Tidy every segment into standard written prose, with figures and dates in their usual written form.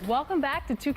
Welcome back to 2K.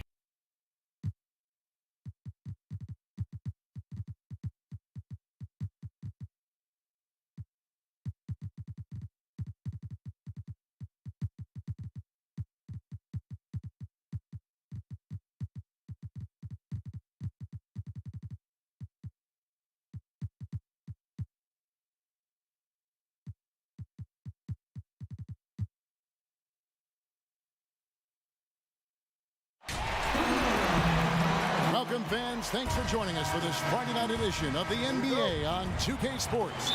Welcome, fans. Thanks for joining us for this Friday night edition of the NBA on 2K Sports.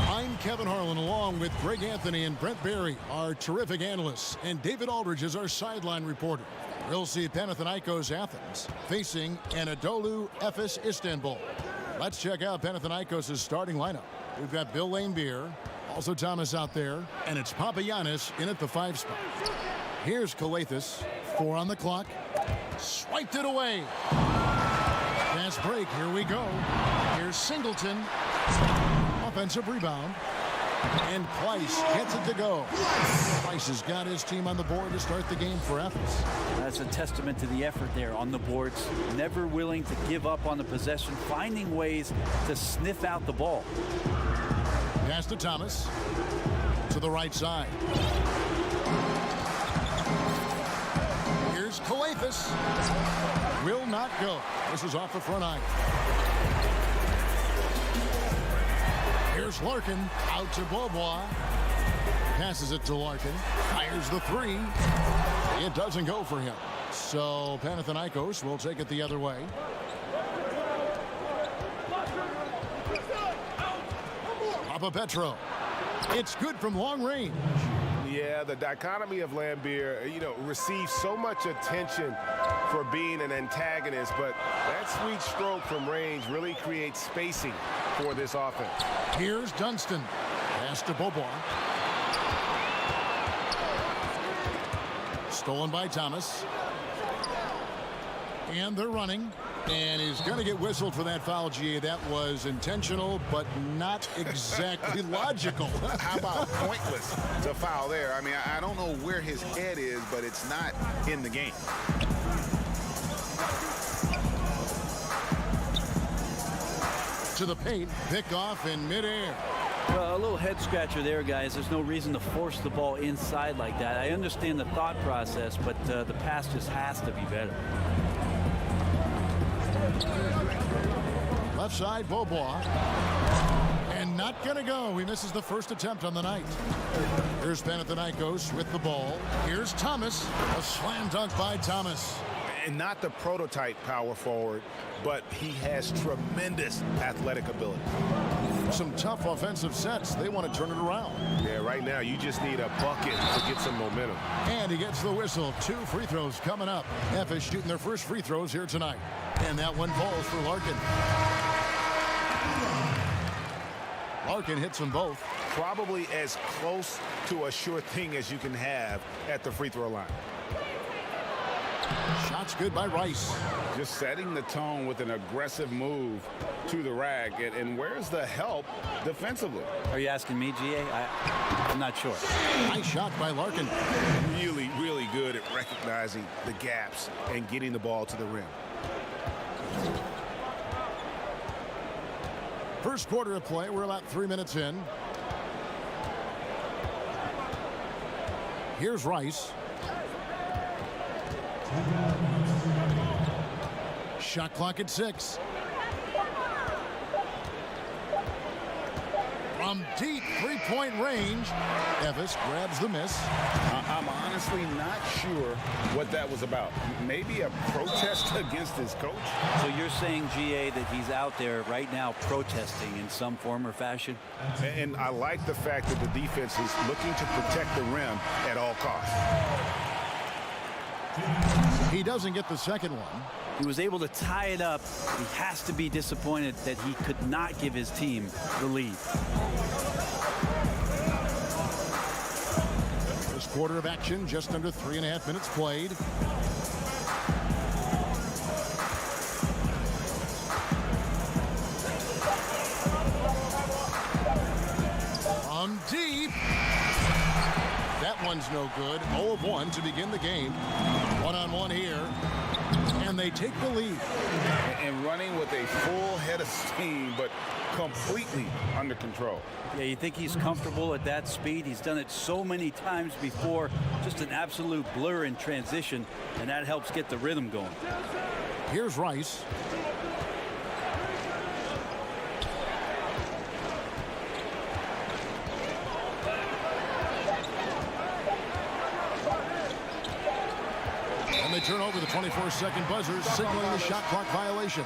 I'm Kevin Harlan, along with Greg Anthony and Brent Barry, our terrific analysts, and David Aldridge is our sideline reporter. We'll see Panathinaikos Athens facing Anadolu Efes Istanbul. Let's check out Panathinaikos' starting lineup. We've got Bill Laimbeer, also Thomas out there, and it's Papagiannis in at the 5 spot. Here's Kalathis, 4 on the clock. Swiped it away. Fast break, here we go. Here's Singleton. Offensive rebound. And Price gets it to go. Price has got his team on the board to start the game for Athens. That's a testament to the effort there on the boards. Never willing to give up on the possession, finding ways to sniff out the ball. Pass to Thomas. To the right side. Here's Kalathis. Will not go. This is off the front eye. Here's Larkin. Out to Beaubois. Passes it to Larkin. Fires the 3. It doesn't go for him. So Panathinaikos will take it the other way. Papapetro. It's good from long range. Yeah, the dichotomy of Laimbeer, receives so much attention for being an antagonist, but that sweet stroke from range really creates spacing for this offense. Here's Dunston. Pass to Beaubois. Stolen by Thomas. And they're running. And he's going to get whistled for that foul, GA. That was intentional, but not exactly logical. How about pointless to foul there? I mean, I don't know where his head is, but it's not in the game. To the paint, pick off in midair. Well, a little head scratcher there, guys. There's no reason to force the ball inside like that. I understand the thought process, but the pass just has to be better. Left side, Beaubois. And not going to go. He misses the first attempt on the night. Here's Panathinaikos with the ball. Here's Thomas. A slam dunk by Thomas. And not the prototype power forward, but he has tremendous athletic ability. Some tough offensive sets. They want to turn it around. Yeah, right now you just need a bucket to get some momentum. And he gets the whistle. 2 free throws coming up. Efes shooting their first free throws here tonight. And that one falls for Larkin. Larkin hits them both. Probably as close to a sure thing as you can have at the free throw line. Shots good by Rice. Just setting the tone with an aggressive move to the rack. And where's the help defensively? Are you asking me, GA? I'm not sure. Nice shot by Larkin. Really, really good at recognizing the gaps and getting the ball to the rim. First quarter of play. We're about 3 minutes in. Here's Rice. Shot clock at 6. From deep three-point range, Efes grabs the miss. I'm honestly not sure what that was about. Maybe a protest against his coach? So you're saying, GA, that he's out there right now protesting in some form or fashion? And I like the fact that the defense is looking to protect the rim at all costs. He doesn't get the second one. He was able to tie it up. He has to be disappointed that he could not give his team the lead. First quarter of action, just under 3.5 minutes played. From deep. That That one's no good. 0 of 1 to begin the game. One-on-one here. And they take the lead. And running with a full head of steam, but completely under control. Yeah, you think he's comfortable at that speed. He's done it so many times before. Just an absolute blur in transition, and that helps get the rhythm going. Here's Rice. And they turn over the 24-second buzzer, signaling the shot clock violation.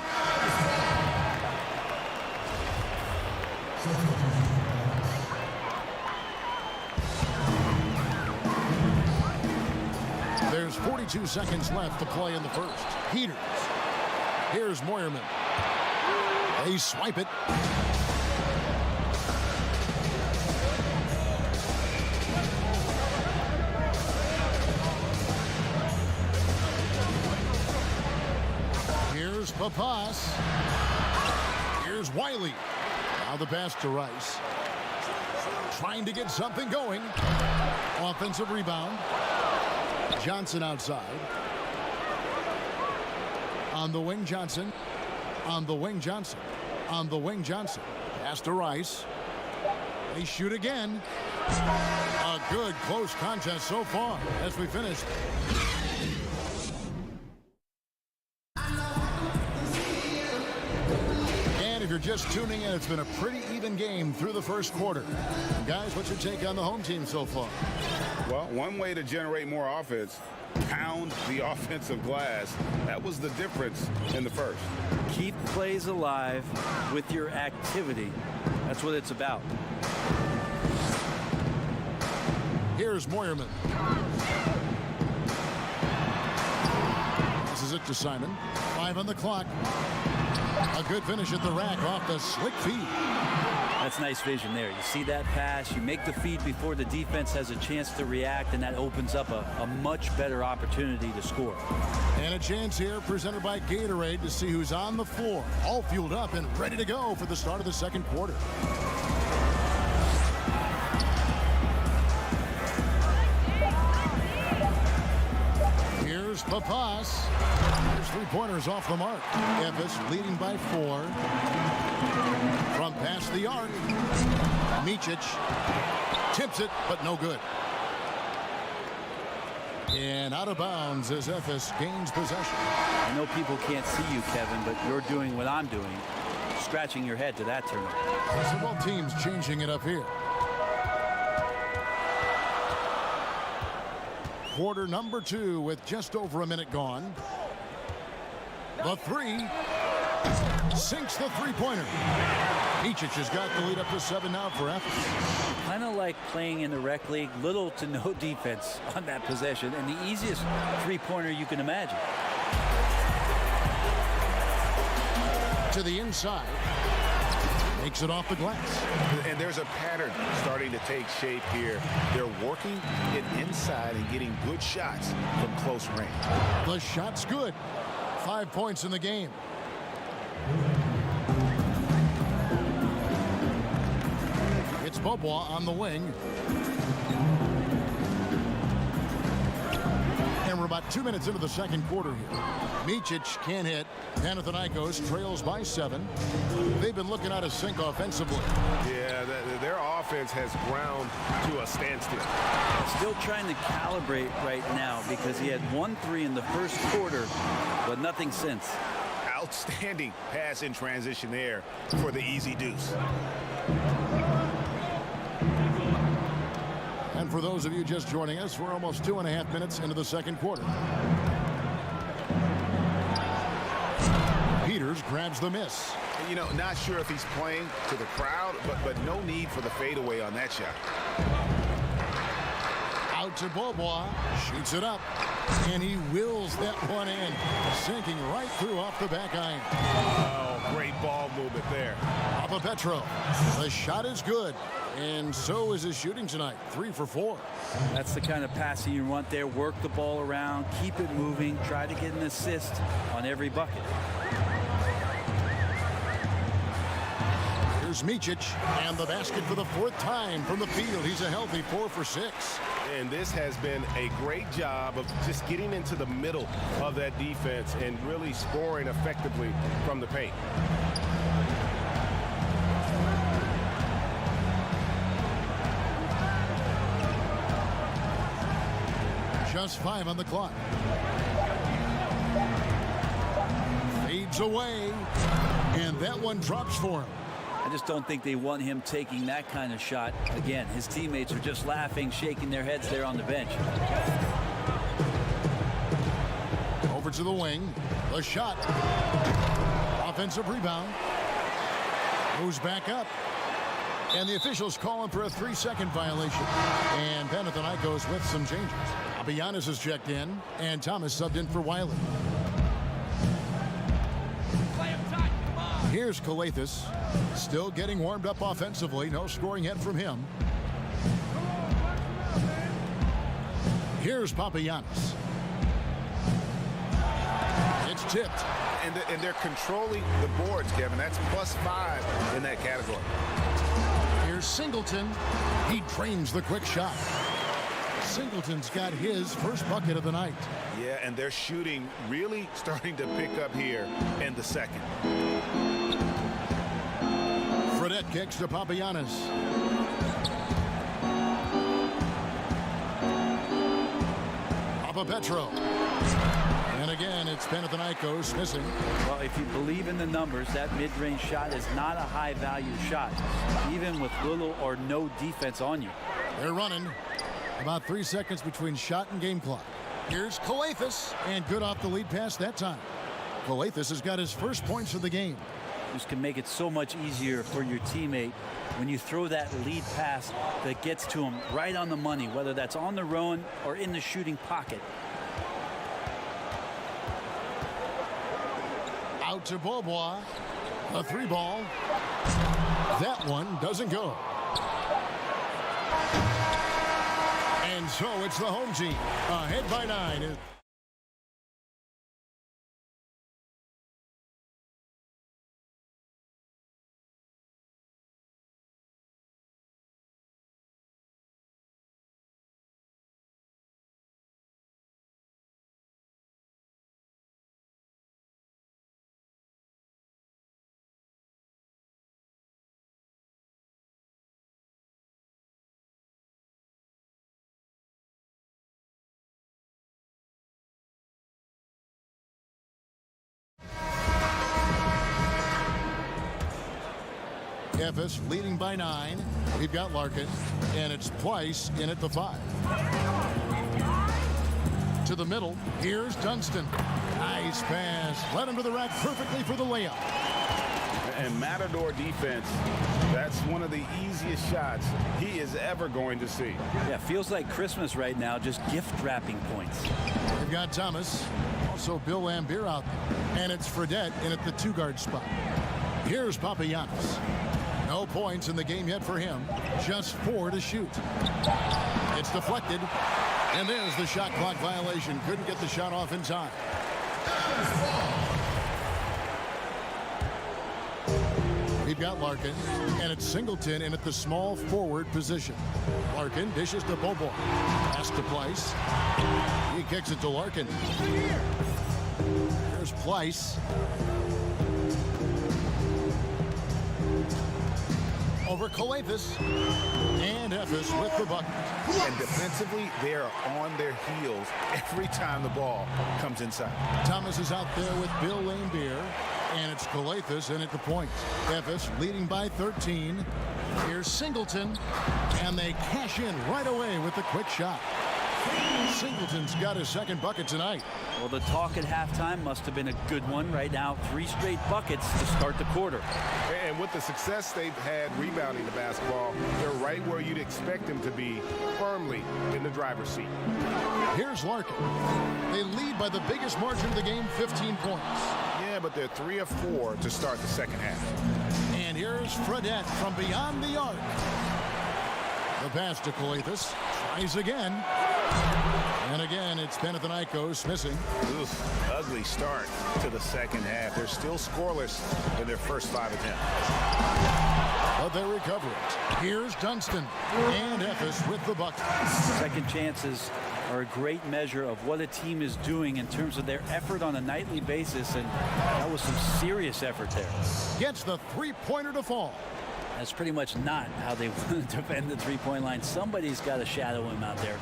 There's 42 seconds left to play in the first. Peters. Here's Moyerman. They swipe it. Here's Papas. Here's Wiley. Now the pass to Rice. Trying to get something going. Offensive rebound. Johnson outside. On the wing, Johnson. On the wing, Johnson. On the wing, Johnson. Pass to Rice. They shoot again. A good close contest so far as we finish. And if you're just tuning in, it's been a pretty even game through the first quarter. Guys, what's your take on the home team so far? Well, one way to generate more offense, pound the offensive glass. That was the difference in the first. Keep plays alive with your activity. That's what it's about. Here's Moyerman. This is it to Simon. 5 on the clock. A good finish at the rack off the slick feed. That's nice vision there. You see that pass, you make the feed before the defense has a chance to react, and that opens up a much better opportunity to score. And a chance here presented by Gatorade to see who's on the floor. All fueled up and ready to go for the start of the second quarter. Here's Papas. There's 3-pointers off the mark. Memphis leading by 4. From past the arc. Micic tips it, but no good. And out of bounds as Memphis gains possession. I know people can't see you, Kevin, but you're doing what I'm doing. Scratching your head to that turnover. So both teams changing it up here. Quarter number 2 with just over a minute gone. The 3 sinks the 3-pointer. Micic has got the lead up to 7 now for Memphis. Kind of like playing in the rec league, little to no defense on that possession, and the easiest 3-pointer you can imagine. To the inside. Makes it off the glass. And there's a pattern starting to take shape here. They're working it inside and getting good shots from close range. The shot's good. 5 points in the game. It's Bobois on the wing. And we're about 2 minutes into the second quarter here. Micic can't hit. Panathinaikos trails by 7. They've been looking out of sync offensively. Yeah, their offense has ground to a standstill. Still trying to calibrate right now because he had 1 3 in the first quarter, but nothing since. Outstanding pass in transition there for the easy deuce. And for those of you just joining us, we're almost 2.5 minutes into the second quarter. Peters grabs the miss. You know, not sure if he's playing to the crowd, but no need for the fadeaway on that shot. Out to Bobois, shoots it up, and he wills that one in, sinking right through off the back iron. Oh, great ball movement there. Papa Petro, the shot is good, and so is his shooting tonight, 3 for 4. That's the kind of passing you want there. Work the ball around, keep it moving, try to get an assist on every bucket. Here's Micic, and the basket for the 4th time from the field. He's a healthy 4 for 6. And this has been a great job of just getting into the middle of that defense and really scoring effectively from the paint. Just 5 on the clock. Fades away, and that one drops for him. I just don't think they want him taking that kind of shot. Again, his teammates are just laughing, shaking their heads there on the bench. Over to the wing. The shot. Offensive rebound. Moves back up. And the officials calling for a 3-second violation. And Panathinaikos with some changes. Giannis is checked in, and Thomas subbed in for Wiley. Here's Calathes, still getting warmed up offensively. No scoring yet from him. Here's Papagiannis. It's tipped. And they're controlling the boards, Kevin. That's +5 in that category. Here's Singleton. He drains the quick shot. Singleton's got his first bucket of the night. Yeah, and their shooting really starting to pick up here in the second. Fredette kicks to Papagiannis. Papapetro. And again, it's Panathinaikos missing. Well, if you believe in the numbers, that mid-range shot is not a high-value shot, even with little or no defense on you. They're running. About 3 seconds between shot and game clock. Here's Calathes, and good off the lead pass that time. Calathes has got his first points of the game. This can make it so much easier for your teammate when you throw that lead pass that gets to him right on the money, whether that's on the run or in the shooting pocket. Out to Beaubois. A 3-ball. That one doesn't go. And so it's the home team ahead by 9. Memphis leading by 9. We've got Larkin, and it's Pleiss in at the 5. To the middle, here's Dunston. Nice pass. Led him to the rack perfectly for the layup. And Matador defense, that's one of the easiest shots he is ever going to see. Yeah, feels like Christmas right now, just gift wrapping points. We've got Thomas, also Bill Laimbeer out there. And it's Fredette in at the 2-guard spot. Here's Papagiannis. No points in the game yet for him. Just 4 to shoot. It's deflected. And there's the shot clock violation. Couldn't get the shot off in time. We've got Larkin, and it's Singleton in at the small forward position. Larkin dishes to Bobo. Pass to Pleiss. He kicks it to Larkin. Here's Pleiss. Over Calathes. And Efes with the bucket. And defensively, they are on their heels every time the ball comes inside. Thomas is out there with Bill Laimbeer. And it's Calathes in at the point. Efes leading by 13. Here's Singleton. And they cash in right away with the quick shot. Singleton's got his second bucket tonight. Well, the talk at halftime must have been a good one. Right now, 3 straight buckets to start the quarter. And with the success they've had rebounding the basketball, they're right where you'd expect them to be, firmly in the driver's seat. Here's Larkin. They lead by the biggest margin of the game, 15 points. Yeah, but they're 3 of 4 to start the second half. And here's Fredette from beyond the arc. The pass to Calathes. Tries again. And again, it's Panathinaikos missing. Oof, ugly start to the second half. They're still scoreless in their first 5 attempts. But they recover it. Here's Dunston. And Efes with the bucket. Second chances are a great measure of what a team is doing in terms of their effort on a nightly basis, and that was some serious effort there. Gets the three-pointer to fall. That's pretty much not how they want to defend the three-point line. Somebody's got to shadow him out there.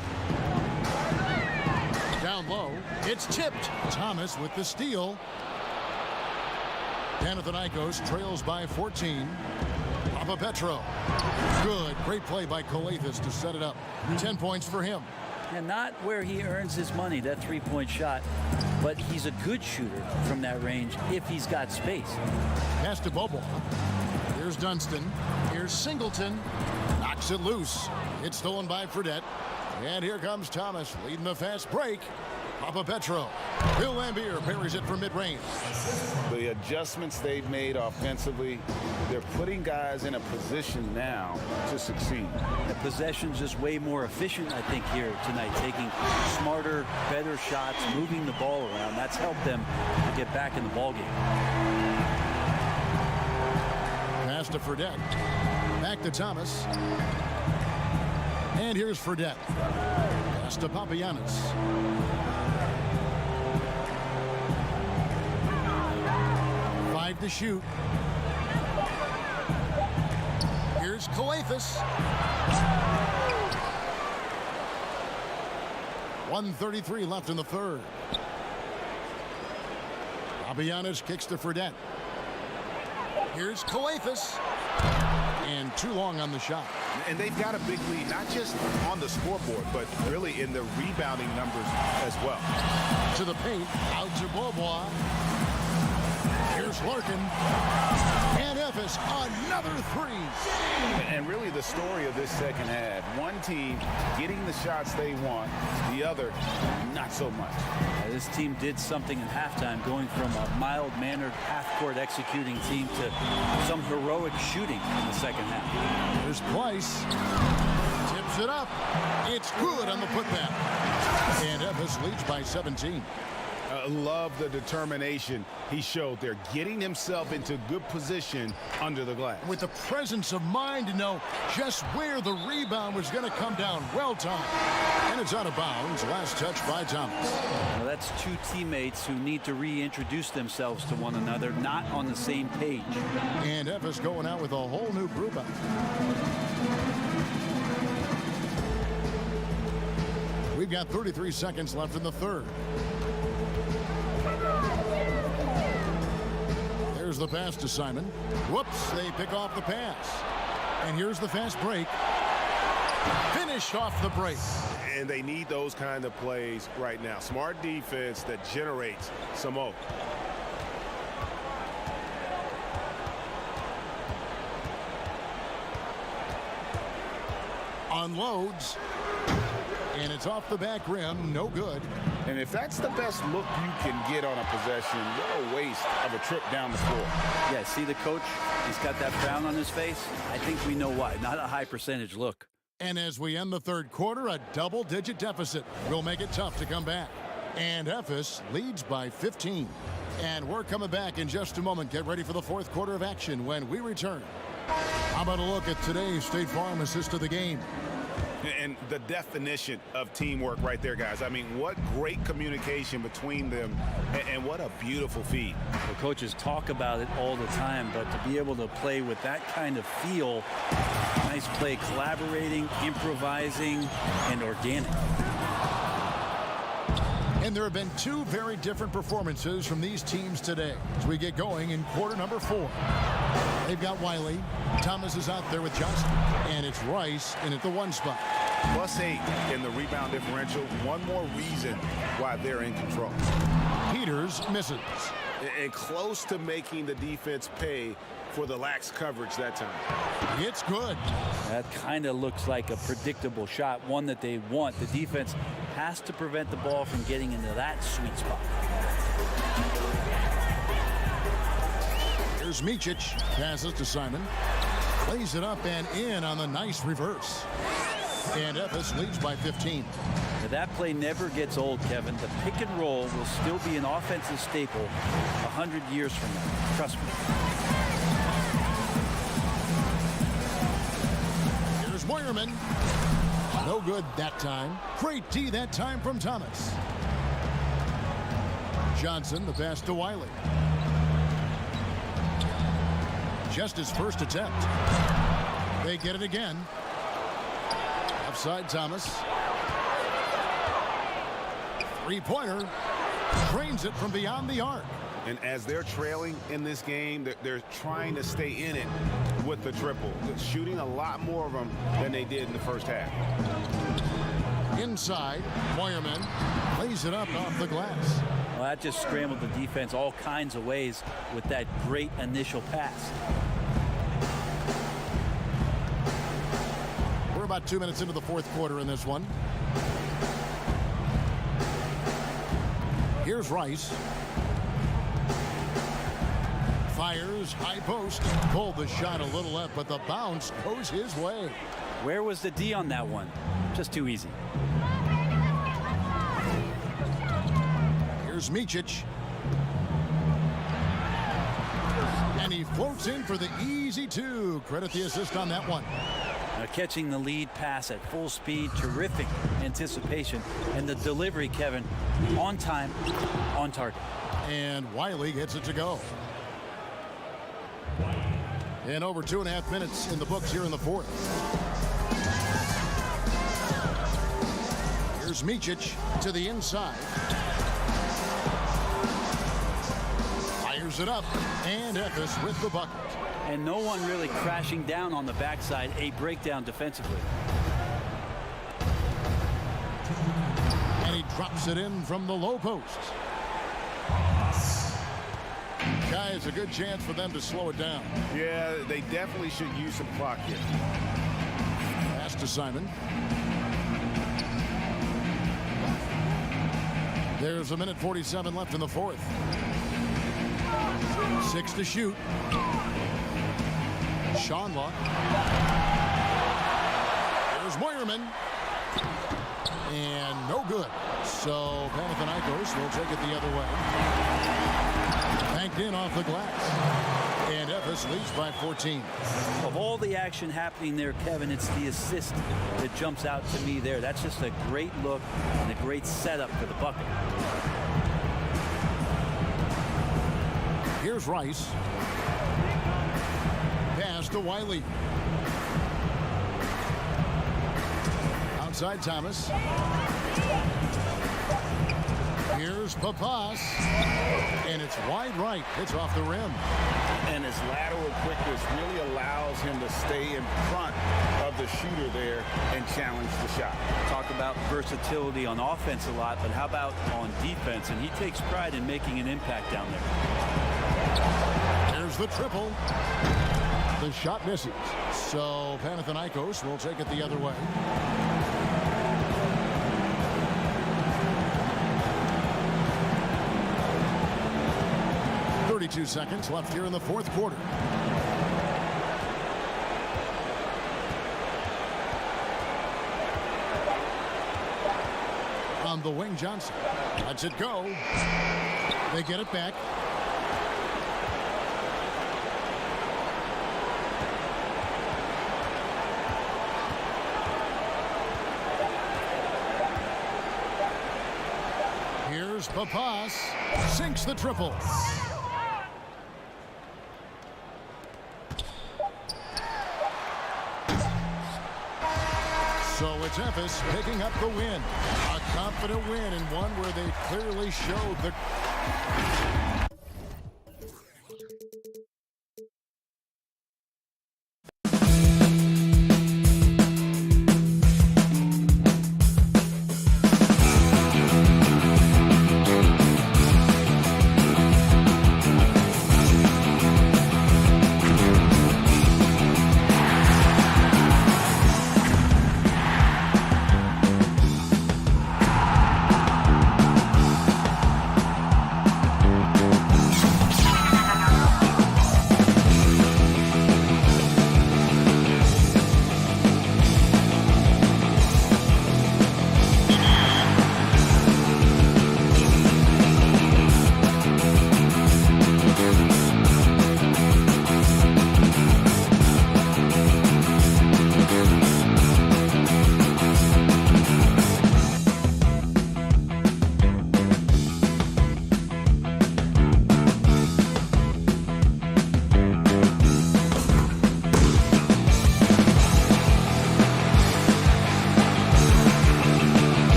Down low, it's tipped. Thomas with the steal. Panathinaikos trails by 14. Petro. Good. Great play by Coathis to set it up. 10 points for him. And not where he earns his money, that three-point shot, but he's a good shooter from that range if he's got space. Pass to Bobo. Here's Dunston. Here's Singleton. Knocks it loose. It's stolen by Fredette. And here comes Thomas leading the fast break. Petro. Bill Laimbeer parries it from mid-range. The adjustments they've made offensively, they're putting guys in a position now to succeed. The possession's just way more efficient, I think, here tonight, taking smarter, better shots, moving the ball around. That's helped them to get back in the ballgame. Pass to Fredette. Back to Thomas. And here's Fredette. Pass to Papagiannis. 5 to shoot. Here's Coathis. 1:33 left in the third. Papagiannis kicks to Fredette. Here's Coathis. And too long on the shot. And they've got a big lead, not just on the scoreboard, but really in the rebounding numbers as well. To the paint, out to Bobois. Here's Larkin. And Efes, another three. And really the story of this second half, one team getting the shots they want, the other not so much. This team did something in halftime, going from a mild-mannered half-court executing team to some heroic shooting in the second half. Here's Price. Tips it up. It's good on the putback. And Efes leads by 17. Love the determination he showed there, getting himself into good position under the glass. With the presence of mind to know just where the rebound was going to come down. Well timed. And it's out of bounds. Last touch by Thomas. Well, that's two teammates who need to reintroduce themselves to one another, not on the same page. And Efes going out with a whole new group out. We've got 33 seconds left in the third. There's the pass to Simon. Whoops, they pick off the pass. And here's the fast break. Finished off the break. And they need those kind of plays right now. Smart defense that generates some hope. Unloads. And it's off the back rim. No good. And if that's the best look you can get on a possession, what a waste of a trip down the floor. Yeah, see the coach? He's got that frown on his face. I think we know why. Not a high percentage look. And as we end the third quarter, a double-digit deficit will make it tough to come back. And Efes leads by 15. And we're coming back in just a moment. Get ready for the fourth quarter of action when we return. How about a look at today's State Farm assist of the game? And the definition of teamwork right there, guys. I mean, what great communication between them, and what a beautiful feed. The coaches talk about it all the time, but to be able to play with that kind of feel, nice play, collaborating, improvising, and organic. And there have been two very different performances from these teams today as we get going in quarter number 4. They've got Wiley. Thomas is out there with Johnson. And it's Rice in at the 1 spot. +8 in the rebound differential. One more reason why they're in control. Peters misses. And close to making the defense pay for the lax coverage that time. It's good. That kind of looks like a predictable shot, one that they want. The defense has to prevent the ball from getting into that sweet spot. Here's Micic. Passes to Simon. Lays it up and in on the nice reverse. And Efes leads by 15. that play never gets old, Kevin. The pick and roll will still be an offensive staple 100 years from now. Trust me. Here's Moyerman. No good that time. Great D that time from Thomas. Johnson, the pass to Wiley. Just his first attempt. They get it again. Offside Thomas. Three-pointer. Drains it from beyond the arc. And as they're trailing in this game, they're trying to stay in it with the triple. They're shooting a lot more of them than they did in the first half. Inside, Moyerman lays it up off the glass. Well, that just scrambled the defense all kinds of ways with that great initial pass. We're about 2 minutes into the fourth quarter in this one. Here's Rice. Fires, high post. Pulled the shot a little left, but the bounce goes his way. Where was the D on that one? Just too easy. Here's Micic. And he floats in for the easy two. Credit the assist on that one. Now catching the lead pass at full speed, terrific anticipation, and the delivery, Kevin, on time, on target. And Wiley gets it to go. And over 2.5 minutes in the books here in the fourth. Here's Micic to the inside. Fires it up, and Efes with the bucket. And no one really crashing down on the backside, a breakdown defensively. And he drops it in from the low post. Guy, is a good chance for them to slow it down. Yeah, they definitely should use some clock here. Pass to Simon. There's 1:47 left in the fourth. 6 to shoot. Schonlaw. There's Moyerman. And no good. So Panathinaikos will take it the other way. Banked in off the glass. And Efes leads by 14. Of all the action happening there, Kevin, it's the assist that jumps out to me there. That's just a great look and a great setup for the bucket. Here's Rice. Pass to Wiley. Outside Thomas. Here's Papas. And it's wide right. It's off the rim. And his lateral quickness really allows him to stay in front of the shooter there and challenge the shot. Talk about versatility on offense a lot, but how about on defense? And he takes pride in making an impact down there. There's the triple. The shot misses. So Panathinaikos will take it the other way. .32 seconds left here in the fourth quarter. On the wing, Johnson lets it go. They get it back. Here's Papas. Sinks the triple. So it's Efes picking up the win. A confident win, and one where they clearly showed the...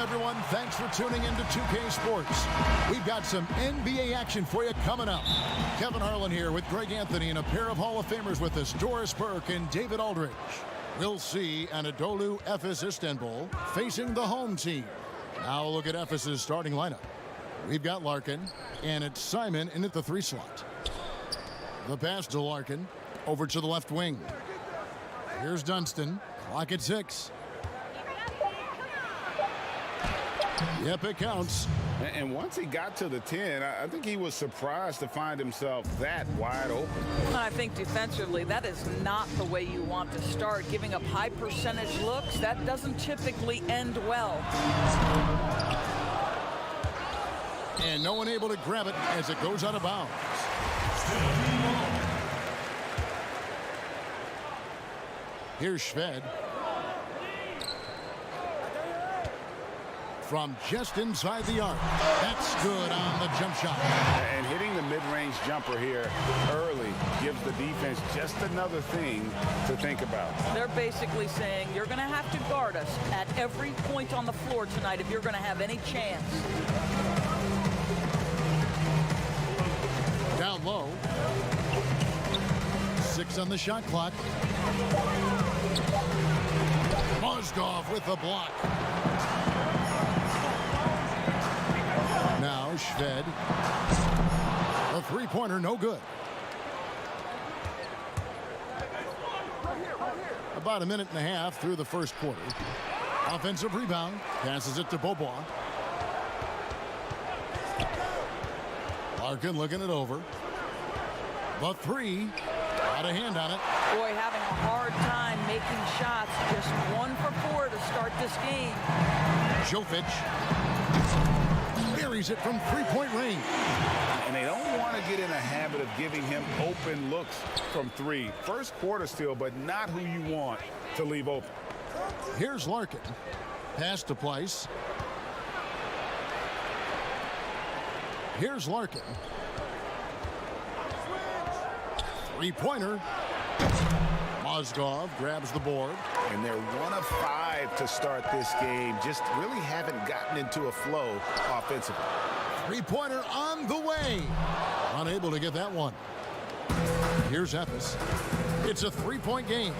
everyone. Thanks for tuning in to 2K Sports. We've got some NBA action for you coming up. Kevin Harlan here with Greg Anthony and a pair of Hall of Famers with us, Doris Burke and David Aldridge. We'll see Anadolu Efes Istanbul facing the home team. Now look at Efes' starting lineup. We've got Larkin, and it's Simon in at the 3 slot. The pass to Larkin, over to the left wing. Here's Dunston, clock at 6. Yep, it counts. And once he got to the 10, I think he was surprised to find himself that wide open. I think defensively, that is not the way you want to start. Giving up high percentage looks, that doesn't typically end well. And no one able to grab it as it goes out of bounds. Here's Shved. From just inside the arc. That's good on the jump shot. And hitting the mid-range jumper here early gives the defense just another thing to think about. They're basically saying you're going to have to guard us at every point on the floor tonight if you're going to have any chance. Down low. 6 on the shot clock. Mozgov with the block. Now Shved. A 3-pointer, no good. About a minute and a half through the first quarter. Offensive rebound. Passes it to Bobois. Larkin looking it over. The 3. Got a hand on it. Boy, having a hard time making shots. Just 1 for 4 to start this game. Jovic buries it from 3-point range. And they don't want to get in a habit of giving him open looks from 3. First quarter still, but not who you want to leave open. Here's Larkin. Pass to Place. Here's Larkin. 3-pointer. Mozgov grabs the board. And they're 1 of 5 to start this game. Just really haven't gotten into a flow offensively. 3-pointer on the way. Unable to get that one. Here's Efes. It's a 3-point game.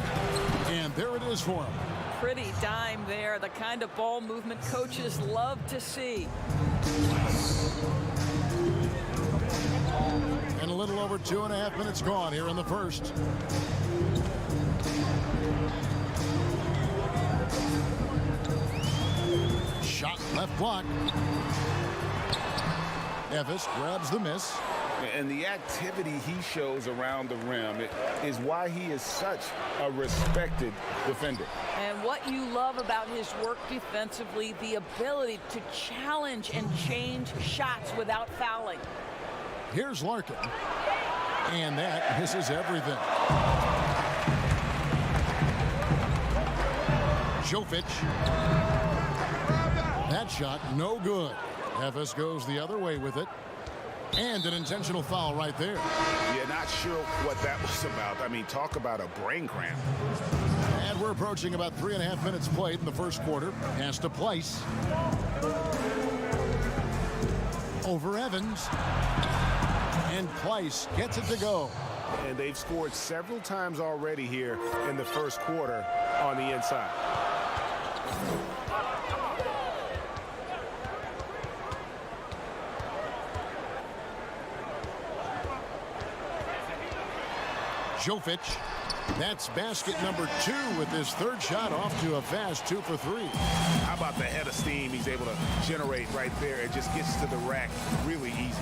And there it is for him. Pretty dime there. The kind of ball movement coaches love to see. And a little over 2.5 minutes gone here in the first. Shot left block. Efes grabs the miss. And the activity he shows around the rim is why he is such a respected defender. And what you love about his work defensively, the ability to challenge and change shots without fouling. Here's Larkin. And that misses everything. Jovic. That shot, no good. Efes goes the other way with it. And an intentional foul right there. Yeah, not sure what that was about. I mean, talk about a brain cramp. And we're approaching about 3.5 minutes played in the first quarter. Pass to Place. Over Evans. And Place gets it to go. And they've scored several times already here in the first quarter on the inside. Jovic. That's basket number 2 with his 3rd shot off to a fast 2 for 3. How about the head of steam he's able to generate right there? It just gets to the rack really easy.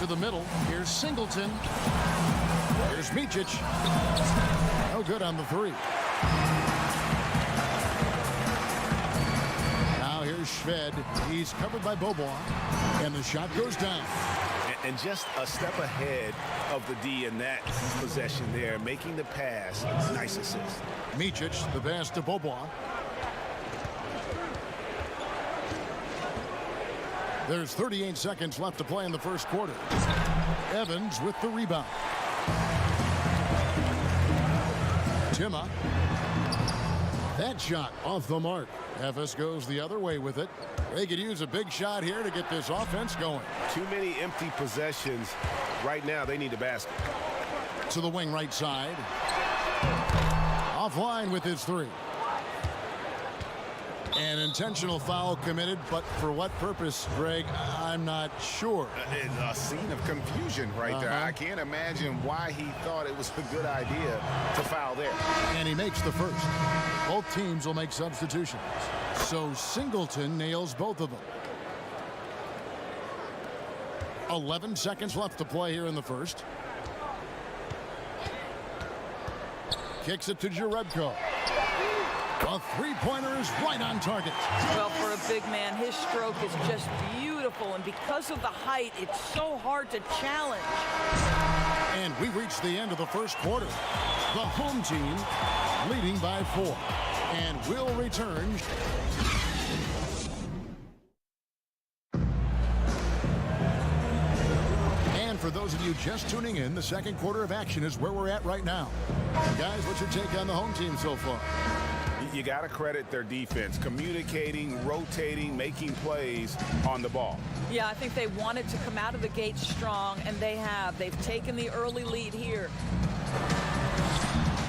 To the middle. Here's Singleton. Here's Micic. No good on the 3. Now here's Shved. He's covered by Bobois. And the shot goes down. And just a step ahead of the D in that possession there, making the pass. Nice assist. Micic, the pass to Bobois. There's 38 seconds left to play in the first quarter. Evans with the rebound. Timma. That shot off the mark. Efes goes the other way with it. They could use a big shot here to get this offense going. Too many empty possessions. Right now, they need a basket. To the wing right side. Offline with his three. An intentional foul committed, but for what purpose, Greg? I'm not sure. It's a scene of confusion right there. I can't imagine why he thought it was a good idea to foul there. And he makes the first. Both teams will make substitutions. So Singleton nails both of them. 11 seconds left to play here in the first. Kicks it to Jerebko. A three-pointer is right on target. Well, for a big man, his stroke is just beautiful, and because of the height, it's so hard to challenge. And we reached the end of the first quarter. The home team leading by 4. And will return. And for those of you just tuning in, the second quarter of action is where we're at right now. Guys, what's your take on the home team so far? You got to credit their defense, communicating, rotating, making plays on the ball. Yeah, I think they wanted to come out of the gate strong, and they have. They've taken the early lead here.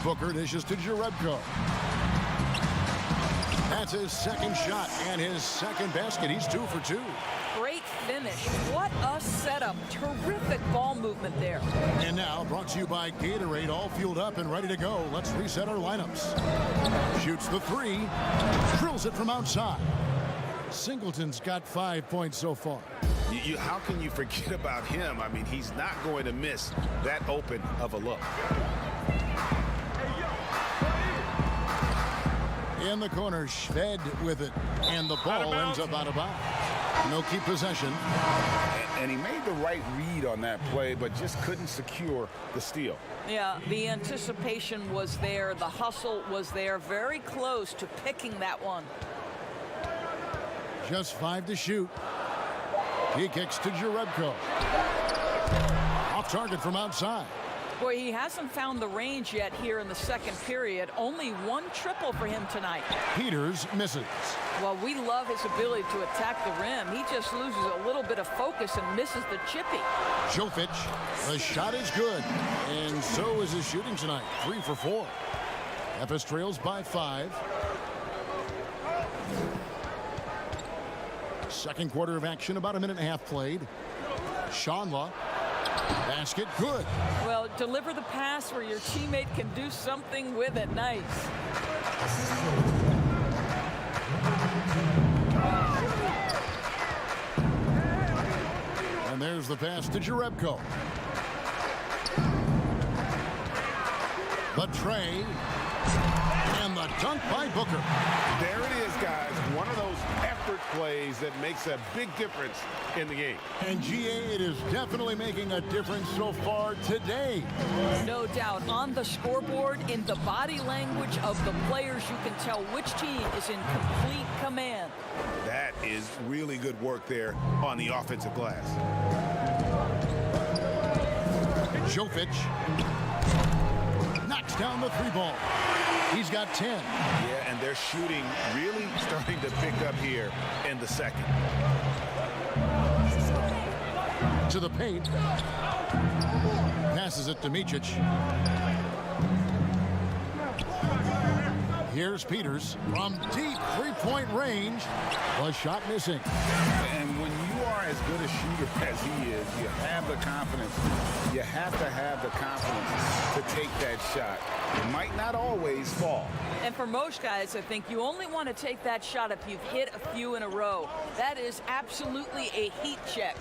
Booker dishes to Jerebko. That's his second shot and his second basket. He's 2 for 2. Great finish. What a setup. Terrific ball movement there. And now, brought to you by Gatorade, all fueled up and ready to go. Let's reset our lineups. Shoots the three. Drills it from outside. Singleton's got 5 points so far. How can you forget about him? I mean, he's not going to miss that open of a look. In the corner, Schved with it. And the ball ends up out of bounds. No keep possession. And he made the right read on that play, but just couldn't secure the steal. Yeah, the anticipation was there. The hustle was there. Very close to picking that one. Just 5 to shoot. He kicks to Jerebko. Off target from outside. Boy, he hasn't found the range yet here in the second period. Only 1 triple for him tonight. Peters misses. Well, we love his ability to attack the rim. He just loses a little bit of focus and misses the chippy. Jovic, the shot is good. And so is his shooting tonight. 3 for 4. Efes trails by 5. Second quarter of action, about a minute and a half played. Shanla. Basket good. Well, deliver the pass where your teammate can do something with it. Nice. And there's the pass to Jerebko. The tray. And the dunk by Booker. There it is, guys. One of those effort plays that makes a big difference in the game. And GA, it is definitely making a difference so far today. No doubt. On the scoreboard, in the body language of the players, you can tell which team is in complete command. That is really good work there on the offensive glass. Jovic knocks down the 3 ball. He's got 10. Yeah, and they're shooting really starting to pick up here in the second. To the paint. Passes it to Micic. Here's Peters from deep 3-point range. The shot missing. And when you are as good a shooter as he is, you have the confidence. You have to have the confidence to take that shot. It might not always fall. And for most guys, I think you only want to take that shot if you've hit a few in a row. That is absolutely a heat check.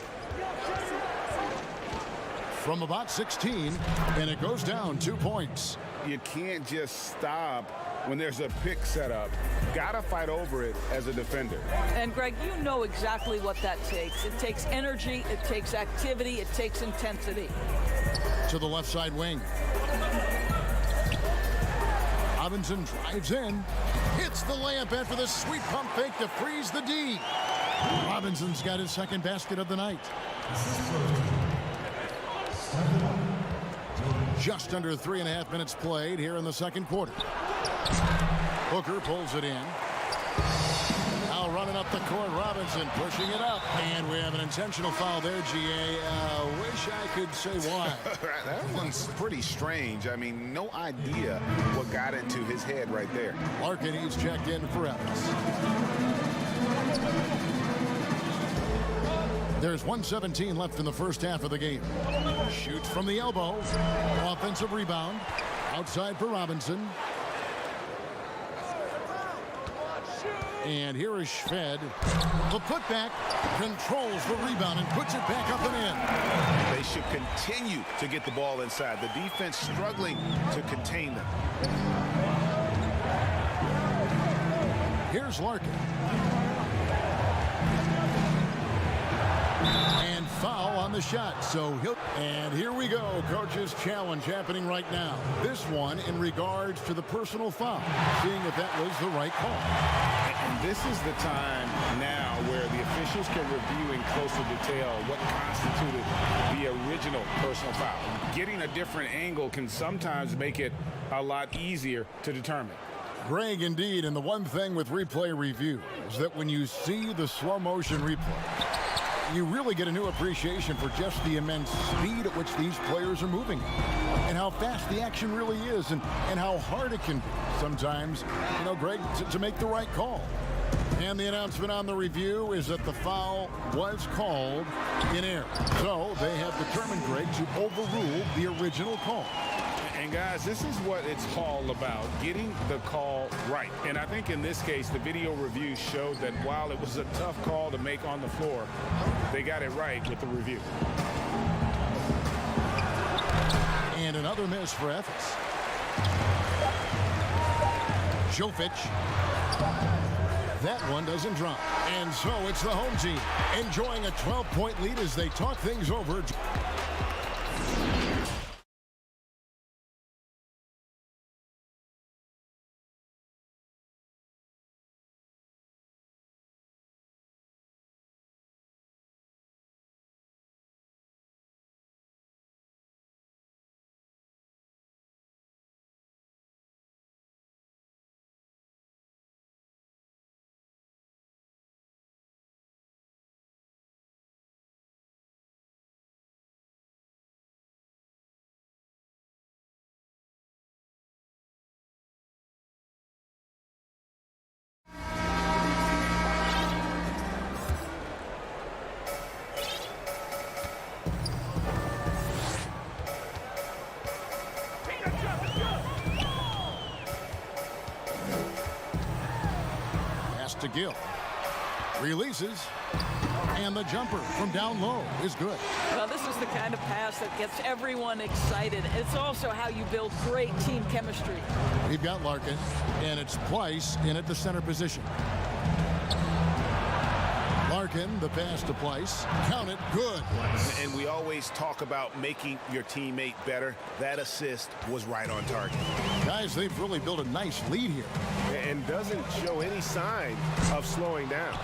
From about 16, and it goes down 2 points. You can't just stop when there's a pick set up. Gotta fight over it as a defender. And Greg, you know exactly what that takes. It takes energy, it takes activity, it takes intensity. To the left side wing. Robinson drives in, hits the layup after the sweet pump fake to freeze the D. Robinson's got his second basket of the night. Just under 3.5 minutes played here in the second quarter. Booker pulls it in. Now running up the court, Robinson pushing it up. And we have an intentional foul there, GA. Wish I could say why. That one's pretty strange. I mean, no idea what got into his head right there. Larkin, he's checked in for Evans. There's 1:17 left in the first half of the game. Shoots from the elbow. Offensive rebound. Outside for Robinson. And here is Schved. The putback controls the rebound and puts it back up and in. They should continue to get the ball inside. The defense struggling to contain them. Here's Larkin. And foul on the shot. So and here we go. Coach's challenge happening right now. This one in regards to the personal foul. Seeing if that was the right call. And this is the time now where the officials can review in closer detail what constituted the original personal foul. Getting a different angle can sometimes make it a lot easier to determine. Greg, indeed, and the one thing with replay review is that when you see the slow motion replay, you really get a new appreciation for just the immense speed at which these players are moving and how fast the action really is and how hard it can be sometimes, you know, Greg, to make the right call. And the announcement on the review is that the foul was called in error. So they have determined, Greg, to overrule the original call. And guys, this is what it's all about, getting the call right. And I think in this case, the video review showed that while it was a tough call to make on the floor, they got it right with the review. And another miss for Efes. Jovic. That one doesn't drop. And so it's the home team enjoying a 12-point lead as they talk things over. To Gill. Releases. And the jumper from down low is good. Well, this is the kind of pass that gets everyone excited. It's also how you build great team chemistry. We've got Larkin, and it's Pleiss in at the center position. Larkin, the pass to Pleiss. Count it. Good. And we always talk about making your teammate better. That assist was right on target. Guys, they've really built a nice lead here. And doesn't show any sign of slowing down.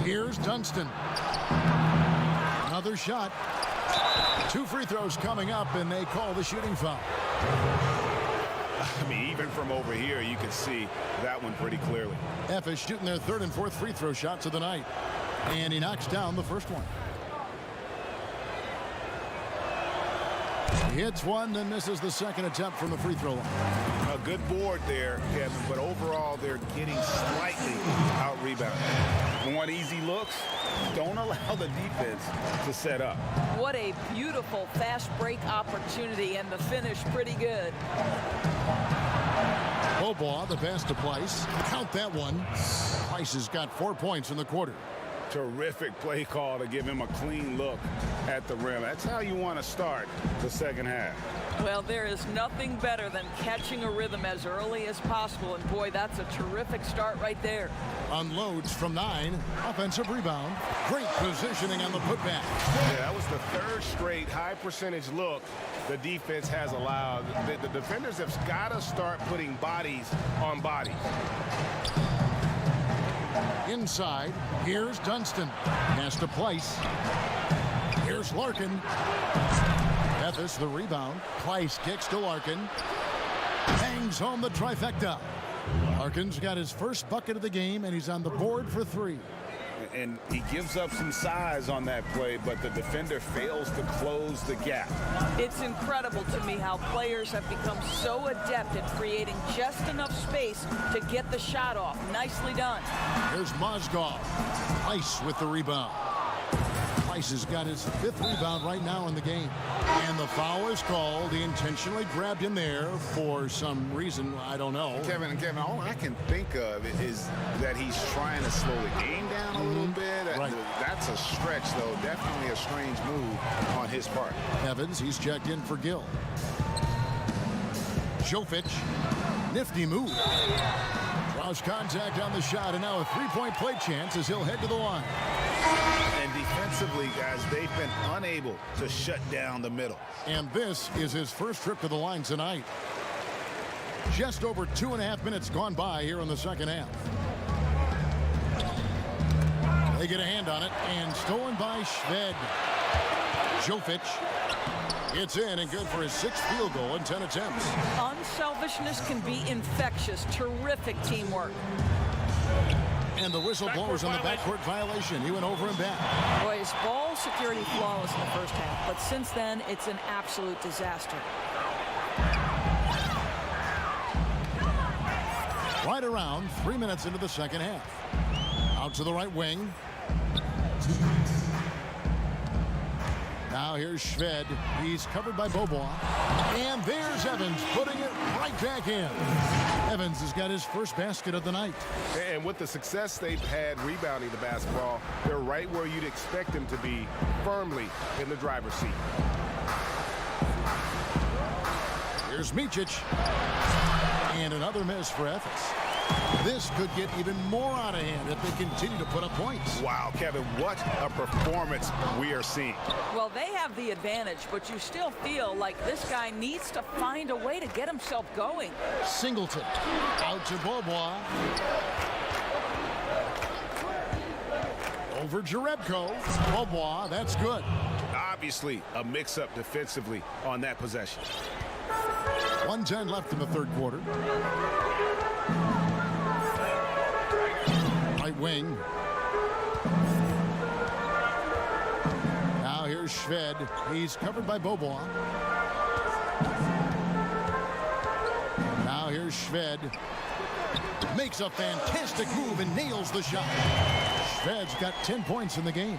Here's Dunston. Another shot. 2 free throws coming up, and they call the shooting foul. I mean, even from over here, you can see that one pretty clearly. Efes shooting their 3rd and 4th free throw shots of the night. And he knocks down the first one. He hits one, then misses the second attempt from the free throw line. A good board there, Kevin, but overall they're getting slightly out-rebounded. Want easy looks? Don't allow the defense to set up. What a beautiful fast break opportunity, and the finish pretty good. Bobois, the pass to Pleiss. Count that one. Pleiss has got 4 points in the quarter. Terrific play call to give him a clean look at the rim. That's how you want to start the second half. Well, there is nothing better than catching a rhythm as early as possible, and boy, that's a terrific start right there. Unloads from 9. Offensive rebound. Great positioning on the putback. Yeah, that was the 3rd straight high percentage look the defense has allowed. The defenders have got to start putting bodies on bodies. Inside, here's Dunston. Pass to Pleiss. Here's Larkin. Efes the rebound. Price kicks to Larkin. Hangs home the trifecta. Larkin's got his first bucket of the game, and he's on the board for 3. And he gives up some size on that play, but the defender fails to close the gap. It's incredible to me how players have become so adept at creating just enough space to get the shot off. Nicely done. Here's Mozgov. Price with the rebound. Price has got his 5th rebound right now in the game. And the foul is called. He intentionally grabbed him there for some reason. I don't know. Kevin, all I can think of is that he's trying to slow the game down a little bit. Right. That's a stretch, though. Definitely a strange move on his part. Evans, he's checked in for Gill. Jovic, nifty move. Draws contact on the shot, and now a 3-point play chance as he'll head to the line. And defensively, guys, they've been unable to shut down the middle. And this is his first trip to the line tonight. Just over 2.5 minutes gone by here in the second half. They get a hand on it, and stolen by Shved. Jovic. It's in and good for his 6th field goal in 10 attempts. Unselfishness can be infectious. Terrific teamwork. And the whistle blows on the backcourt violation. He went over and back. Boy, his ball security flawless in the first half, but since then, it's an absolute disaster. Right around 3 minutes into the second half. Out to the right wing. Now here's Shved. He's covered by Beaubois. And there's Evans putting it right back in. Evans has got his first basket of the night. And with the success they've had rebounding the basketball, they're right where you'd expect them to be, firmly in the driver's seat. Here's Micic. And another miss for Efes. This could get even more out of hand if they continue to put up points. Wow, Kevin, what a performance we are seeing. Well, they have the advantage, but you still feel like this guy needs to find a way to get himself going. Singleton. Out to Beaubois. Over Jerebko. Beaubois, that's good. Obviously, a mix-up defensively on that possession. 1:10 left in the third quarter. Right wing. Now here's Shved. He's covered by Beaubois. Now here's Shved. Makes a fantastic move and nails the shot. Shved's got 10 points in the game.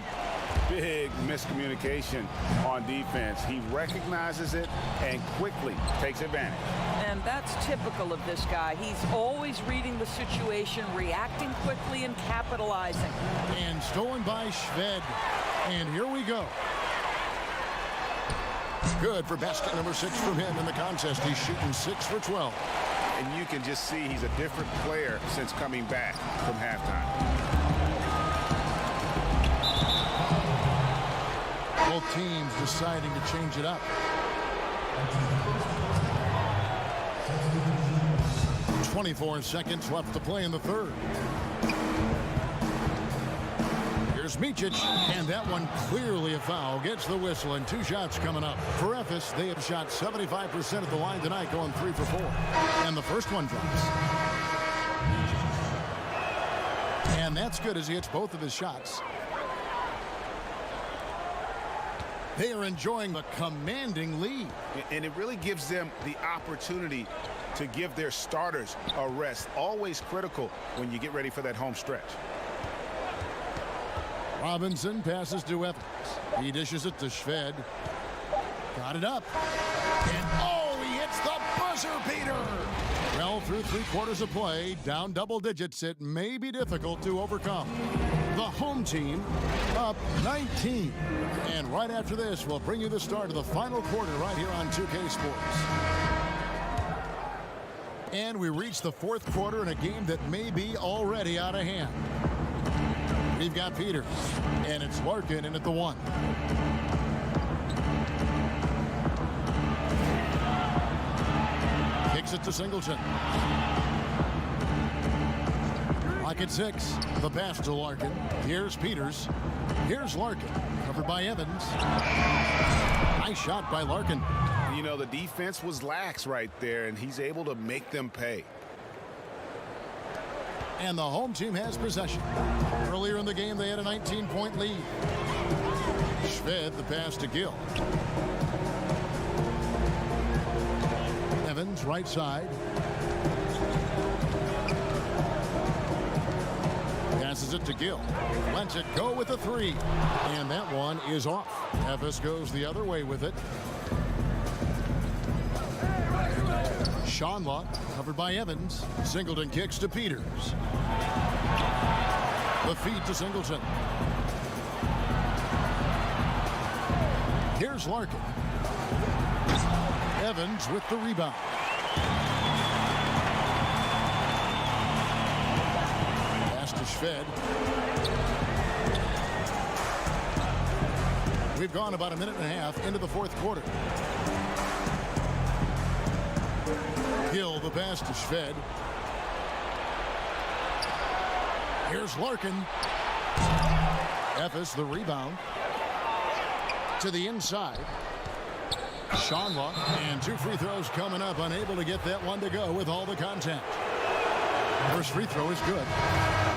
Big miscommunication on defense. He recognizes it and quickly takes advantage. And that's typical of this guy. He's always reading the situation, reacting quickly, and capitalizing. And stolen by Shved. And here we go. Good for basket number 6 from him in the contest. He's shooting 6 for 12. And you can just see he's a different player since coming back from halftime. Both teams deciding to change it up. .24 seconds left to play in the third. Here's Micic, and that one clearly a foul. Gets the whistle, and 2 shots coming up. For Efes, they have shot 75% at the line tonight, going 3 for 4. And the first one drops. And that's good as he hits both of his shots. They are enjoying the commanding lead. And it really gives them the opportunity to give their starters a rest. Always critical when you get ready for that home stretch. Robinson passes to Evans. He dishes it to Shved. Got it up. And oh, he hits the buzzer beater. Well, through 3 quarters of play, down double digits, it may be difficult to overcome. The home team up 19. And right after this, we'll bring you the start of the final quarter right here on 2K Sports. And we reach the 4th quarter in a game that may be already out of hand. We've got Peters, and it's Larkin in at the 1. Kicks it to Singleton. Lock at 6. The pass to Larkin. Here's Peters. Here's Larkin. Covered by Evans. Nice shot by Larkin. You know, the defense was lax right there, and he's able to make them pay. And the home team has possession. Earlier in the game, they had a 19-point lead. Schved, the pass to Gill. Evans, right side. Passes it to Gill. Lets it go with a three. And that one is off. Efes goes the other way with it. Schonlaw covered by Evans. Singleton kicks to Peters. The feed to Singleton. Here's Larkin. Evans with the rebound. Pass to Schved. We've gone about a minute and a half into the fourth quarter. Gill, the pass to Schved. Here's Larkin. Efes, the rebound. To the inside. Schonlaw, and 2 free throws coming up. Unable to get that one to go with all the contact. First free throw is good.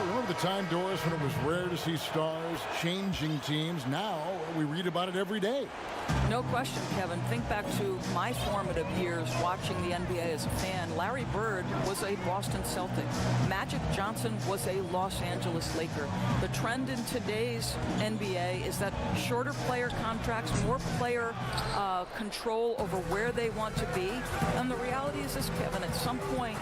Remember the time, Doris, when it was rare to see stars changing teams? Now we read about it every day. No question, Kevin. Think back to my formative years watching the NBA as a fan. Larry Bird was a Boston Celtic. Magic Johnson was a Los Angeles Laker. The trend in today's NBA is that shorter player contracts, more player control over where they want to be. And the reality is this, Kevin, at some point,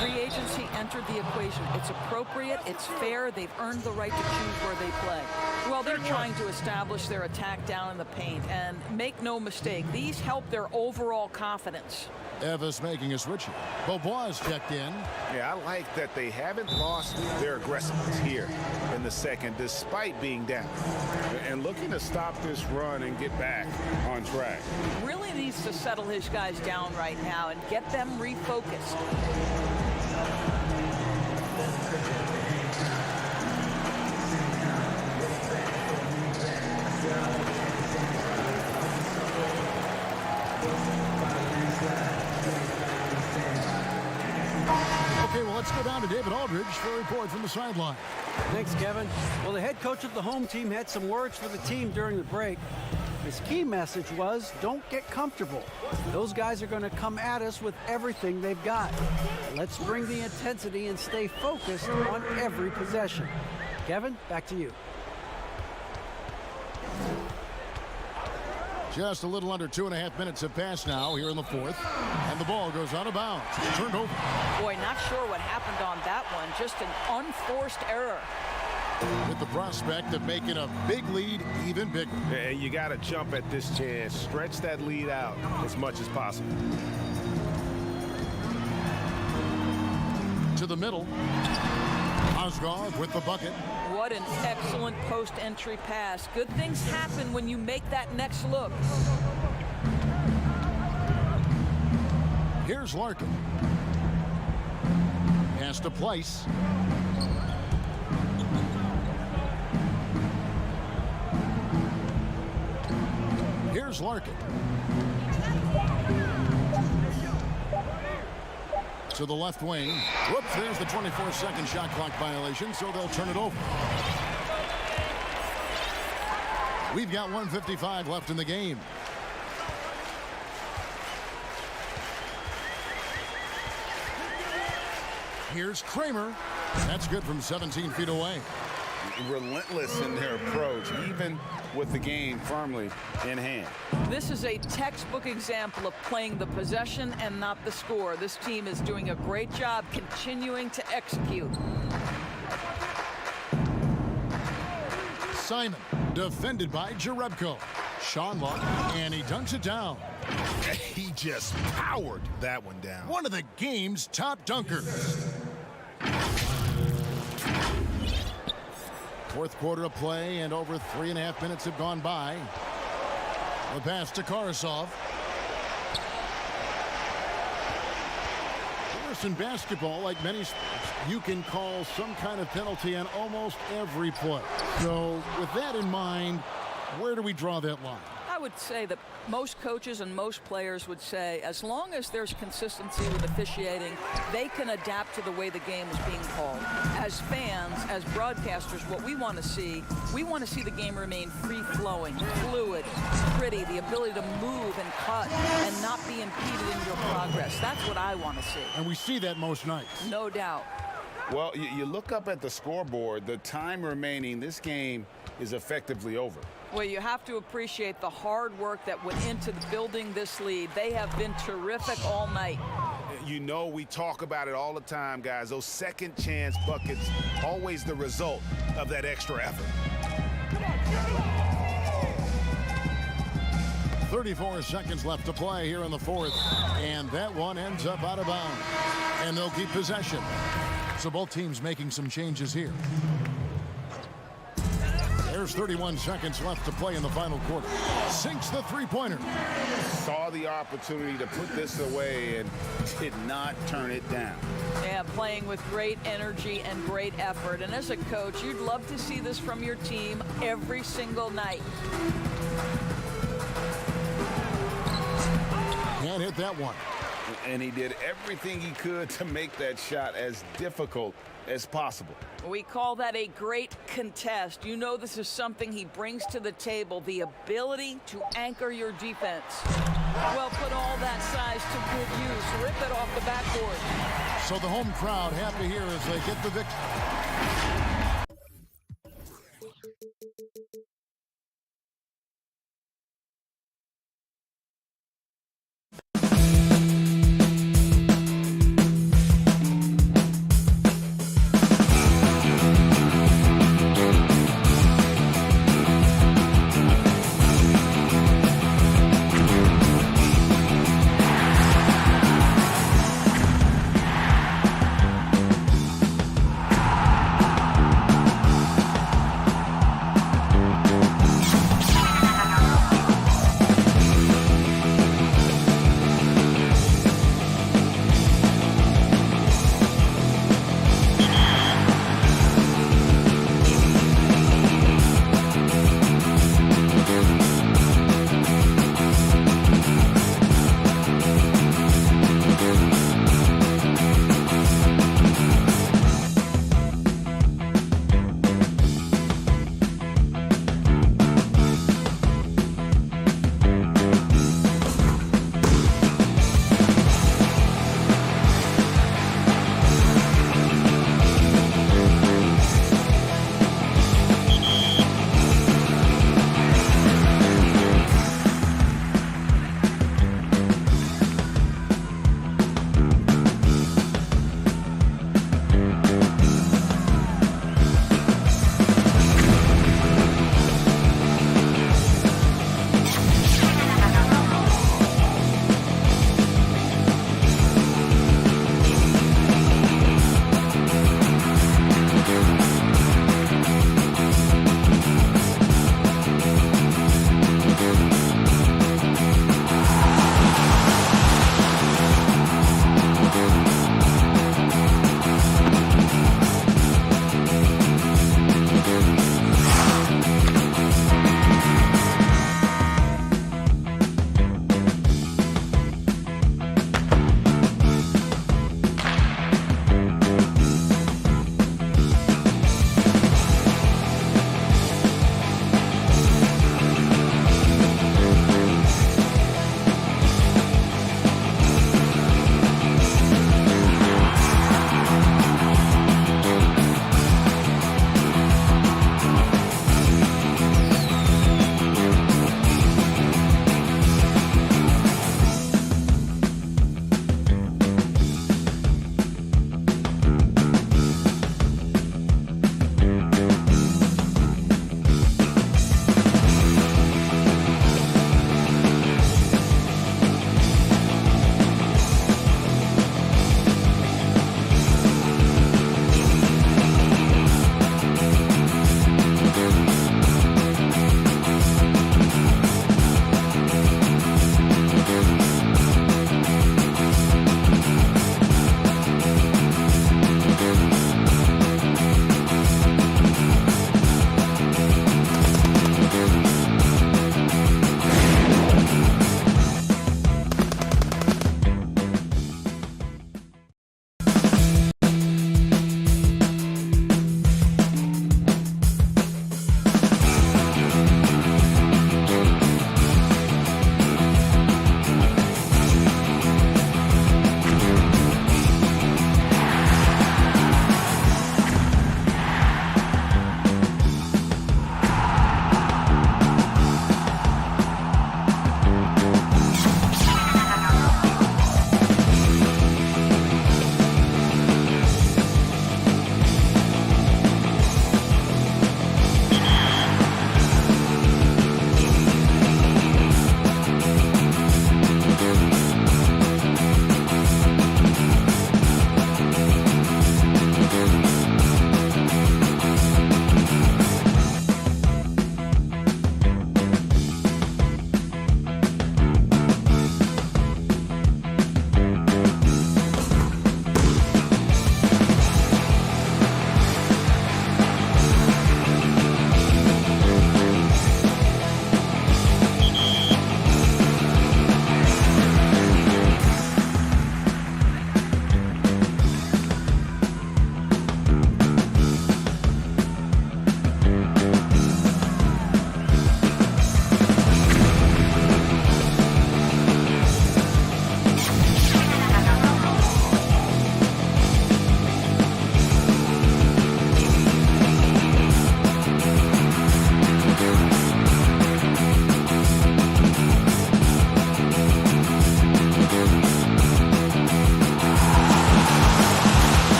free agency entered the equation. It's appropriate, it's fair, they've earned the right to choose where they play. Well, they're trying to establish their attack down in the paint, and make no mistake, these help their overall confidence. Efes making a switch. Beaubois checked in. Yeah, I like that they haven't lost their aggressiveness here in the second, despite being down. And looking to stop this run and get back on track. Really needs to settle his guys down right now and get them refocused. Okay, well, let's go down to David Aldridge for a report from the sideline. Thanks, Kevin. Well, the head coach of the home team had some words for the team during the break. His key message was, don't get comfortable. Those guys are going to come at us with everything they've got. Let's bring the intensity and stay focused on every possession. Kevin, back to you. Just a little under 2.5 minutes have passed now here in the fourth. And the ball goes out of bounds. Turned over. Boy, not sure what happened on that one. Just an unforced error. With the prospect of making a big lead even bigger. And you got to jump at this chance. Stretch that lead out as much as possible. To the middle. Osgood with the bucket. What an excellent post-entry pass. Good things happen when you make that next look. Here's Larkin. Pass to Place. Here's Larkin. To the left wing. Whoops, there's the 24-second shot clock violation, so they'll turn it over. We've got 1:55 left in the game. Here's Kramer. That's good from 17 feet away. Relentless in their approach, even with the game firmly in hand. This is a textbook example of playing the possession and not the score. This team is doing a great job continuing to execute. Simon, defended by Jerebko. Schonlaw, and he dunks it down. He just powered that one down. One of the game's top dunkers. Fourth quarter of play, and over 3.5 minutes have gone by. The pass to Karasov. In basketball, like many sports, you can call some kind of penalty on almost every play. So with that in mind, where do we draw that line? I I would say that most coaches and most players would say as long as there's consistency with officiating, they can adapt to the way the game is being called. As fans, as broadcasters, what we want to see the game remain free-flowing, fluid, pretty, the ability to move and cut and not be impeded in your progress. That's what I want to see. And we see that most nights. No doubt. Well, you look up at the scoreboard, the time remaining, this game is effectively over. Well, you have to appreciate the hard work that went into building this lead. They have been terrific all night. You know, we talk about it all the time, guys. Those second chance buckets, always the result of that extra effort. 34 seconds left to play here in the fourth, and that one ends up out of bounds. And they'll keep possession. So both teams making some changes here. There's 31 seconds left to play in the final quarter. Sinks the three-pointer. Saw the opportunity to put this away and did not turn it down. Yeah, playing with great energy and great effort. And as a coach, you'd love to see this from your team every single night. Can't hit that one. And he did everything he could to make that shot as difficult as possible. We call that a great contest. You know this is something he brings to the table, the ability to anchor your defense. Well, put all that size to good use. Rip it off the backboard. So the home crowd happy here as they get the victory.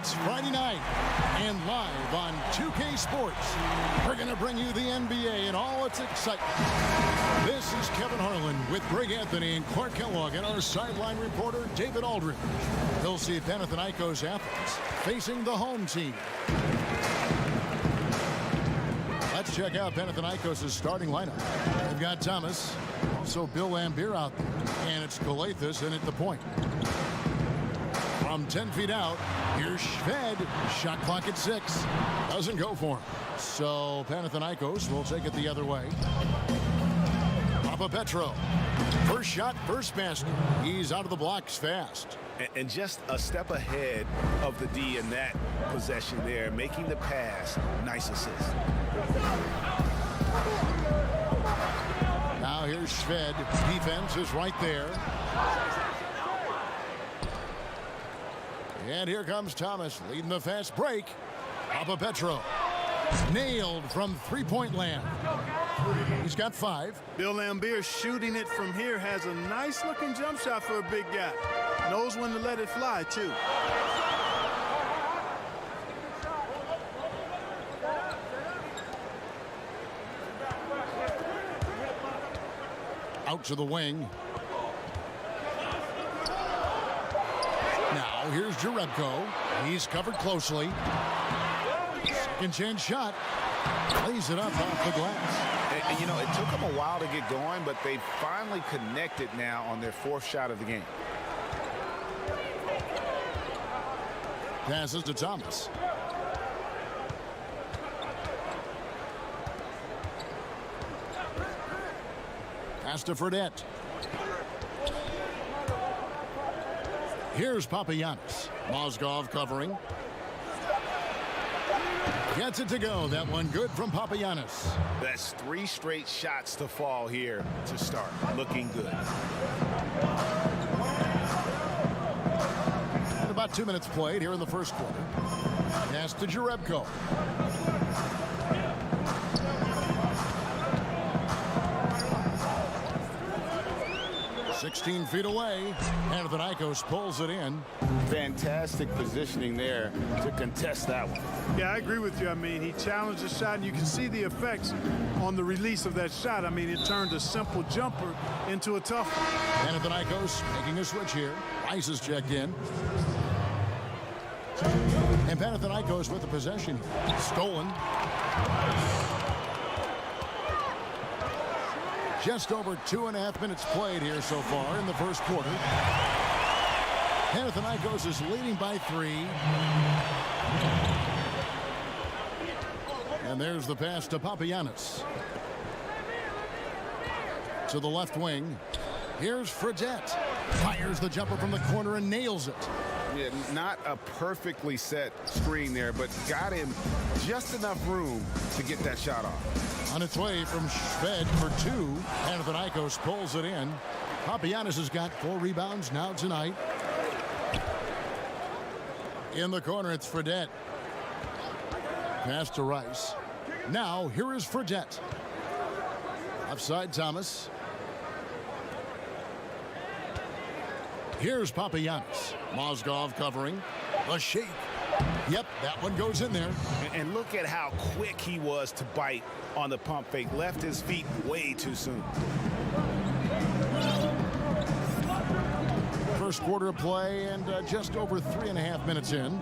It's Friday night, and live on 2K Sports, we're going to bring you the NBA and all its excitement. This is Kevin Harlan with Greg Anthony and Clark Kellogg and our sideline reporter, David Aldridge. We'll see Panathinaikos athletes facing the home team. Let's check out Panathinaikos' starting lineup. They've got Thomas, also Bill Laimbeer out there, and it's Galathis in at the point. From 10 feet out, here's Shved. Shot clock at 6. Doesn't go for him. So Panathinaikos will take it the other way. Petro. First shot, first basket. He's out of the blocks fast. And just a step ahead of the D in that possession there, making the pass. Nice assist. Now here's Shved. Defense is right there. And here comes Thomas leading the fast break. Petro. Nailed from three-point land. He's got 5. Bill Laimbeer shooting it from here has a nice-looking jump shot for a big guy. Knows when to let it fly, too. Out to the wing. Now here's Jerebko. He's covered closely. Second chance shot. Lays it up off the glass. And, you know, it took them a while to get going, but they finally connected now on their 4th shot of the game. Passes to Thomas. Pass to Fredette. Here's Papagiannis. Mozgov covering. Gets it to go. That one good from Papagiannis. That's 3 straight shots to fall here to start. Looking good. And about 2 minutes played here in the first quarter. Pass to Jerebko. "16 feet away. Panathinaikos pulls it in. Fantastic positioning there to contest that one. Yeah, I agree with you. I mean, he challenged the shot, and you can see the effects on the release of that shot. I mean, it turned a simple jumper into a tough one. Panathinaikos making a switch here. Rice is checked in. And Panathinaikos with the possession. Stolen. Just over 2.5 minutes played here so far in the first quarter. Panathinaikos is leading by 3. And there's the pass to Papagiannis. To the left wing. Here's Fredette. Fires the jumper from the corner and nails it. Yeah, not a perfectly set screen there, but got him just enough room to get that shot off. On its way from Shved for 2. Panathinaikos pulls it in. Papagiannis has got 4 rebounds now tonight. In the corner, it's Fredette. Pass to Rice. Now, here is Fredette. Offside Thomas. Here's Papagiannis. Mozgov covering. A shake. Yep, that one goes in there. And look at how quick he was to bite on the pump fake. Left his feet way too soon. First quarter of play and just over 3.5 minutes in.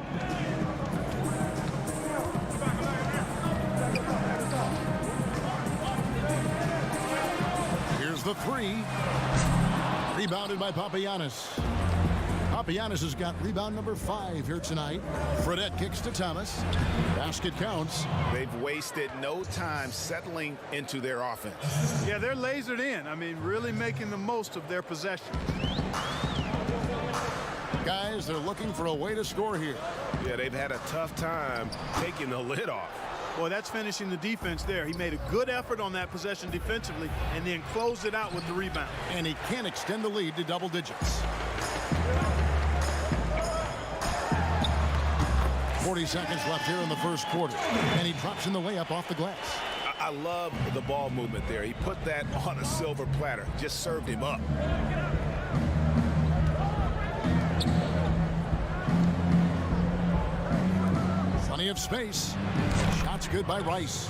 Here's the 3. Rebounded by Papagiannis. Papagiannis has got rebound number 5 here tonight. Fredette kicks to Thomas. Basket counts. They've wasted no time settling into their offense. Yeah, they're lasered in. I mean, really making the most of their possession. Guys, they're looking for a way to score here. Yeah, they've had a tough time taking the lid off. Boy, that's finishing the defense there. He made a good effort on that possession defensively and then closed it out with the rebound. And he can extend the lead to double digits. 40 seconds left here in the first quarter. And he drops in the layup off the glass. I love the ball movement there. He put that on a silver platter. Just served him up. of space. Shot's good by Rice.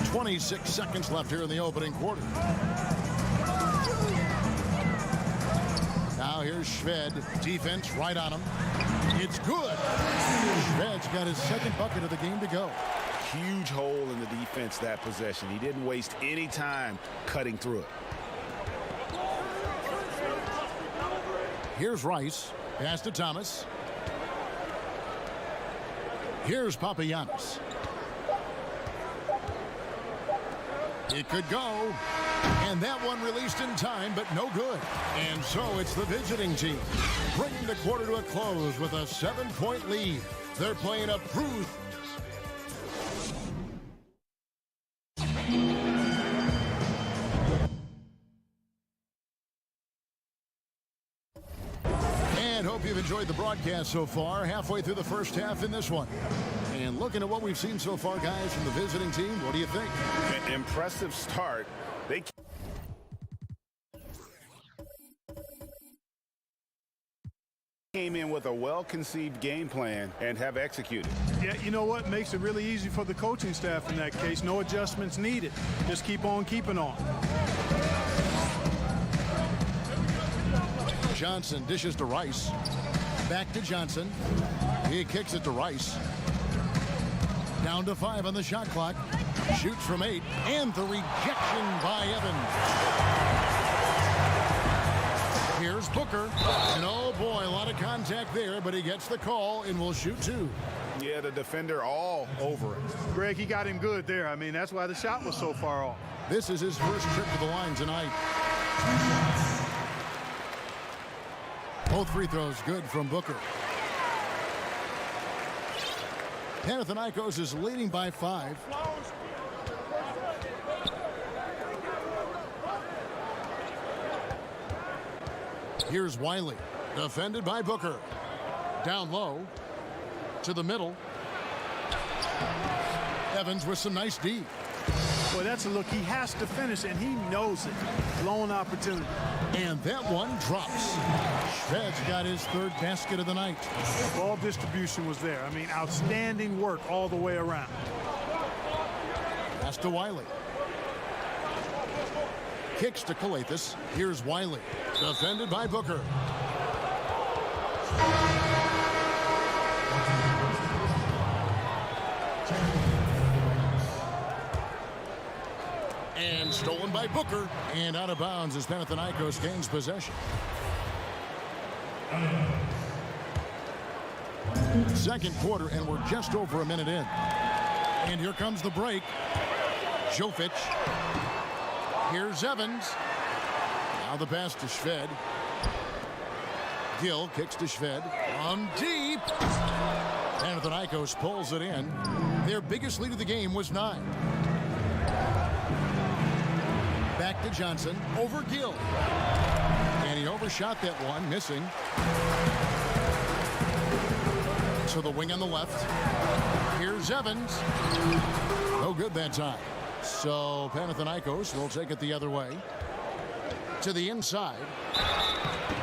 26 seconds left here in the opening quarter. Now here's Shved. Defense right on him. It's good. Shved's got his second bucket of the game to go. Huge hole in the defense that possession. He didn't waste any time cutting through it. Here's Rice. Pass to Thomas. Here's Papagiannis. It could go. And that one released in time, but no good. And so it's the visiting team bringing the quarter to a close with a 7-point lead. They're playing a bruised. And hope you've enjoyed the broadcast so far. Halfway through the first half in this one. And looking at what we've seen so far, guys, from the visiting team, what do you think? An impressive start. They came in with a well-conceived game plan and have executed. Yeah, you know what makes it really easy for the coaching staff in that case? No adjustments needed. Just keep on keeping on. Johnson dishes to Rice. Back to Johnson. He kicks it to Rice. Down to 5 on the shot clock. Shoots from 8. And the rejection by Evans. Here's Booker. And oh boy, a lot of contact there, but he gets the call and will shoot 2. Yeah, the defender all over it. Greg, he got him good there. I mean, that's why the shot was so far off. This is his first trip to the line tonight. Both free throws good from Booker. Panathinaikos is leading by 5. Here's Wiley, defended by Booker. Down low, to the middle. Evans with some nice D. Boy, that's a look. He has to finish, and he knows it. Blown opportunity. And that one drops. Shved's got his 3rd basket of the night. Ball distribution was there. I mean, outstanding work all the way around. Pass to Wiley. Kicks to Kalathis. Here's Wiley. Defended by Booker. And stolen by Booker. And out of bounds as Panathinaikos gains possession. Second quarter, and we're just over a minute in. And here comes the break. Jovic. Here's Evans. Now the pass to Shved. Gill kicks to Shved. From deep. Panathinaikos pulls it in. Their biggest lead of the game was 9. Back to Johnson. Over Gill. And he overshot that one, missing. To the wing on the left. Here's Evans. No good that time. So Panathinaikos will take it the other way. To the inside.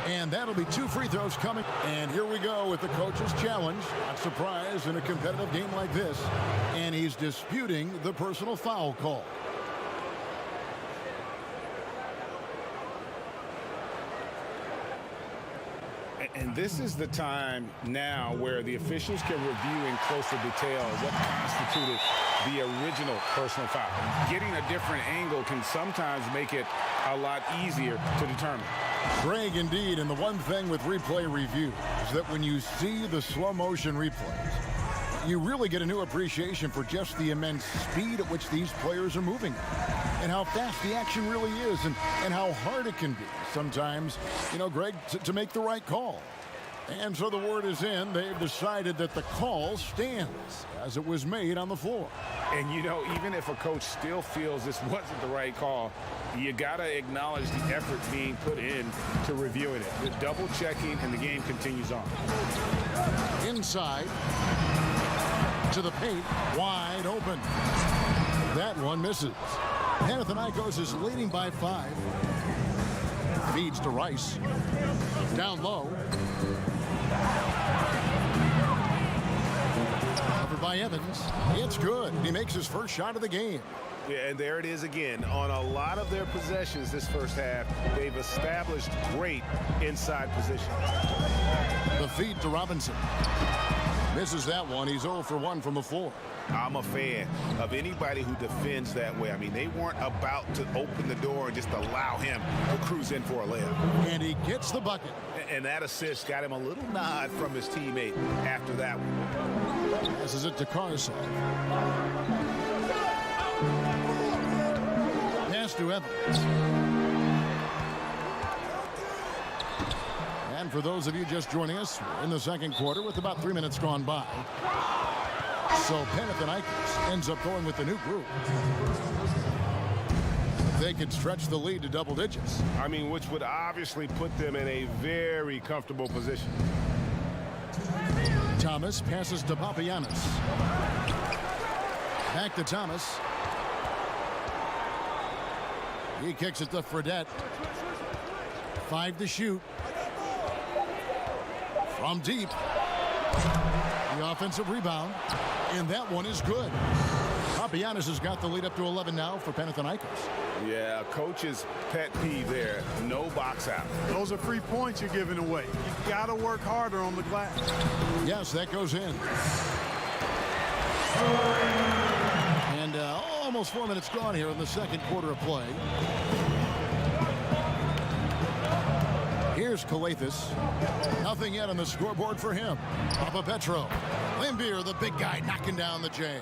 And that'll be 2 free throws coming. And here we go with the coach's challenge. Not surprised in a competitive game like this. And he's disputing the personal foul call. And this is the time now where the officials can review in closer detail what constituted the original personal foul. Getting a different angle can sometimes make it a lot easier to determine. Greg, indeed, and the one thing with replay review is that when you see the slow motion replays, you really get a new appreciation for just the immense speed at which these players are moving and how fast the action really is and how hard it can be sometimes, you know, Greg, to make the right call. And so the word is in. They've decided that the call stands as it was made on the floor. And, you know, even if a coach still feels this wasn't the right call, you got to acknowledge the effort being put in to reviewing it. The double checking, and the game continues on. Inside to the paint, wide open. That one misses. Panathinaikos is leading by 5. Feeds to Rice. Down low. by Evans. It's good. He makes his first shot of the game. Yeah, and there it is again. On a lot of their possessions this first half, they've established great inside position. The feed to Robinson. Misses that one. He's 0 for 1 from the floor. I'm a fan of anybody who defends that way. I mean, they weren't about to open the door and just allow him to cruise in for a layup. And he gets the bucket. And that assist got him a little nod from his teammate after that one. Passes it to Carson. Pass to Evans. And for those of you just joining us, we're in the second quarter with about 3 minutes gone by. So Panathinaikos ends up going with the new group. They could stretch the lead to double digits. I mean, which would obviously put them in a very comfortable position. Thomas passes to Papagiannis. Back to Thomas. He kicks it to Fredette. 5 to shoot. From deep. The offensive rebound. And that one is good. Papagiannis has got the lead up to 11 now for Panathinaikos. Yeah, coach's pet peeve there. No box out. Those are free points you're giving away. You got to work harder on the glass. Yes, that goes in. And almost 4 minutes gone here in the second quarter of play. Here's Kalathis. Nothing yet on the scoreboard for him. Papapetro. Lambier, the big guy, knocking down the J.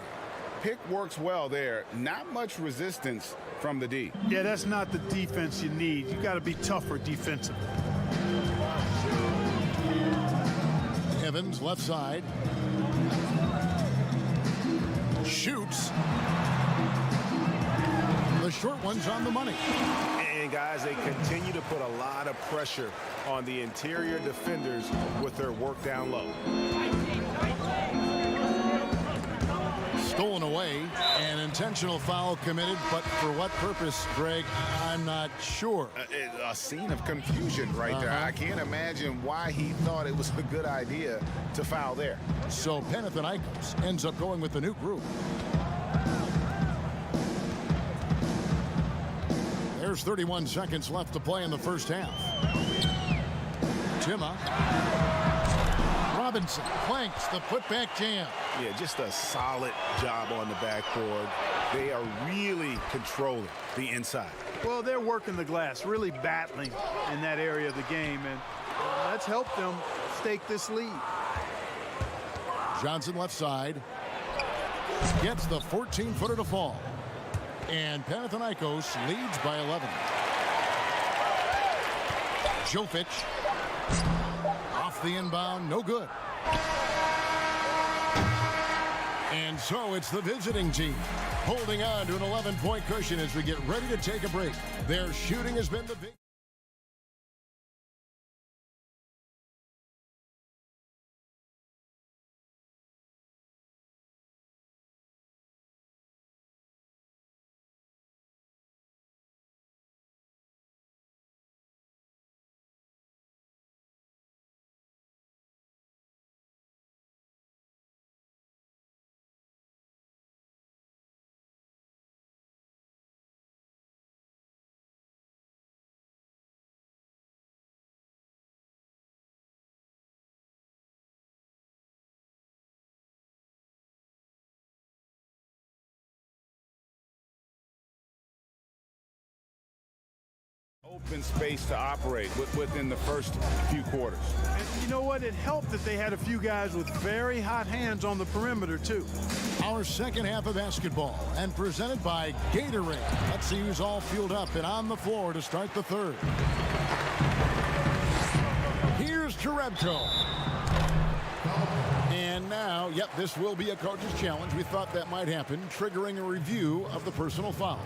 Pick works well there. Not much resistance from the D. Yeah, that's not the defense you need. You got to be tougher defensively. Evans, left side. Shoots. The short one's on the money. And guys, they continue to put a lot of pressure on the interior defenders with their work down low. Stolen away. An intentional foul committed, but for what purpose, Greg, I'm not sure. A scene of confusion right there. I can't imagine why he thought it was a good idea to foul there. So Panathinaikos ends up going with the new group. There's 31 seconds left to play in the first half. Timma. Robinson planks the putback jam. Yeah, just a solid job on the backboard. They are really controlling the inside. Well, they're working the glass, really battling in that area of the game, and that's helped them stake this lead. Johnson left side. Gets the 14-footer to fall. And Panathinaikos leads by 11. Jovic. Off the inbound, no good. And so it's the visiting team holding on to an 11-point cushion as we get ready to take a break. Their shooting has been the big. Open space to operate within the first few quarters. And you know what? It helped that they had a few guys with very hot hands on the perimeter, too. Our second half of basketball and presented by Gatorade. Let's see who's all fueled up and on the floor to start the third. Here's Jerebko. And now, yep, this will be a coach's challenge. We thought that might happen, triggering a review of the personal foul.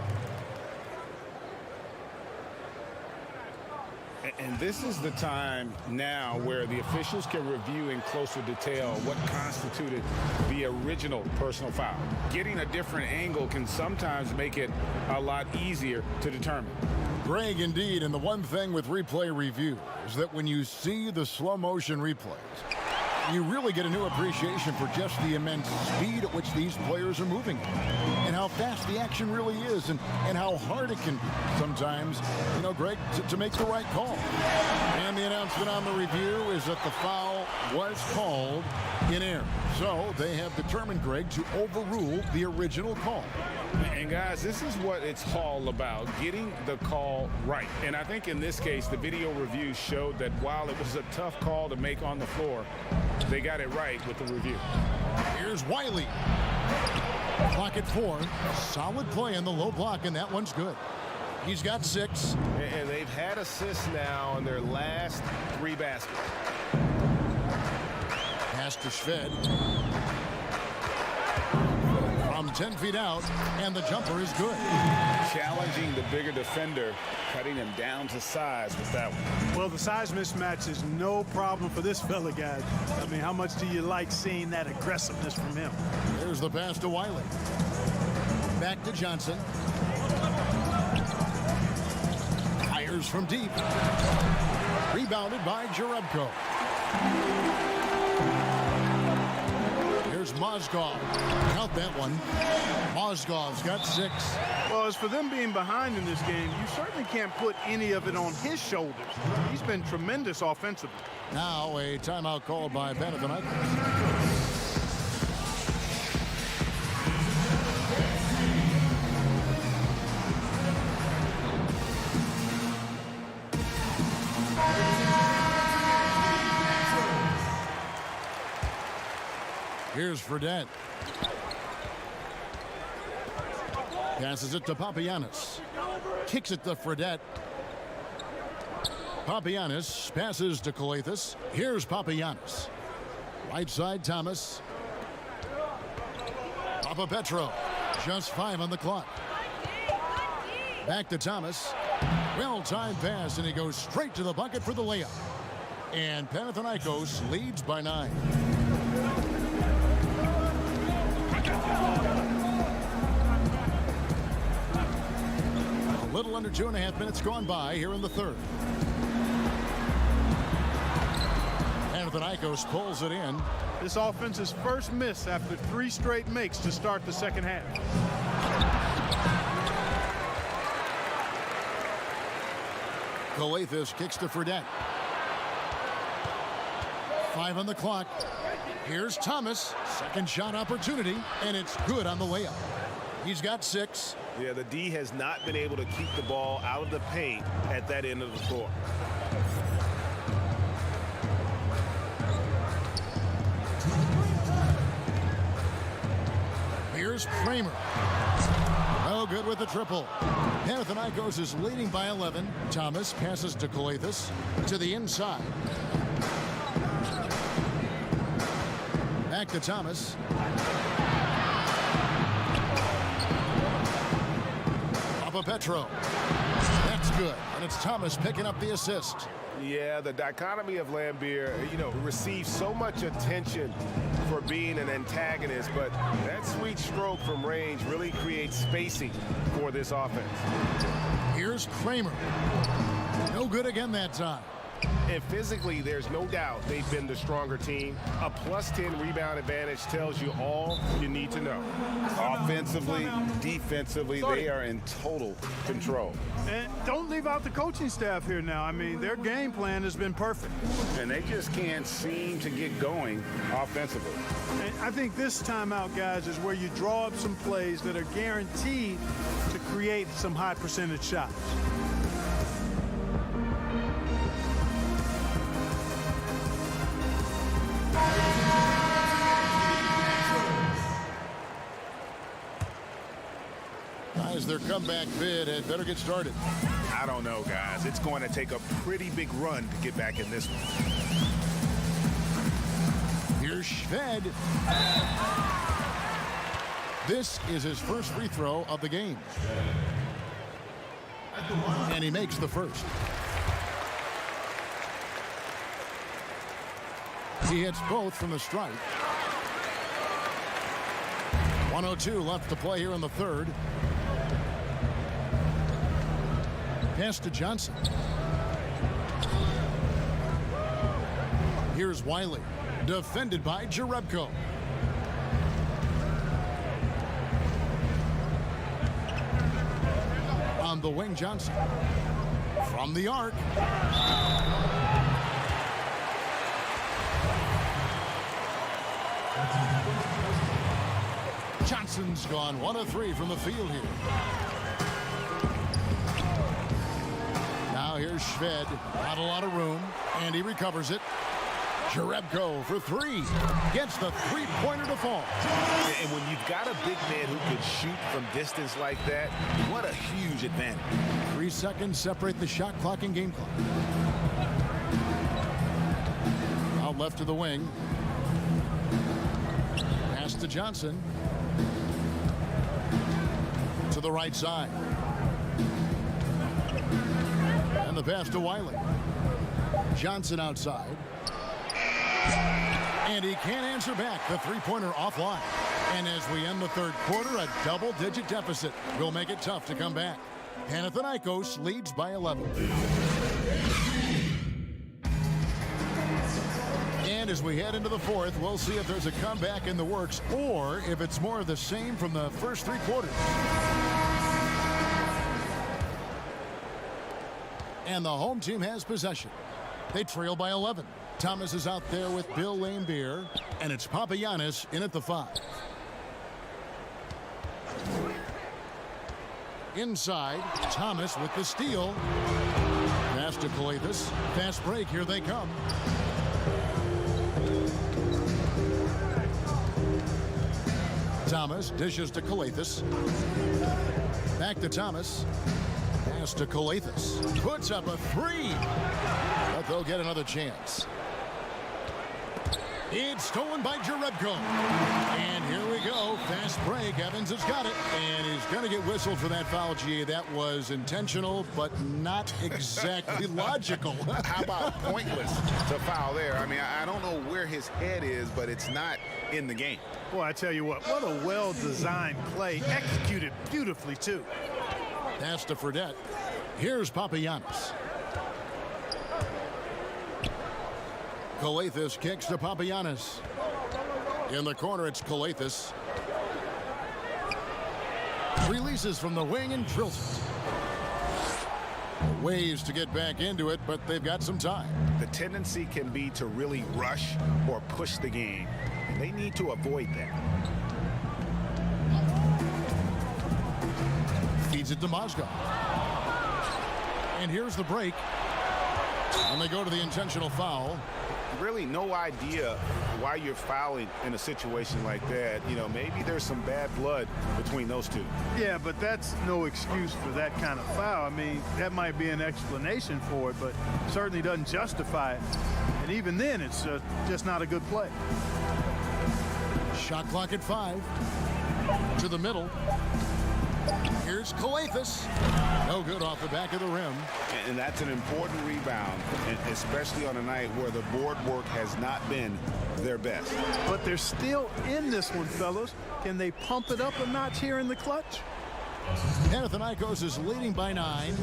And this is the time now where the officials can review in closer detail what constituted the original personal foul. Getting a different angle can sometimes make it a lot easier to determine. Greg, indeed, and the one thing with replay review is that when you see the slow motion replays, You really get a new appreciation for just the immense speed at which these players are moving and how fast the action really is and how hard it can sometimes, Greg, to make the right call. And the announcement on the review is that the foul was called in air. So they have determined, Greg, to overrule the original call. And guys, this is what it's all about, getting the call right. And I think in this case, the video review showed that while it was a tough call to make on the floor, they got it right with the review. Here's Wiley. Clock at 4. Solid play in the low block, and that one's good. He's got 6. And they've had assists now on their last 3 baskets. Pass to Shved. From 10 feet out, and the jumper is good. Challenging the bigger defender, cutting him down to size with that one. Well, the size mismatch is no problem for this fella, guys. I mean, how much do you like seeing that aggressiveness from him? There's the pass to Wiley. Back to Johnson. Fires from deep. Rebounded by Jerebko. Here's Mozgov. Count that one. Mozgov's got 6. Well, as for them being behind in this game, you certainly can't put any of it on his shoulders. He's been tremendous offensively. Now a timeout called by Panathinaikos. Here's Fredette. Passes it to Papagiannis. Kicks it to Fredette. Papagiannis passes to Calathes. Here's Papagiannis. Right side, Thomas. Papapetro. Just 5 on the clock. Back to Thomas. Well-timed pass, and he goes straight to the bucket for the layup. And Panathinaikos leads by 9. A little under 2.5 minutes gone by here in the third. Panathinaikos pulls it in. This offense's first miss after 3 straight makes to start the second half. Calathes kicks to Fredette. 5 on the clock. Here's Thomas. Second shot opportunity, and it's good on the layup. He's got 6. Yeah, the D has not been able to keep the ball out of the paint at that end of the floor. Here's Kramer. No good with the triple. Panathinaikos is leading by 11. Thomas passes to Calathes to the inside. Back to Thomas. Papapetro. That's good. And it's Thomas picking up the assist. Yeah, the dichotomy of Lambier, receives so much attention for being an antagonist, but that sweet stroke from range really creates spacing for this offense. Here's Kramer. No good again that time. And physically, there's no doubt they've been the stronger team. A +10 rebound advantage tells you all you need to know. Offensively, defensively, they are in total control. And don't leave out the coaching staff here now. I mean, their game plan has been perfect. And they just can't seem to get going offensively. And I think this timeout, guys, is where you draw up some plays that are guaranteed to create some high percentage shots. Guys, their comeback bid had better get started. I don't know, guys. It's going to take a pretty big run to get back in this one. Here's Shved. This is his first free throw of the game. And he makes the first. He hits both from the stripe. 1:02 left to play here in the third. Pass to Johnson. Here's Wiley. Defended by Jerebko. On the wing, Johnson. From the arc. Johnson's gone 1 of 3 from the field here. Now here's Shved. Not a lot of room, and he recovers it. Jerebko for 3. Gets the three-pointer to fall. And when you've got a big man who can shoot from distance like that, what a huge advantage. 3 seconds separate the shot clock and game clock. Out left to the wing. Pass to Johnson. To the right side. And the pass to Wiley. Johnson outside. And he can't answer back. The three-pointer offline. And as we end the third quarter, a double-digit deficit will make it tough to come back. Panathinaikos leads by 11. And as we head into the fourth, we'll see if there's a comeback in the works or if it's more of the same from the first 3 quarters. And the home team has possession. They trail by 11. Thomas is out there with Bill Laimbeer, and it's Papagiannis in at the 5. Inside, Thomas with the steal. Pass to Calathes. Fast break, here they come. Thomas dishes to Calathes. Back to Thomas. Pass to Calathes. Puts up a 3. But they'll get another chance. It's stolen by Jerebko. And here we go. Fast break. Evans has got it. And he's going to get whistled for that foul, GA. That was intentional, but not exactly logical. How about pointless to foul there? I mean, I don't know where his head is, but it's not in the game. Boy, I tell you what a well-designed play. Executed beautifully, too. Pass to Fredette. Here's Papagiannis. Calathes kicks to Papagiannis. In the corner, it's Calathes. Releases from the wing and drills it. Ways to get back into it, but they've got some time. The tendency can be to really rush or push the game. And they need to avoid that. Feeds it to Mozgov. And here's the break. And they go to the intentional foul. Really no idea why you're fouling in a situation like that. You know, maybe there's some bad blood between those two. Yeah, but that's no excuse for that kind of foul. I mean, that might be an explanation for it, but certainly doesn't justify it. And even then, it's just not a good play. Shot clock at 5. To the middle. Here's Calathes. No good off the back of the rim. And that's an important rebound, and especially on a night where the board work has not been their best. But they're still in this one, fellas. Can they pump it up a notch here in the clutch? Panathinaikos is leading by 9.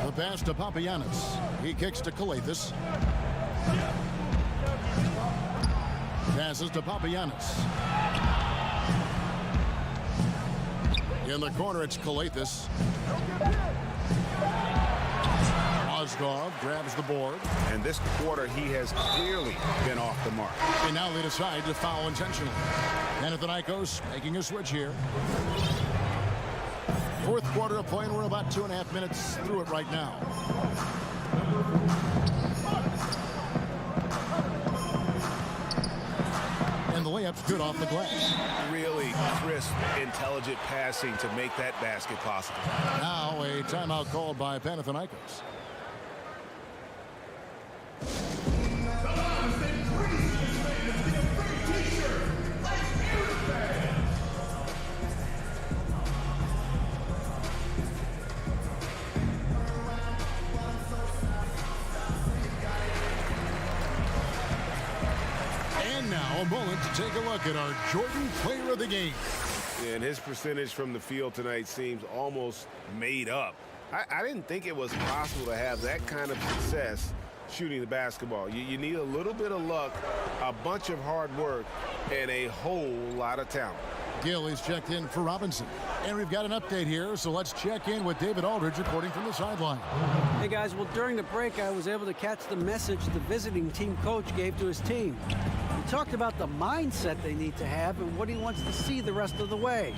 The pass to Papagiannis. He kicks to Calathes. Passes to Papagiannis. In the corner, it's Calathes. Mozgov grabs the board. And this quarter, he has clearly been off the mark. And now they decide to foul intentionally. Panathinaikos making a switch here. Fourth quarter of play, and we're about 2.5 minutes through it right now. And the layup's good off the glass. Really crisp, intelligent passing to make that basket possible. Now a timeout called by Panathinaikos. Now a moment to take a look at our Jordan Player of the Game. And his percentage from the field tonight seems almost made up. I didn't think it was possible to have that kind of success shooting the basketball. You need a little bit of luck, a bunch of hard work, and a whole lot of talent. Gill is checked in for Robinson. And we've got an update here, so let's check in with David Aldridge reporting from the sideline. Hey guys, well during the break I was able to catch the message the visiting team coach gave to his team. He talked about the mindset they need to have and what he wants to see the rest of the way.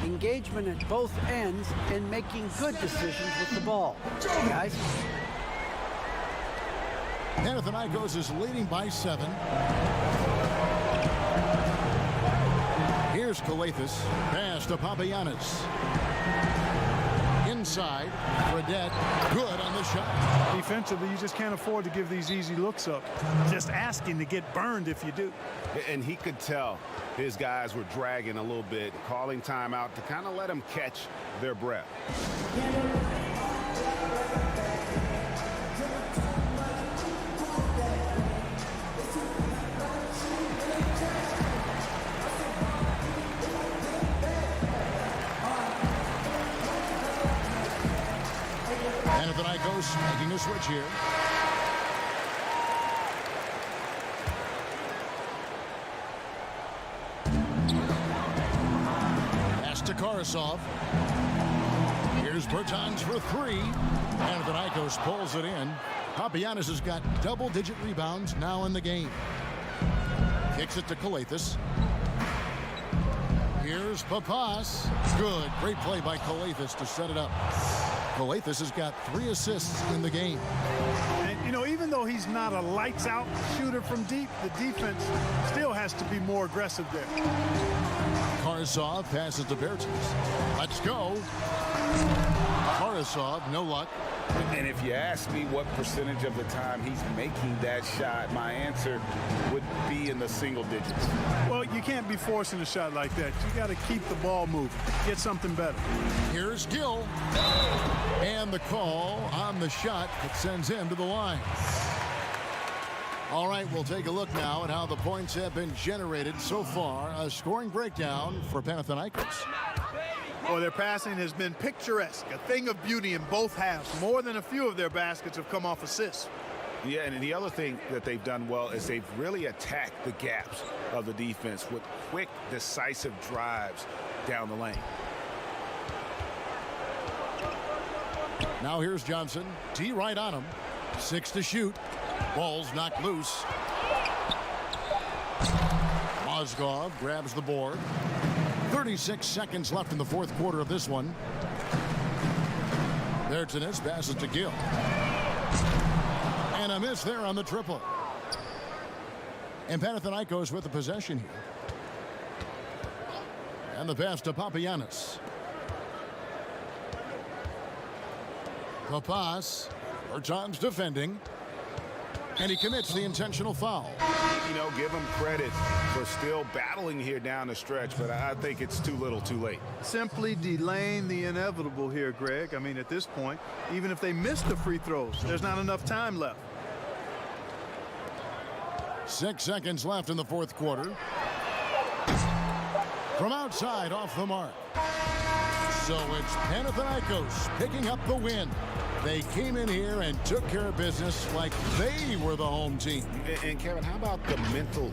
Engagement at both ends and making good decisions with the ball. Guys. Panathinaikos is leading by 7. Here's Kalathis. Pass to Papagiannis. Inside. Fredette. Good on the shot. Defensively, you just can't afford to give these easy looks up. Just asking to get burned if you do. And he could tell his guys were dragging a little bit, calling timeout to kind of let them catch their breath. Panathinaikos making a switch here. Pass to Karasov. Here's Bertans for 3. Panathinaikos pulls it in. Papagiannis has got double-digit rebounds now in the game. Kicks it to Kalathis. Here's Papas. Good. Great play by Kalathis to set it up. Kalathis has got 3 assists in the game. And, you know, even though he's not a lights-out shooter from deep, the defense still has to be more aggressive there. Karasov passes to Bertans. Let's go. Karasov, no luck. And if you ask me what percentage of the time he's making that shot, my answer would be in the single digits. Well, you can't be forcing a shot like that. You got to keep the ball moving. Get something better. Here's Gill. And the call on the shot that sends him to the line. All right, we'll take a look now at how the points have been generated so far. A scoring breakdown for Panathinaikos. Well, their passing has been picturesque, a thing of beauty in both halves. More than a few of their baskets have come off assists. Yeah, and the other thing that they've done well is they've really attacked the gaps of the defense with quick, decisive drives down the lane. Now here's Johnson. D right on him. 6 to shoot. Ball's knocked loose. Mozgov grabs the board. 36 seconds left in the fourth quarter of this one. Bertans passes to Gill. And a miss there on the triple. And Panathinaikos with the possession here. And the pass to Papagiannis. Papas. Bertans defending. And he commits the intentional foul. You know, give him credit for still battling here down the stretch, but I think it's too little too late. Simply delaying the inevitable here, Greg. I mean, at this point, even if they miss the free throws, there's not enough time left. 6 seconds left in the fourth quarter. From outside, off the mark. So it's Panathinaikos picking up the win. They came in here and took care of business like they were the home team. And Kevin, how about the mental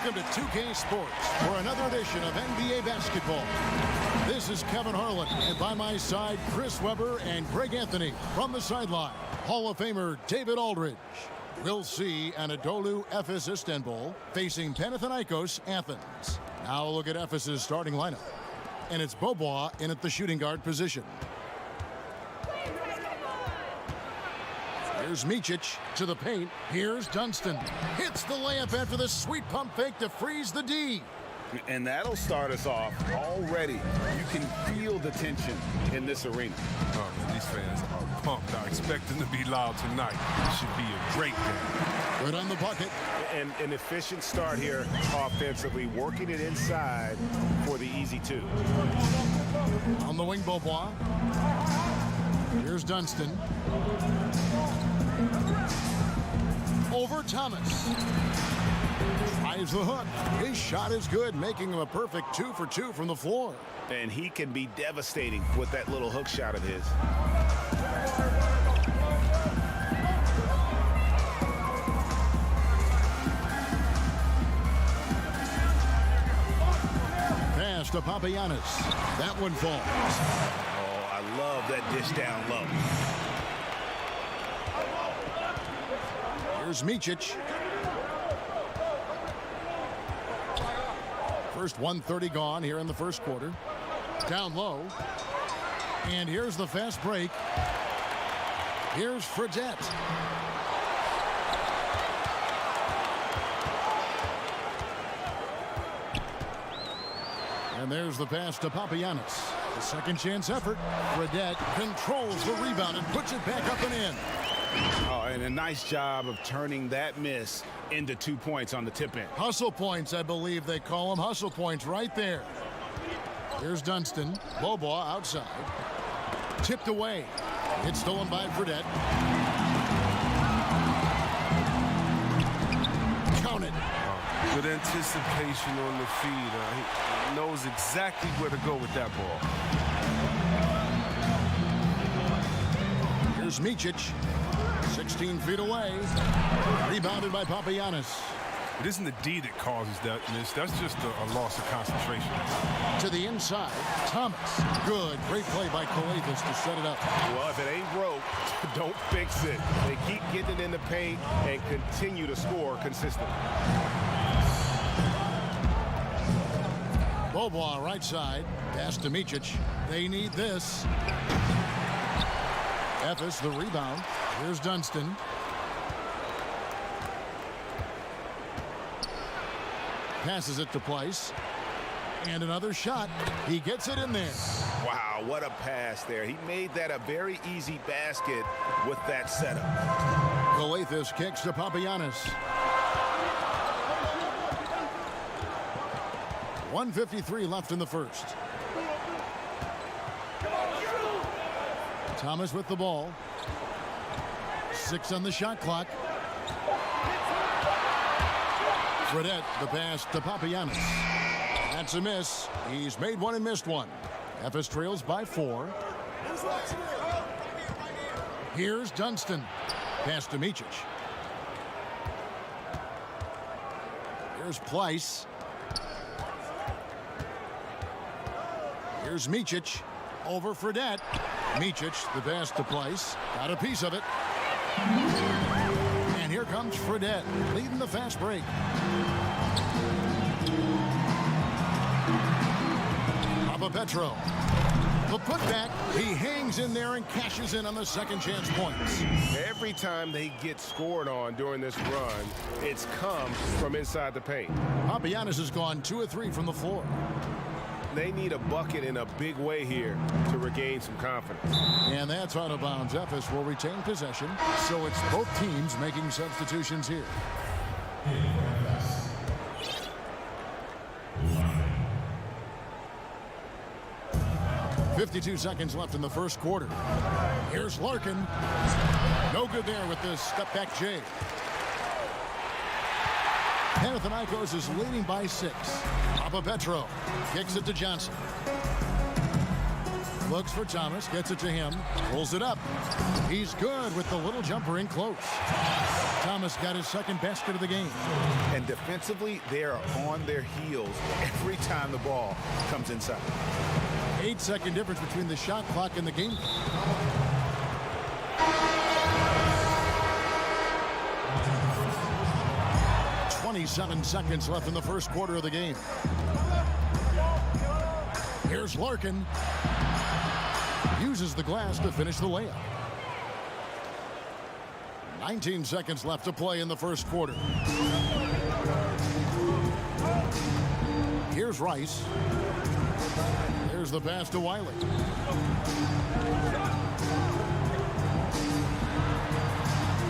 Welcome to 2K Sports for another edition of NBA basketball. This is Kevin Harlan, and by my side, Chris Webber and Greg Anthony. From the sideline, Hall of Famer David Aldridge. We'll see Anadolu Efes Istanbul facing Panathinaikos Athens. Now look at Efes' starting lineup. And it's Bobois in at the shooting guard position. Here's Micic to the paint. Here's Dunston. Hits the layup after the sweet pump fake to freeze the D. And that'll start us off already. You can feel the tension in this arena. Oh, man, these fans are pumped. I expect them to be loud tonight. It should be a great game. Good on the bucket. And an efficient start here offensively, working it inside for the easy two. On the wing, Bobois. Here's Dunston. Over Thomas. Tries the hook. His shot is good, making him a perfect 2 for 2 from the floor. And he can be devastating with that little hook shot of his. Pass to Papagiannis. That one falls. Oh, I love that dish down low. Here's Micic. First 1:30 gone here in the first quarter. Down low. And here's the fast break. Here's Fredette. And there's the pass to Papagiannis. A second chance effort. Fredette controls the rebound and puts it back up and in. Oh, and a nice job of turning that miss into 2 points on the tip end. Hustle points, I believe they call them. Hustle points right there. Here's Dunston. Bobois outside. Tipped away. It's stolen by Fredette. Count it. Good anticipation on the feed. He knows exactly where to go with that ball. Here's Micic. 16 feet away. Rebounded by Papagiannis. It isn't the D that causes that miss. That's just a loss of concentration. To the inside. Thomas. Good. Great play by Coathis to set it up. Well, if it ain't broke, don't fix it. They keep getting it in the paint and continue to score consistently. Bobois right side. Pass to Micic. They need this. Efes the rebound. Here's Dunston. Passes it to Place. And another shot. He gets it in there. Wow, what a pass there. He made that a very easy basket with that setup. Coathis kicks to Papagiannis. 1:53 left in the first. Thomas with the ball. 6 on the shot clock. Fredette, the pass to Papagiannis. That's a miss. He's made one and missed one. Efes trails by 4. Here's Dunston. Pass to Micic. Here's Place. Here's Micic. Over Fredette. Micic, the pass to Place. Got a piece of it. And here comes Fredette, leading the fast break. Petro. The putback, he hangs in there and cashes in on the second chance points. Every time they get scored on during this run, it's come from inside the paint. Papagiannis has gone 2 of 3 from the floor. They need a bucket in a big way here to regain some confidence. And that's out of bounds. Efes will retain possession. So it's both teams making substitutions here. 52 seconds left in the first quarter. Here's Larkin. No good there with this step-back J. Panathinaikos is leading by 6. Petro kicks it to Johnson. Looks for Thomas, gets it to him, pulls it up. He's good with the little jumper in close. Thomas got his second basket of the game. And defensively, they are on their heels every time the ball comes inside. 8-second difference between the shot clock and the game. 27 seconds left in the first quarter of the game. Here's Larkin. Uses the glass to finish the layup. 19 seconds left to play in the first quarter. Here's Rice. There's the pass to Wiley.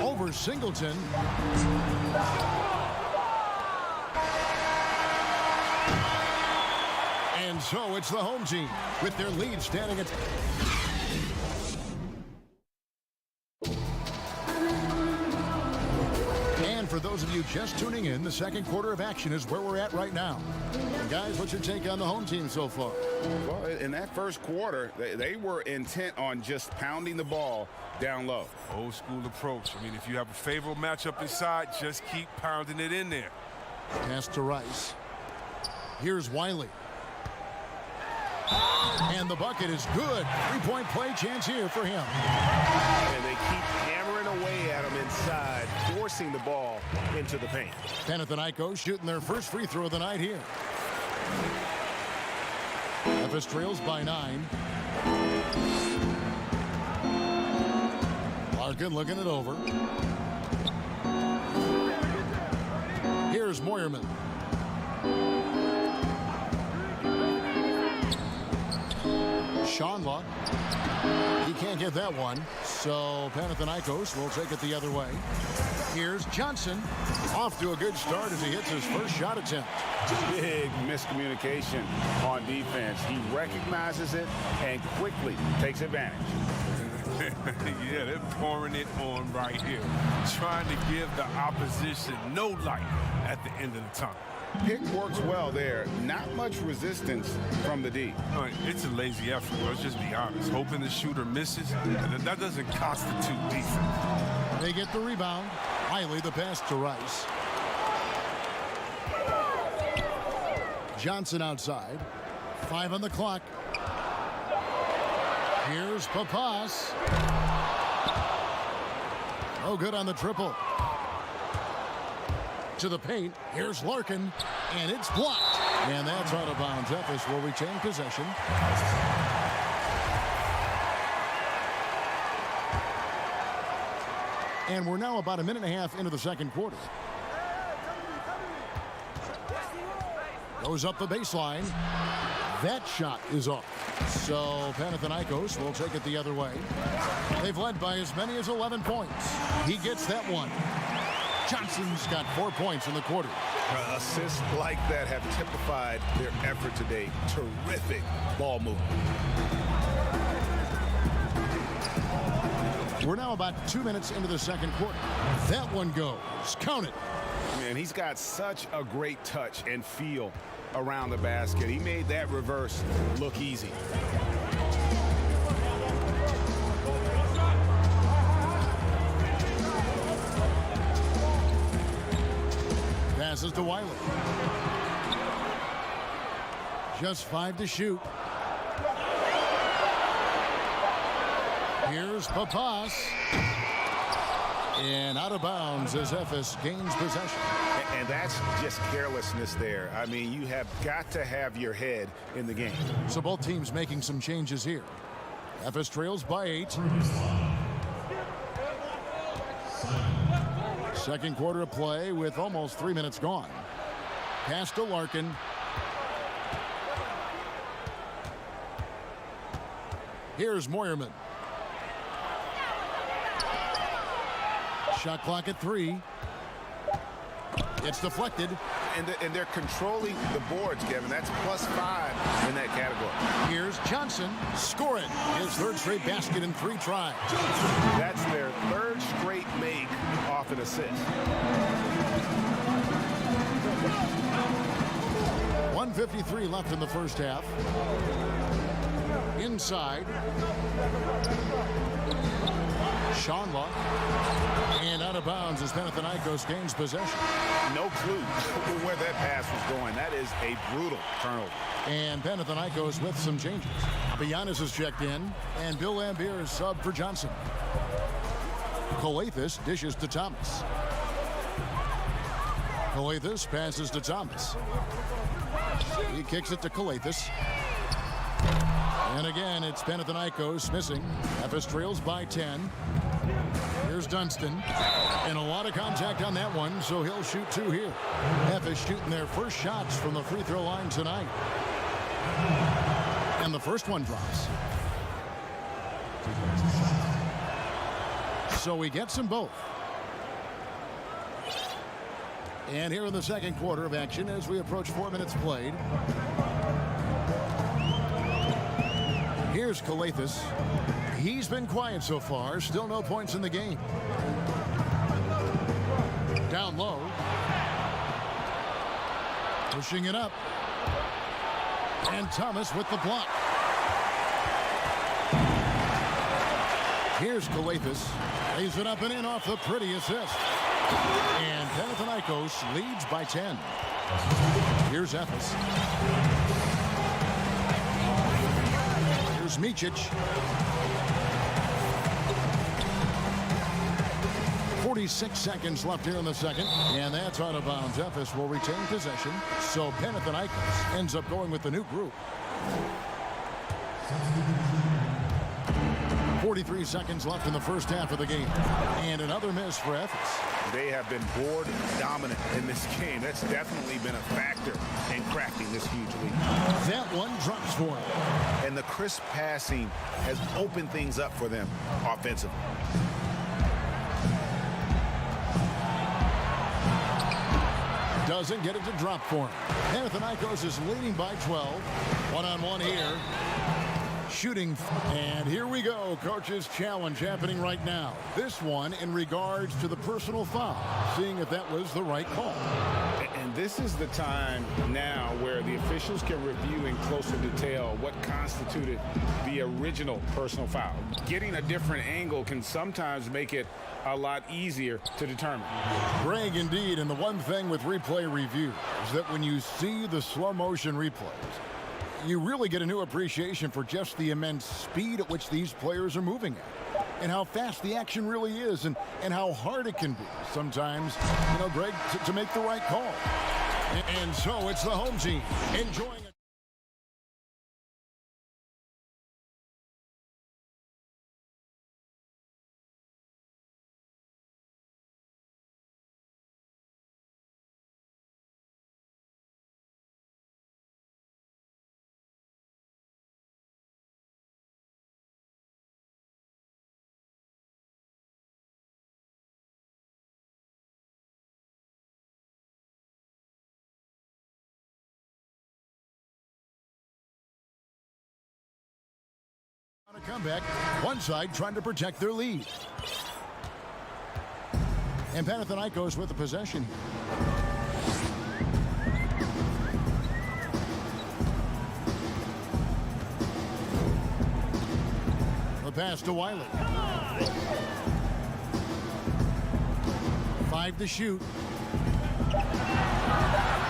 Over Singleton. And so it's the home team with their lead standing at... And for those of you just tuning in, the second quarter of action is where we're at right now. And guys, what's your take on the home team so far? Well, in that first quarter, they were intent on just pounding the ball down low. Old school approach. I mean, if you have a favorable matchup inside, just keep pounding it in there. Pass to Rice. Here's Wiley. And the bucket is good. Three-point play chance here for him. And they keep hammering away at him inside, forcing the ball into the paint. Panathinaikos shooting their first free throw of the night here. Memphis trails by 9. Larkin looking it over. Here's Moyerman. Shanla. He can't get that one, so Panathinaikos will take it the other way. Here's Johnson. Off to a good start as he hits his first shot attempt. Big miscommunication on defense. He recognizes it and quickly takes advantage. Yeah, they're pouring it on right here, trying to give the opposition no light at the end of the tunnel. Pick works well there. Not much resistance from the D. It's a lazy effort. Let's just be honest. Hoping the shooter misses, that doesn't constitute defense. They get the rebound. Wiley the pass to Rice. Johnson outside. 5 on the clock. Here's Papas. No good on the triple. To the paint. Here's Larkin. And it's blocked. And that's out of bounds. Memphis will retain possession. And we're now about a minute and a half into the second quarter. Goes up the baseline. That shot is off. So Panathinaikos will take it the other way. They've led by as many as 11 points. He gets that one. Johnson's got 4 points in the quarter. Assists like that have typified their effort today. Terrific ball movement. We're now about 2 minutes into the second quarter. That one goes. Count it. Man, he's got such a great touch and feel around the basket. He made that reverse look easy. Passes to Wiley. Just 5 to shoot. Here's Papas. And out of bounds as Memphis gains possession. And that's just carelessness there. I mean, you have got to have your head in the game. So both teams making some changes here. Memphis trails by 8. Second quarter of play with almost 3 minutes gone. Pass to Larkin. Here's Moyerman. Shot clock at 3. It's deflected. And they're controlling the boards, Kevin. That's +5 in that category. Here's Johnson. Score it. His third straight basket in 3 tries. That's their third straight make off an assist. 1:53 left in the first half. Inside. Shanla. And out of bounds as Panathinaikos gains possession. No clue where that pass was going. That is a brutal turnover. And Panathinaikos with some changes. Giannis is checked in, and Bill Laimbeer is subbed for Johnson. Coathis dishes to Thomas. Coathis passes to Thomas. He kicks it to Coathis. And again, it's Panathinaikos missing. Ephes trails by 10. Here's Dunston. And a lot of contact on that one, so he'll shoot 2 here. Ephes shooting their first shots from the free throw line tonight. And the first one drops. So we get them both. And here in the second quarter of action as we approach 4 minutes played. Here's Coathis. He's been quiet so far. Still no points in the game. Down low. Pushing it up. And Thomas with the block. Here's Coathis. Lays it up and in off the pretty assist. And Panathinaikos leads by 10. Here's Ephes. Here's Micic. 46 seconds left here in the second. And that's out of bounds. Ephes will retain possession. So Panathinaikos ends up going with the new group. 43 seconds left in the first half of the game. And another miss for Ephes. They have been board dominant in this game. That's definitely been a factor in crafting this huge lead. That one drops for him. And the crisp passing has opened things up for them offensively. Doesn't get it to drop for him. Panathinaikos is leading by 12. One-on-one here. Shooting. And here we go. Coach's challenge happening right now. This one in regards to the personal foul. Seeing if that was the right call. And this is the time now where the officials can review in closer detail what constituted the original personal foul. Getting a different angle can sometimes make it a lot easier to determine. Greg, indeed. And the one thing with replay review is that when you see the slow motion replays, you really get a new appreciation for just the immense speed at which these players are moving at. And how fast the action really is, and how hard it can be sometimes, you know, Greg, to make the right call. And so it's the home team enjoying it. On a comeback, one side trying to protect their lead. And Panathinaikos with the possession. The pass to Wiley. 5 to shoot.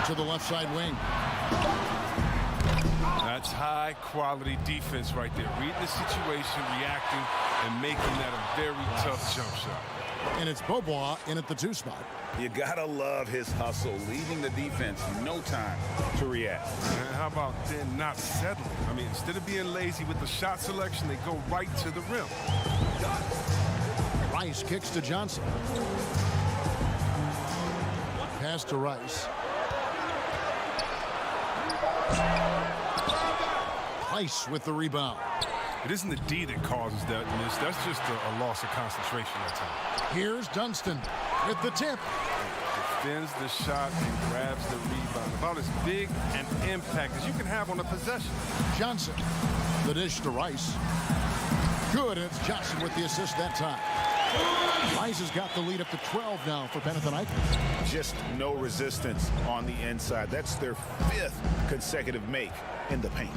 To the left side wing. That's high-quality defense right there. Reading the situation, reacting, and making that a very tough jump shot. And it's Bobois in at the 2 spot. You gotta love his hustle, leaving the defense no time to react. And how about then not settling? I mean, instead of being lazy with the shot selection, they go right to the rim. Rice kicks to Johnson. Pass to Rice. Rice with the rebound. It isn't the D that causes that miss. That's just a loss of concentration at times. Here's Dunston with the tip. Defends the shot and grabs the rebound. About as big an impact as you can have on a possession. Johnson, the dish to Rice. Good, and it's Johnson with the assist that time. Rice has got the lead up to 12 now for Panathinaikos. Just no resistance on the inside. That's their 5th consecutive make in the paint.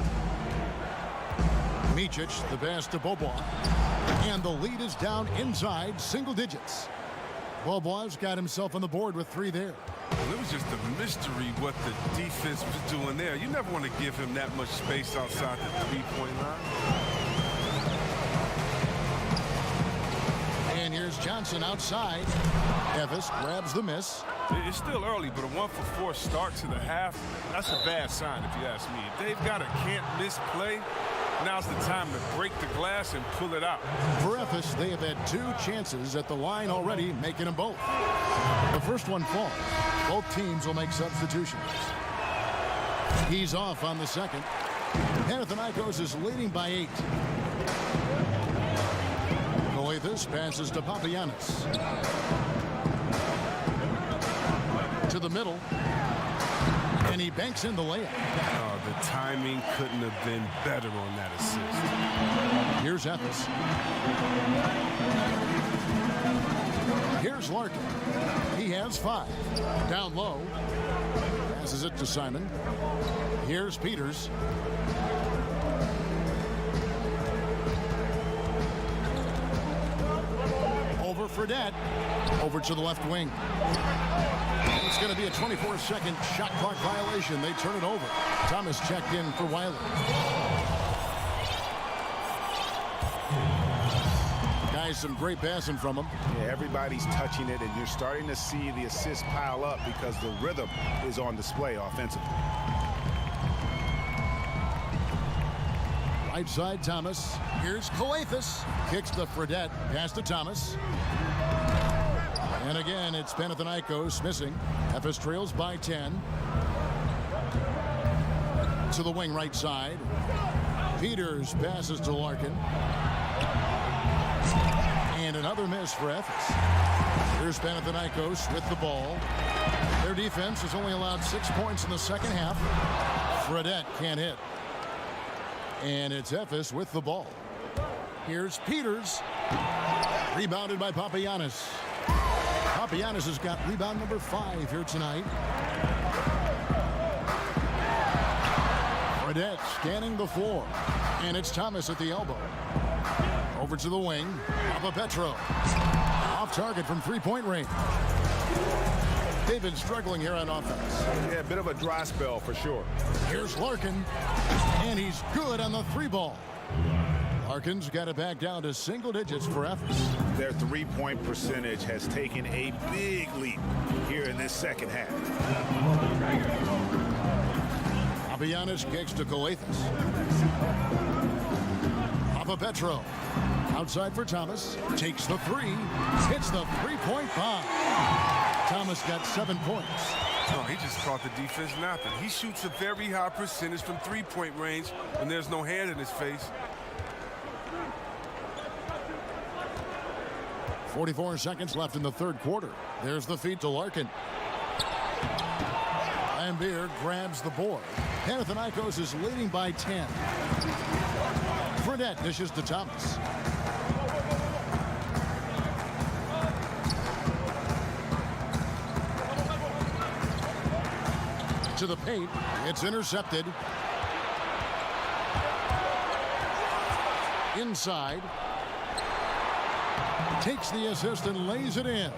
Micic, the pass to Bobois. And the lead is down inside single digits. Bobois got himself on the board with 3 there. Well, it was just a mystery what the defense was doing there. You never want to give him that much space outside the three-point line. And here's Johnson outside. Evis grabs the miss. It's still early, but a 1-for-4 start to the half, that's a bad sign if you ask me. If they've got a can't-miss play, now's the time to break the glass and pull it out. For Evis, they have had 2 chances at the line already, making them both. The first one falls. Both teams will make substitutions. He's off on the second. Panathinaikos is leading by 8. Coathis passes to Papagiannis. To the middle. And he banks in the layup. Oh, the timing couldn't have been better on that assist. Here's Evis. Here's Larkin. He has 5. Down low. Passes it to Simon. Here's Peters. Over Fredette. Over to the left wing. And it's going to be a 24-second shot clock violation. They turn it over. Thomas checked in for Wiley. Guys, some great passing from him. Yeah, everybody's touching it, and you're starting to see the assists pile up because the rhythm is on display offensively. Right side, Thomas. Here's Coathis. Kicks the Fredette. Pass to Thomas. And again, it's Panathinaikos missing. Efes trails by 10. To the wing right side. Peters passes to Larkin. And another miss for Efes. Here's Panathinaikos with the ball. Their defense has only allowed 6 points in the second half. Fredette can't hit. And it's Efes with the ball. Here's Peters. Rebounded by Papagiannis. Papagiannis has got rebound number 5 here tonight. Fredette scanning the floor. And it's Thomas at the elbow. Over to the wing. Papapetro. Off target from 3-point range. They've been struggling here on offense. Yeah, a bit of a dry spell for sure. Here's Larkin. And he's good on the 3-ball. Larkin's got it back down to single digits for Efes. Their 3-point percentage has taken a big leap here in this second half. Papagiannis kicks to Coathis. Papapetro. Outside for Thomas. Takes the 3. Hits the 3-point bomb. Thomas got 7 points. No, he just caught the defense napping. He shoots a very high percentage from 3-point range when there's no hand in his face. 44 seconds left in the third quarter. There's the feed to Larkin. Lambeer grabs the board. Panathinaikos is leading by 10. Fredette dishes to Thomas. To the paint. It's intercepted. Inside. Takes the assist and lays it in.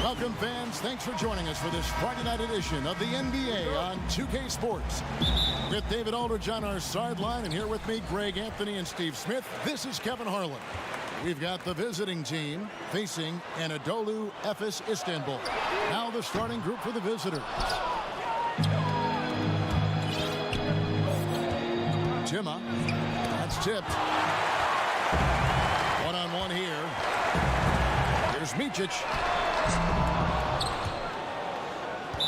Welcome, fans. Thanks for joining us for this Friday night edition of the NBA on 2K Sports. With David Aldridge on our sideline, and here with me, Greg Anthony and Steve Smith. This is Kevin Harlan. We've got the visiting team facing Anadolu Efes Istanbul. Now the starting group for the visitors. Timma. That's tipped. One-on-one here. Here's Micic.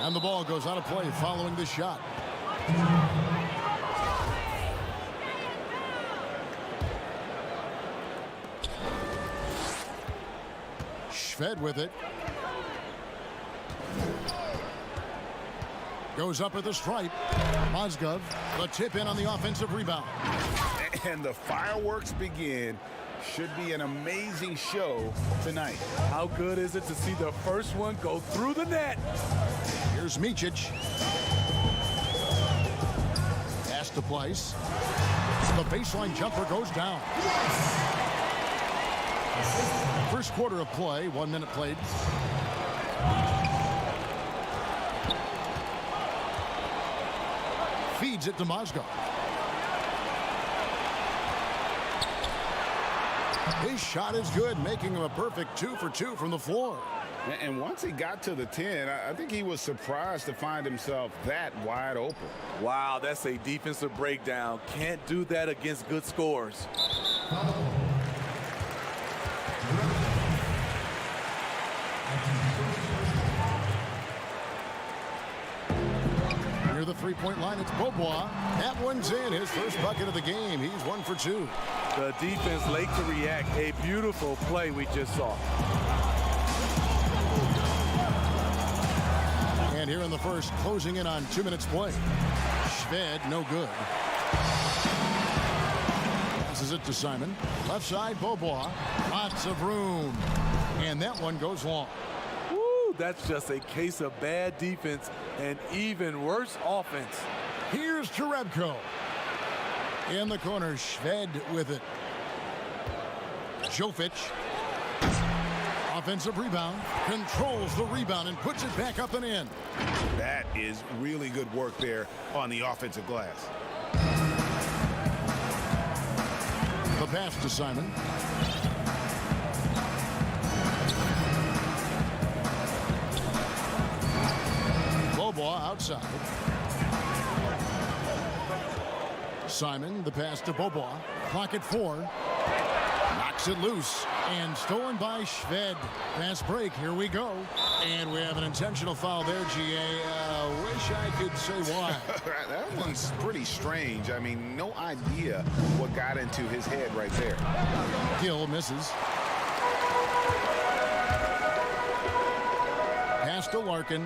And the ball goes out of play following the shot. Schved with it. Goes up at the stripe. Mozgov, the tip in on the offensive rebound. And the fireworks begin. Should be an amazing show tonight. How good is it to see the first one go through the net? Here's Micic. Pass to Pleiss. The baseline jumper goes down. First quarter of play, 1 minute played. Feeds it to Mozgov. His shot is good, making him a perfect 2 for 2 from the floor. And once he got to the 10, I think he was surprised to find himself that wide open. Wow, that's a defensive breakdown. Can't do that against good scores. Near the three-point line, it's Beaubois. That one's in, his first bucket of the game. He's 1 for 2. The defense late to react. A beautiful play we just saw. And here in the first, closing in on 2 minutes play. Schved, no good. Passes it to Simon. Left side, Beaubois. Lots of room. And that one goes long. Woo, that's just a case of bad defense and even worse offense. Here's Jerebko. In the corner, Schved with it. Jovic. Offensive rebound. Controls the rebound and puts it back up and in. That is really good work there on the offensive glass. The pass to Simon. Beaubois outside. Simon, the pass to Beaubois. Clock at 4. Knocks it loose. And stolen by Schved. Fast break. Here we go. And we have an intentional foul there, GA. Wish I could say why. That one's pretty strange. I mean, no idea what got into his head right there. Gill misses. Pass to Larkin.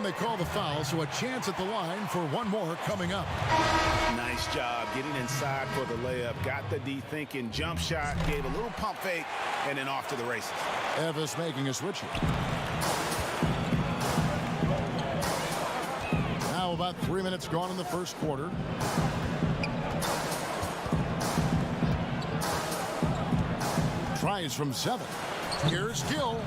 They call the foul, so a chance at the line for one more coming up. Nice job getting inside for the layup. Got the D thinking, jump shot, gave a little pump fake, and then off to the races. Efes making a switch here. Now about 3 minutes gone in the first quarter. Tries from 7. Here's Gill.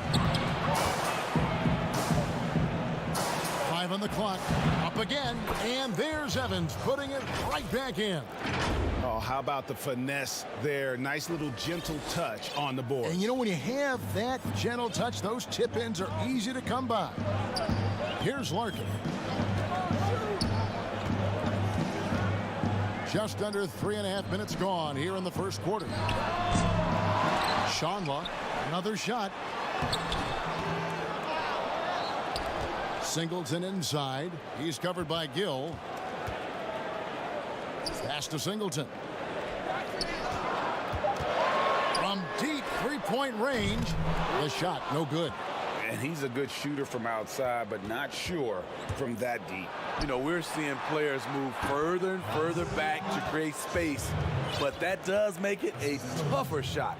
5 on the clock. Up again. And there's Evans putting it right back in. Oh, how about the finesse there? Nice little gentle touch on the board. And you know, when you have that gentle touch, those tip-ins are easy to come by. Here's Larkin. Just under 3.5 minutes gone here in the first quarter. Shanla, another shot. Singleton inside. He's covered by Gill. Pass to Singleton. From deep three-point range. The shot, no good. And he's a good shooter from outside, but not sure from that deep. You know, we're seeing players move further and further back to create space, but that does make it a tougher shot.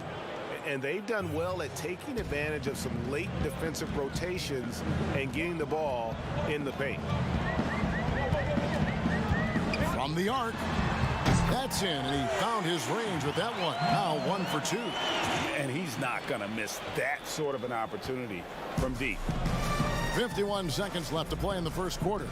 And they've done well at taking advantage of some late defensive rotations and getting the ball in the paint. From the arc. That's in, and he found his range with that one. Now 1 for 2. And he's not going to miss that sort of an opportunity from deep. 51 seconds left to play in the first quarter.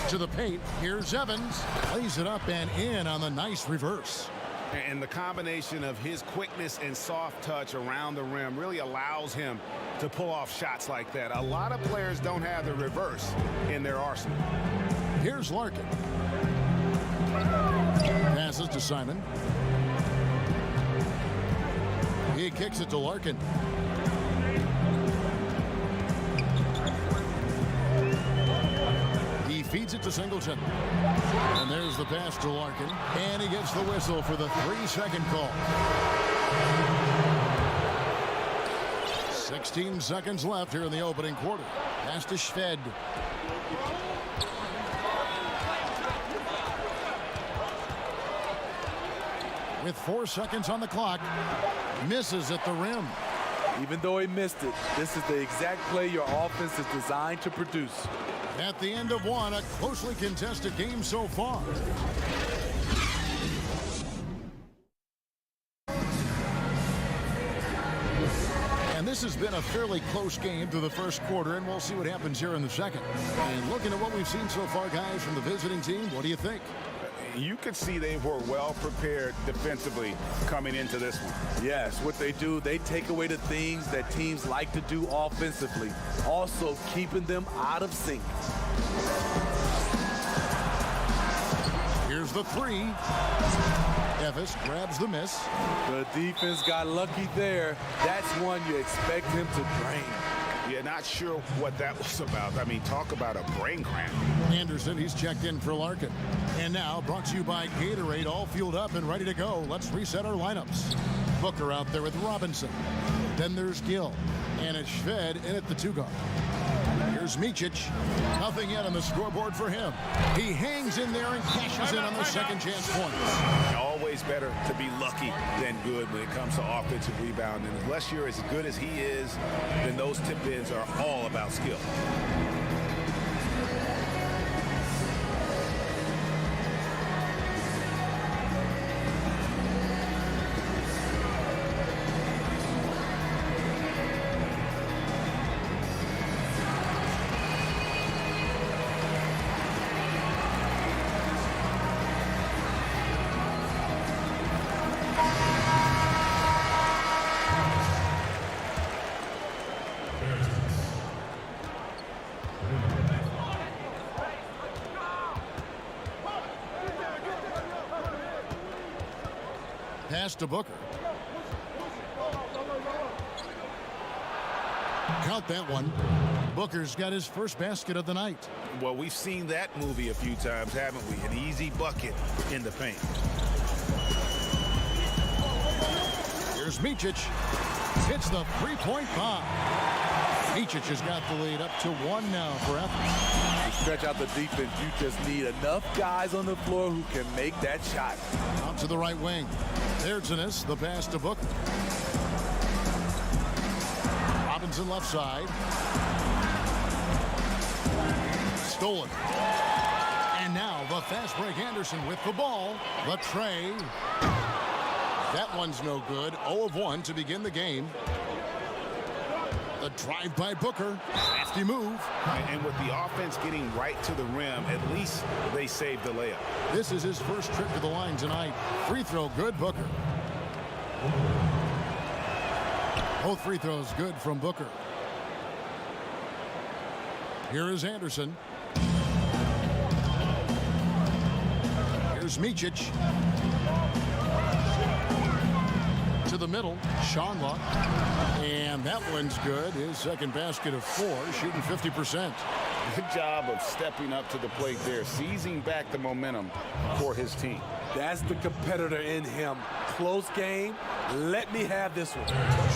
To the paint. Here's Evans. Plays it up and in on the nice reverse. And the combination of his quickness and soft touch around the rim really allows him to pull off shots like that. A lot of players don't have the reverse in their arsenal. Here's Larkin. Passes to Simon. He kicks it to Larkin. He feeds it to Singleton. And there's the pass to Larkin. And he gets the whistle for the 3-second call. 16 seconds left here in the opening quarter. Pass to Schved. With 4 seconds on the clock, misses at the rim. Even though he missed it, this is the exact play your offense is designed to produce. At the end of one, a closely contested game so far. And this has been a fairly close game through the first quarter, and we'll see what happens here in the second. And looking at what we've seen so far, guys, from the visiting team, what do you think? You could see they were well prepared defensively coming into this one. Yes, what they do, they take away the things that teams like to do offensively, also keeping them out of sync. Here's the three. Evis grabs the miss. The defense got lucky there. That's one you expect him to drain. Yeah, not sure what that was about. I mean, talk about a brain cramp. Anderson, he's checked in for Larkin. And now, brought to you by Gatorade, all fueled up and ready to go. Let's reset our lineups. Booker out there with Robinson. Then there's Gill. And it's Schved in at the 2-guard. Here's Micic. Nothing yet on the scoreboard for him. He hangs in there and cashes in on the second chance points. Always better to be lucky than good when it comes to offensive rebounding. Unless you're as good as he is, then those tip-ins are all about skill. Pass to Booker. Count that one. Booker's got his first basket of the night. Well, we've seen that movie a few times, haven't we? An easy bucket in the paint. Here's Micic. Hits the three-point bomb. Micic has got the lead up to 1 now for Athens. To stretch out the defense, you just need enough guys on the floor who can make that shot. Out to the right wing. There's Ennis, the pass to Booker. Robinson left side. Stolen. And now the fast break Anderson with the ball. The tray. That one's no good. 0 of 1 to begin the game. The drive by Booker. Nasty move. And with the offense getting right to the rim, at least they saved the layup. This is his first trip to the line tonight. Free throw good, Booker. Both free throws good from Booker. Here is Anderson. Here's Micic. To the middle, Shonla. And that one's good. His second basket of 4, shooting 50%. Good job of stepping up to the plate there, seizing back the momentum for his team. That's the competitor in him. Close game. Let me have this one.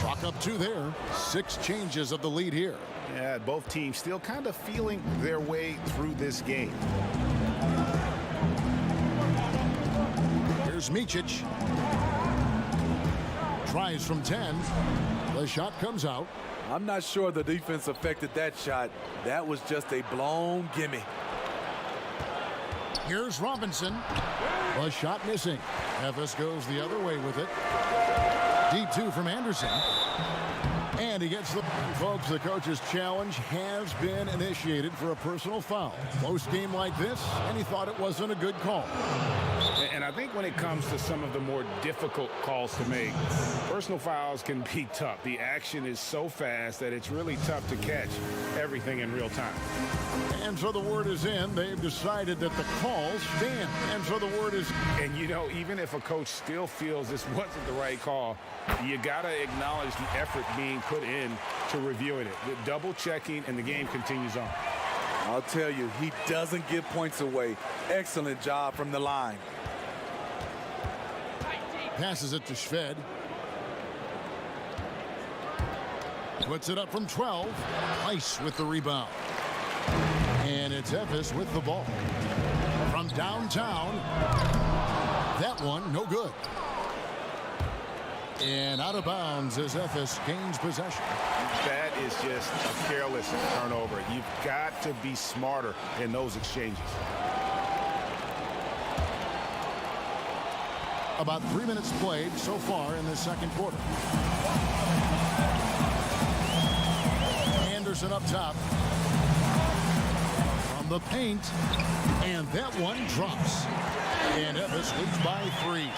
Chalk up 2 there. 6 changes of the lead here. Yeah, both teams still kind of feeling their way through this game. Here's Micic. Tries from 10. The shot comes out. I'm not sure the defense affected that shot. That was just a blown gimme. Here's Robinson. The shot missing. Efes goes the other way with it. Deep 2 from Anderson. And he gets the... Folks, the coach's challenge has been initiated for a personal foul. Close game like this, and he thought it wasn't a good call. And I think when it comes to some of the more difficult calls to make, personal fouls can be tough. The action is so fast that it's really tough to catch everything in real time. And so the word is in. They've decided that the calls stand. And so the word is... And, you know, even if a coach still feels this wasn't the right call, you got to acknowledge the effort being put in to reviewing it. The double checking, and the game continues on. I'll tell you, he doesn't give points away. Excellent job from the line. Passes it to Shved. Puts it up from 12. Ice with the rebound. And it's Efes with the ball. From downtown. That one, no good. And out of bounds as Efes gains possession. That is just a careless turnover. You've got to be smarter in those exchanges. About 3 minutes played so far in the second quarter. Anderson up top. From the paint. And that one drops. And Efes leads by 3.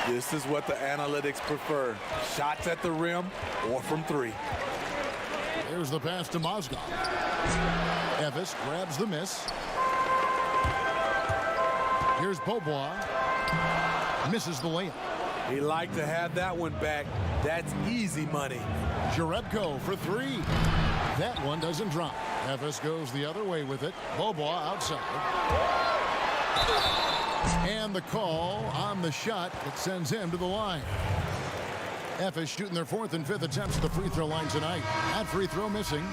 This is what the analytics prefer. Shots at the rim or from 3. There's the pass to Mozgov. Efes grabs the miss. Here's Beaubois. Misses the layup. He liked to have that one back. That's easy money. Jerebko for 3. That one doesn't drop. Efes goes the other way with it. Beaubois outside. And the call on the shot that sends him to the line. Efes shooting their 4th and 5th attempts at the free throw line tonight. That free throw missing.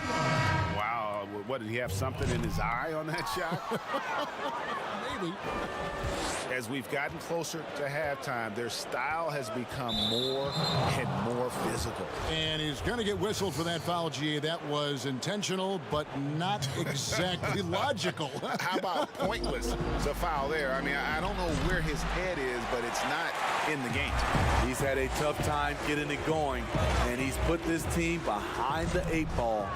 Wow, what, did he have something in his eye on that shot? Maybe. As we've gotten closer to halftime, their style has become more and more physical. And he's going to get whistled for that foul, GA. That was intentional, but not exactly logical. How about pointless? It's a foul there. I mean, I don't know where his head is, but it's not in the game. He's had a tough time getting it going, and he's put this team behind the 8 ball.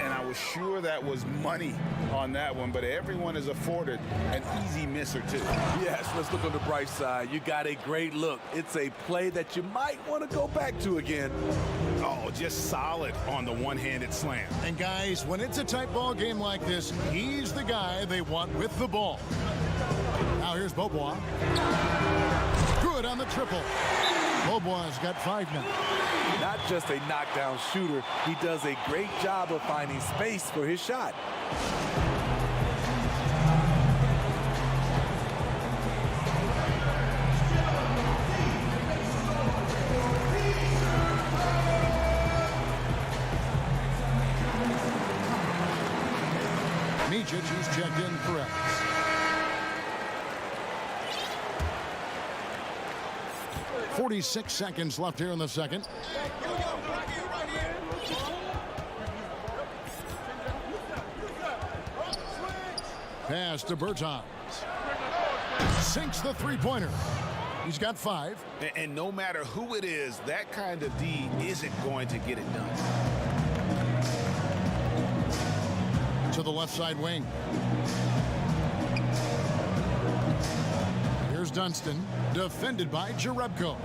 And I was sure that was money on that one, but everyone is afforded an easy miss or two. Yes, let's look on the bright side. You got a great look. It's a play that you might want to go back to again. Oh, just solid on the one-handed slam. And guys, when it's a tight ball game like this, he's the guy they want with the ball. Now here's Beaubois. Good on the triple. Beaubois got 5 now. Not just a knockdown shooter, he does a great job of finding space for his shot. Micic, who's checked in for Efes. .46 seconds left here in the second. Pass to Bertans. Sinks the three-pointer. He's got 5. And no matter who it is, that kind of D isn't going to get it done. To the left side wing. Here's Dunston, defended by Jerebko.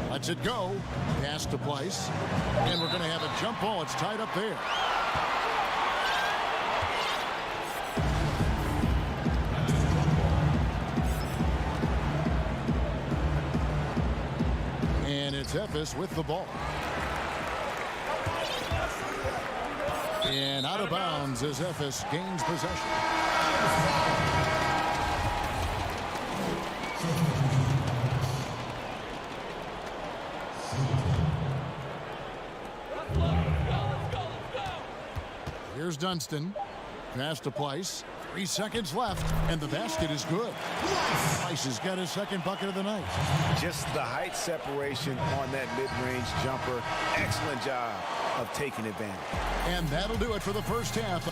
Lets it go. Pass to Place. And we're going to have a jump ball. It's tied up there. And it's Efes with the ball. And out of bounds as Efes gains possession. Here's Dunston. Pass to Place. 3 seconds left, and the basket is good. Price has got his second bucket of the night. Just the height separation on that mid-range jumper. Excellent job of taking advantage. And that'll do it for the first half.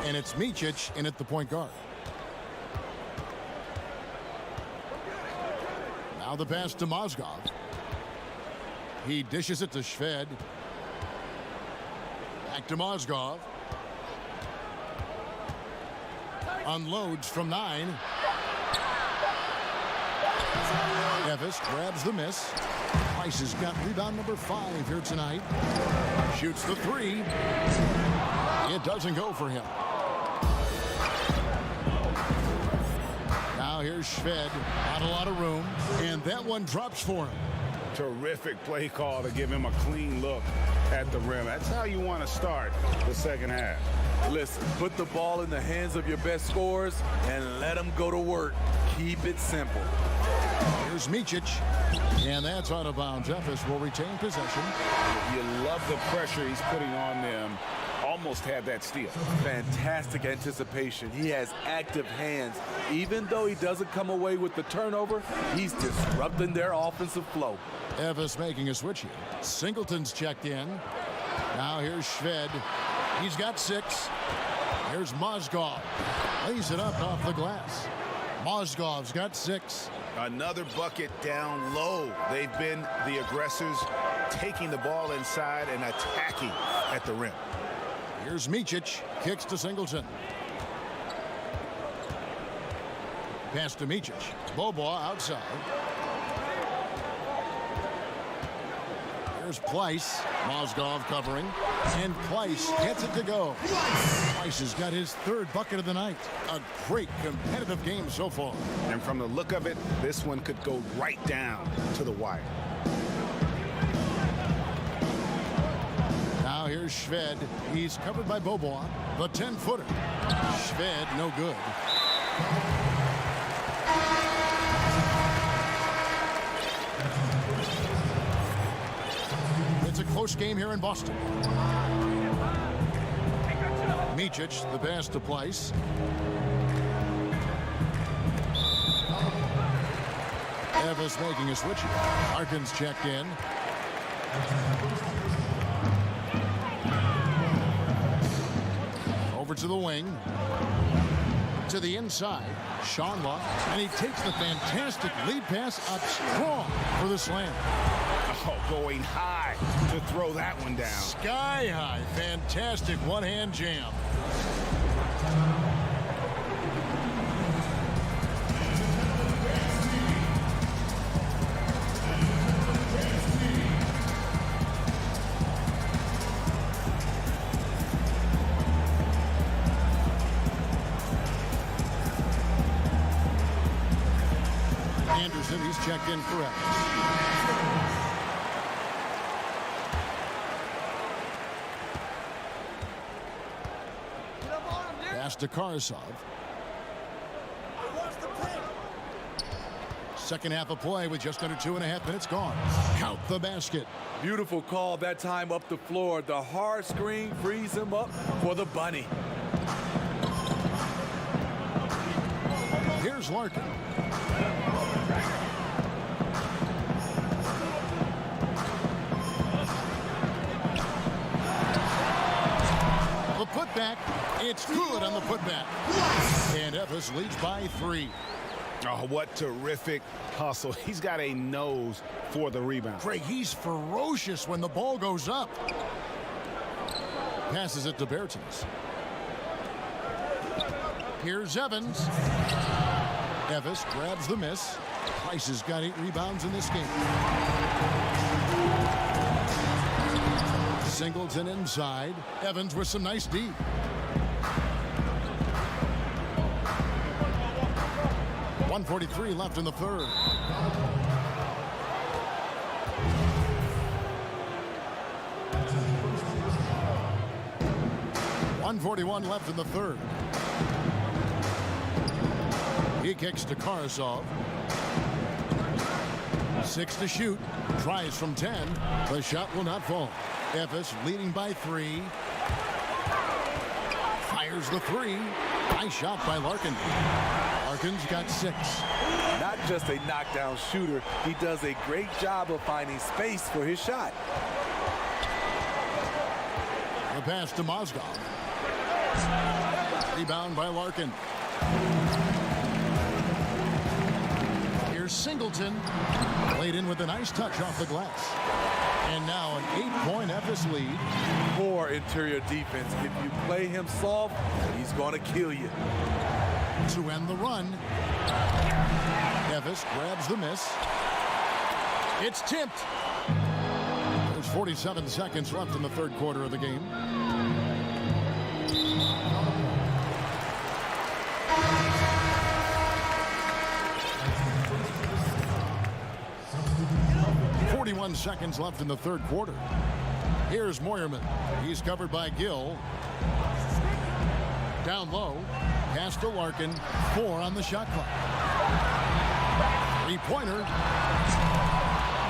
And it's Micic in at the point guard. Now the pass to Mozgov. He dishes it to Shved. Back to Mozgov. Unloads from 9. Davis grabs the miss. Price has got rebound number 5 here tonight. Shoots the 3. It doesn't go for him. Now here's Shved. Not a lot of room. And that one drops for him. Terrific play call to give him a clean look at the rim. That's how you want to start the second half. Listen, put the ball in the hands of your best scorers and let them go to work. Keep it simple. Here's Micic. And that's out of bounds. Efes will retain possession. You love the pressure he's putting on them. Almost had that steal. Fantastic anticipation. He has active hands. Even though he doesn't come away with the turnover, he's disrupting their offensive flow. Efes making a switch here. Singleton's checked in. Now here's Shved. He's got 6. Here's Mozgov. Lays it up off the glass. Mozgov's got 6. Another bucket down low. They've been the aggressors, taking the ball inside and attacking at the rim. Here's Micic. Kicks to Singleton. Pass to Micic. Bobois outside. Here's Pleiss. Mozgov covering. And Pleiss gets it to go. Pleiss has got his 3rd bucket of the night. A great competitive game so far. And from the look of it, this one could go right down to the wire. Now here's Shved. He's covered by Bobois. The 10-footer. Shved, no good. It's a close game here in Boston. Micic, the pass to Pleiss. Efes making a switch. Harkins checked in. Over to the wing. To the inside. Schonla. And he takes the fantastic lead pass up strong for the slam. Oh, going high to throw that one down. Sky high. Fantastic one-hand jam. Anderson, he's checked in for Efes. Pass to Karsov. Second half of play with just under 2.5 minutes gone. Count the basket. Beautiful call that time up the floor. The hard screen frees him up for the bunny. Here's Larkin. The putback. It's good on the putback. And Efes leads by 3. Oh, what terrific hustle. He's got a nose for the rebound. Craig, he's ferocious when the ball goes up. Passes it to Bertens. Here's Evans. Evis grabs the miss. Price has got 8 rebounds in this game. Singleton inside. Evans with some nice D. .143 left in the third. .141 left in the third. He kicks to Karasov. 6 to shoot. Tries from 10. The shot will not fall. Evis leading by 3. Fires the 3. Nice shot by Larkin. Larkin's got 6. Not just a knockdown shooter, he does a great job of finding space for his shot. The pass to Mozgov. Rebound by Larkin. Here's Singleton. Played in with a nice touch off the glass. And now an 8-point Evis lead. Poor interior defense. If you play him soft, he's going to kill you. To end the run. Evis grabs the miss. It's tipped. There's 47 seconds left in the third quarter of the game. Seconds left in the third quarter. Here's Moyerman. He's covered by Gill. Down low. Pass to Larkin. 4 on the shot clock. 3-pointer.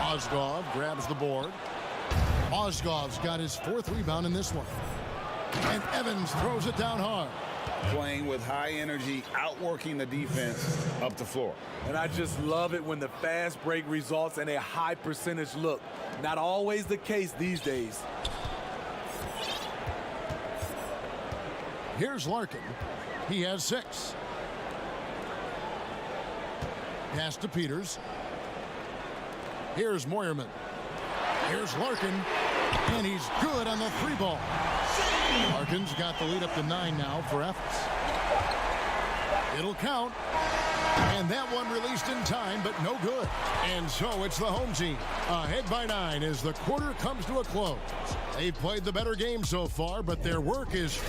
Mozgov grabs the board. Mozgov's got his 4th rebound in this one. And Evans throws it down hard. Playing with high energy, outworking the defense up the floor. And I just love it when the fast break results in a high percentage look. Not always the case these days. Here's Larkin. He has 6. Pass to Peters. Here's Moyerman. Here's Larkin. And he's good on the 3-ball. Larkin's got the lead up to 9 now for Evans. It'll count. And that one released in time, but no good. And so it's the home team ahead by 9 as the quarter comes to a close. They've played the better game so far, but their work is...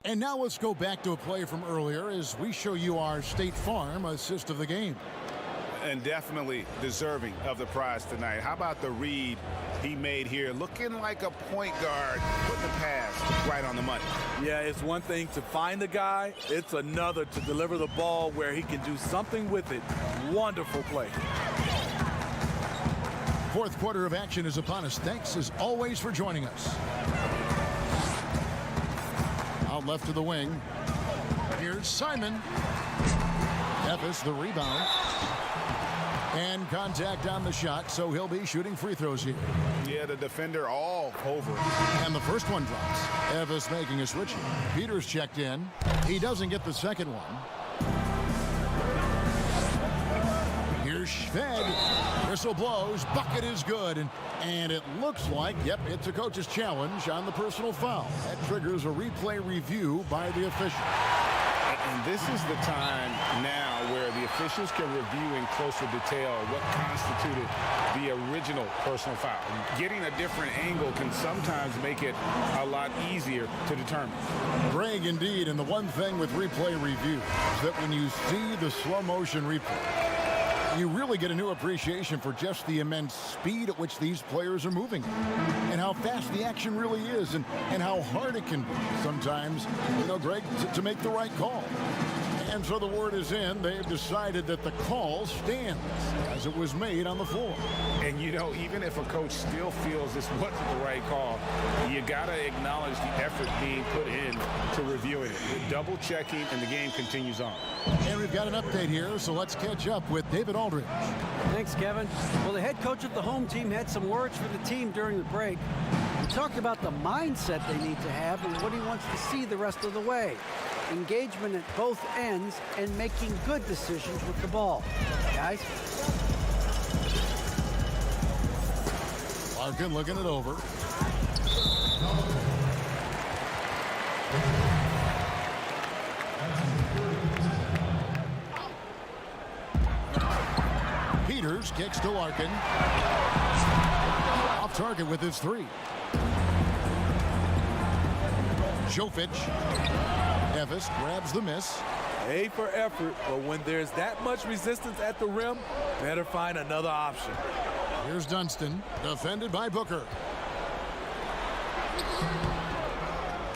And now let's go back to a play from earlier as we show you our State Farm assist of the game. And definitely deserving of the prize tonight. How about the read he made here? Looking like a point guard, putting the pass right on the money. Yeah, it's one thing to find the guy. It's another to deliver the ball where he can do something with it. Wonderful play. Fourth quarter of action is upon us. Thanks, as always, for joining us. Out left to the wing. Here's Simon. Evis, the rebound. And contact on the shot, so he'll be shooting free throws here. Yeah, the defender all over. And the first one drops. Evis making a switch. Peters checked in. He doesn't get the second one. Here's Schved. Whistle blows. Bucket is good. And it looks like, yep, it's a coach's challenge on the personal foul. That triggers a replay review by the official. And this is the time now where the officials can review in closer detail what constituted the original personal foul. Getting a different angle can sometimes make it a lot easier to determine. Greg, indeed, and the one thing with replay review is that when you see the slow motion replay, you really get a new appreciation for just the immense speed at which these players are moving and how fast the action really is and how hard it can be sometimes, you know, Greg, to make the right call. And so the word is in. They've decided that the call stands as it was made on the floor. And, you know, even if a coach still feels this wasn't the right call, you got to acknowledge the effort being put in to reviewing it. The double checking, and the game continues on. And we've got an update here, so let's catch up with David Aldridge. Thanks, Kevin. Well, the head coach of the home team had some words for the team during the break. He talked about the mindset they need to have and what he wants to see the rest of the way. Engagement at both ends and making good decisions with the ball. Guys? Larkin looking it over. Peters kicks to Larkin. Off target with his three. Jovic. Evis grabs the miss. A for effort, but when there's that much resistance at the rim, better find another option. Here's Dunston, defended by Booker.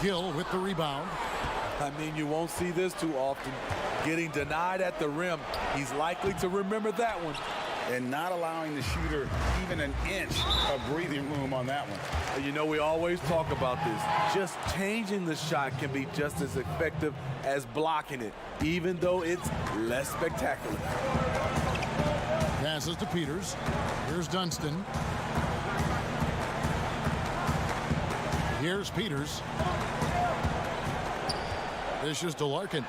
Gill with the rebound. I mean, you won't see this too often. Getting denied at the rim, he's likely to remember that one. And not allowing the shooter even an inch of breathing room on that one. And you know, we always talk about this. Just changing the shot can be just as effective as blocking it, even though it's less spectacular. Passes to Peters. Here's Dunston. Here's Peters. Dishes to Larkin.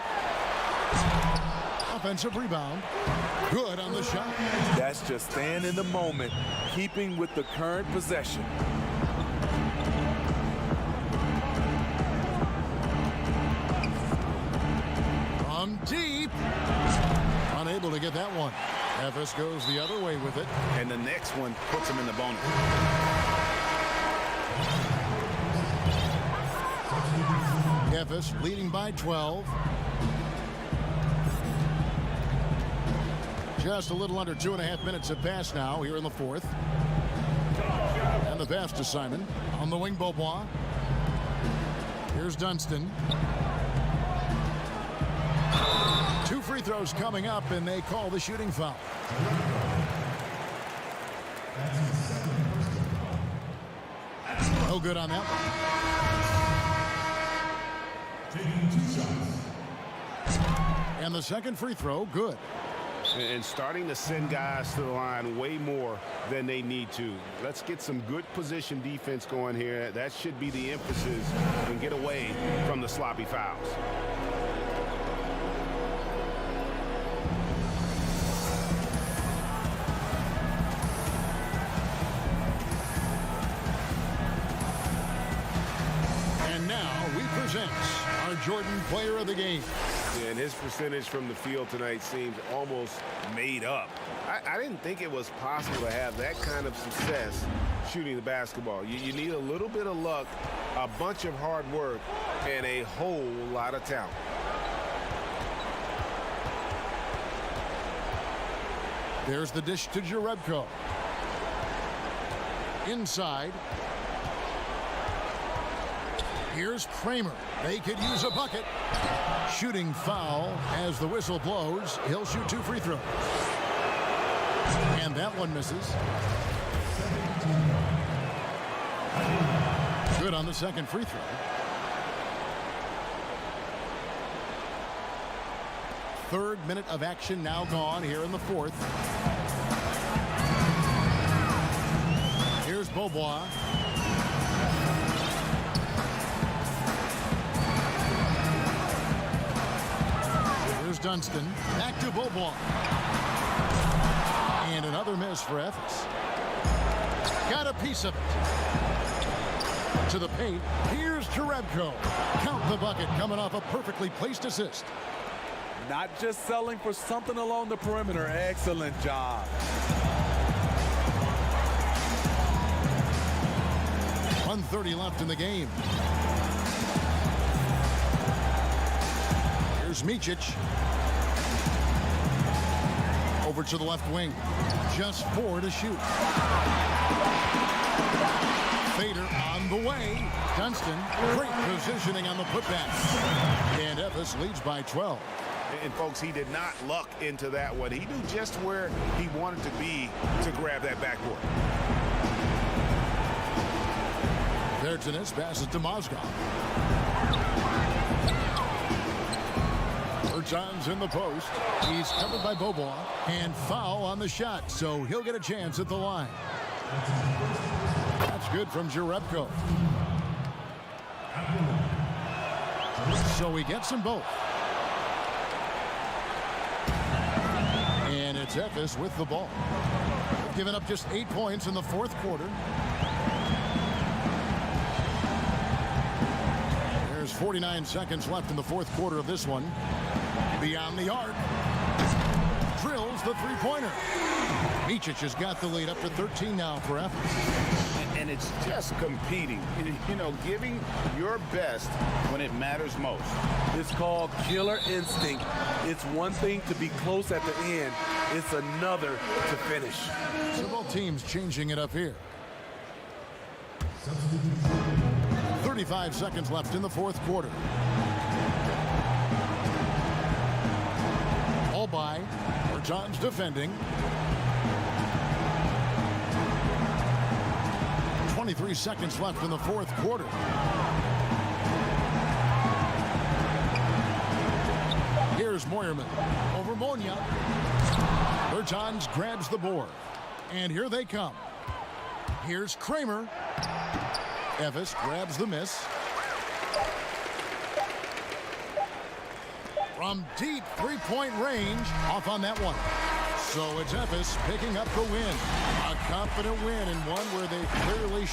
Offensive rebound. Good on the shot. That's just staying in the moment, keeping with the current possession. From deep. Unable to get that one. Evis goes the other way with it. And the next one puts him in the bonus. Evis leading by 12. Just a little under 2.5 minutes have passed now here in the fourth. And the pass to Simon. On the wing, Beaubois. Here's Dunston. 2 free throws coming up, and they call the shooting foul. No good on that one. And the second free throw, good. And starting to send guys to the line way more than they need to. Let's get some good position defense going here. That should be the emphasis and get away from the sloppy fouls. And now we present our Jordan Player of the Game. And his percentage from the field tonight seems almost made up. I didn't think it was possible to have that kind of success shooting the basketball. You need a little bit of luck, a bunch of hard work, and a whole lot of talent. There's the dish to Jerebko. Inside. Here's Kramer. They could use a bucket. Shooting foul as the whistle blows. He'll shoot 2 free throws. And that one misses. Good on the second free throw. Third minute of action now gone here in the fourth. Here's Beaubois. Here's Dunston. Back to Beaubois. And another miss for Evis. Got a piece of it. To the paint. Here's Jerebko. Count the bucket coming off a perfectly placed assist. Not just selling for something along the perimeter. Excellent job. .130 left in the game. Here's Micic. Over to the left wing. Just 4 to shoot. Fader on the way. Dunston, great positioning on the putback. And Evis leads by 12. And folks, he did not luck into that one. He knew just where he wanted to be to grab that backboard. Vertanis passes to Mozgov. Bertans in the post. He's covered by Beaubois. And foul on the shot, so he'll get a chance at the line. That's good from Jerebko. So he gets them both. And it's Evis with the ball. They've given up just 8 points in the fourth quarter. There's 49 seconds left in the fourth quarter of this one. Beyond the arc. Drills the three-pointer. Micic has got the lead up to 13 now for Efes. And it's just competing, you know, giving your best when it matters most. It's called killer instinct. It's one thing to be close at the end. It's another to finish. So both teams changing it up here. 35 seconds left in the fourth quarter. All by Bertans defending. 23 seconds left in the fourth quarter. Here's Moyerman over Monia. Bertans grabs the board. And here they come. Here's Kramer. Efes grabs the miss. From deep three-point range, off on that one. So it's Efes picking up the win. A confident win and one where they clearly...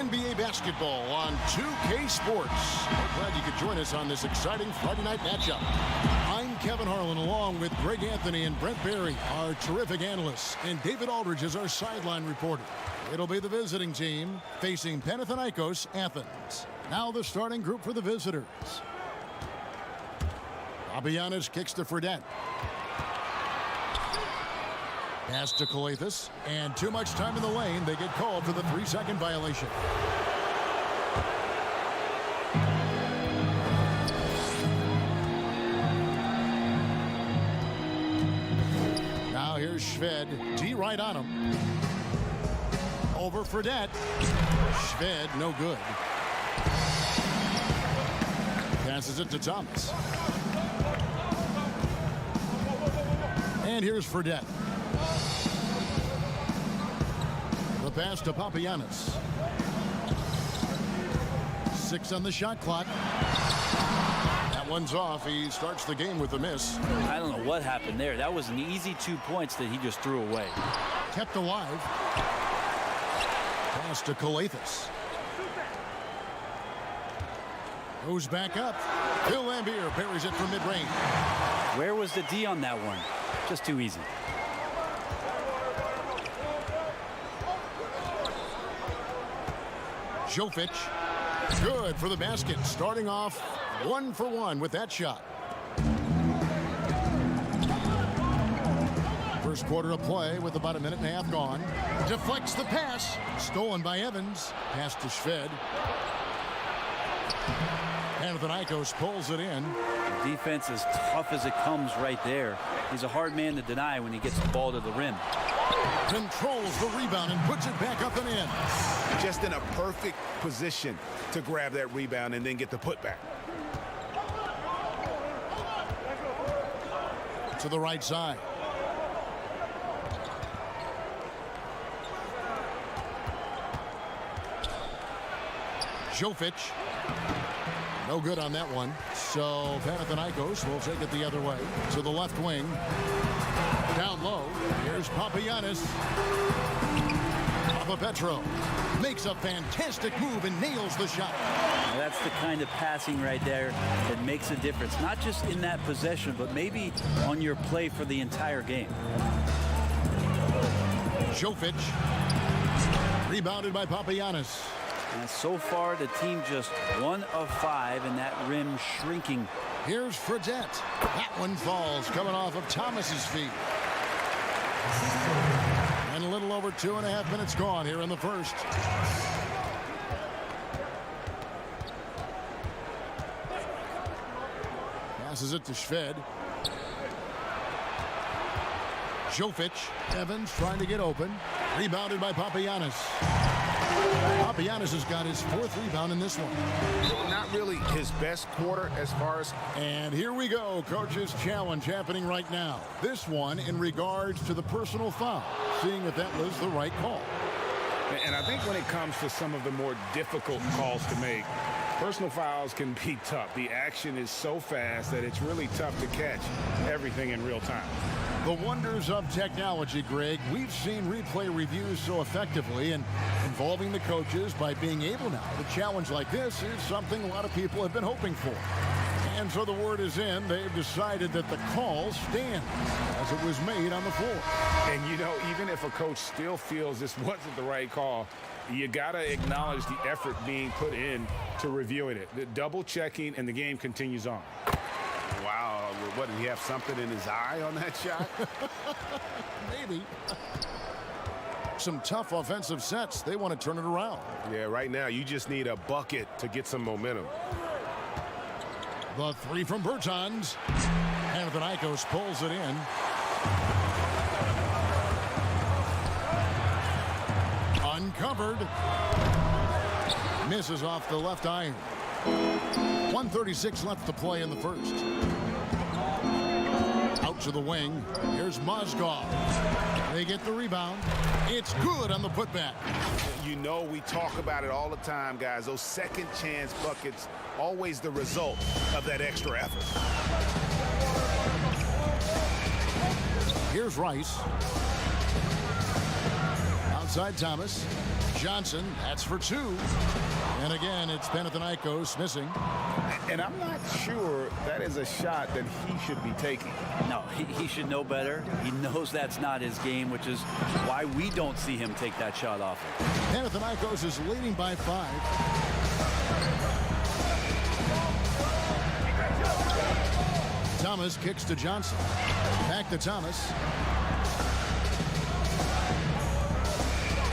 NBA basketball on 2K Sports. We're glad you could join us on this exciting Friday night matchup. I'm Kevin Harlan, along with Greg Anthony and Brent Barry, our terrific analysts, and David Aldridge is our sideline reporter. It'll be the visiting team facing Panathinaikos Athens. Now the starting group for the visitors. Papagiannis kicks to Fredette. Pass to Kalathis, and too much time in the lane. They get called for the 3-second violation. Now here's Shved. D right on him. Over Fredette. Shved, no good. Passes it to Thomas. And here's Fredette. The pass to Papagiannis. 6 on the shot clock. That one's off. He starts the game with a miss. I don't know what happened there. That was an easy 2 points that he just threw away. Kept alive. Pass to Kalathis. Goes back up. Phil Lambier parries it from mid-range. Where was the D on that one? Just too easy. Jovic. Good for the basket. Starting off 1 for 1 with that shot. First quarter of play with about a minute and a half gone. Deflects the pass. Stolen by Evans. Pass to Shved. Panathinaikos pulls it in. The defense is tough as it comes right there. He's a hard man to deny when he gets the ball to the rim. Controls the rebound and puts it back up and in. Just in a perfect position to grab that rebound and then get the putback. To the right side. Jovic. No good on that one. So Panathinaikos will take it the other way. To the left wing. Down low. Here's Papagiannis. Papapetro makes a fantastic move and nails the shot. Now that's the kind of passing right there that makes a difference. Not just in that possession, but maybe on your play for the entire game. Jovic. Rebounded by Papagiannis. And so far, the team just 1 of 5, and that rim shrinking. Here's Fredette. That one falls, coming off of Thomas's feet. And a little over 2.5 minutes gone here in the first. Passes it to Shved. Jovic. Evans trying to get open. Rebounded by Papagiannis. Papagiannis has got his 4th rebound in this one. Not really his best quarter as far as... And here we go. Coach's challenge happening right now. This one in regards to the personal foul. Seeing if that was the right call. And I think when it comes to some of the more difficult calls to make, personal fouls can be tough. The action is so fast that it's really tough to catch everything in real time. The wonders of technology, Greg. We've seen replay reviews so effectively and involving the coaches by being able now. A challenge like this is something a lot of people have been hoping for. And so the word is in. They've decided that the call stands as it was made on the floor. And, you know, even if a coach still feels this wasn't the right call, you got to acknowledge the effort being put in to reviewing it. The double checking, and the game continues on. Wow, what, did he have something in his eye on that shot? Maybe. Some tough offensive sets. They want to turn it around. Yeah, right now you just need a bucket to get some momentum. The 3 from Bertans. Panathinaikos pulls it in. Uncovered. Misses off the left iron. 1:36 left to play in the first. Out to the wing. Here's Mozgov. They get the rebound. It's good on the putback. You know, we talk about it all the time, guys. Those second chance buckets, always the result of that extra effort. Here's Rice. Outside Thomas. Johnson, that's for 2. And again, it's Panathinaikos missing. And I'm not sure that is a shot that he should be taking. No, he should know better. He knows that's not his game, which is why we don't see him take that shot often. Panathinaikos is leading by 5. Thomas kicks to Johnson. Back to Thomas.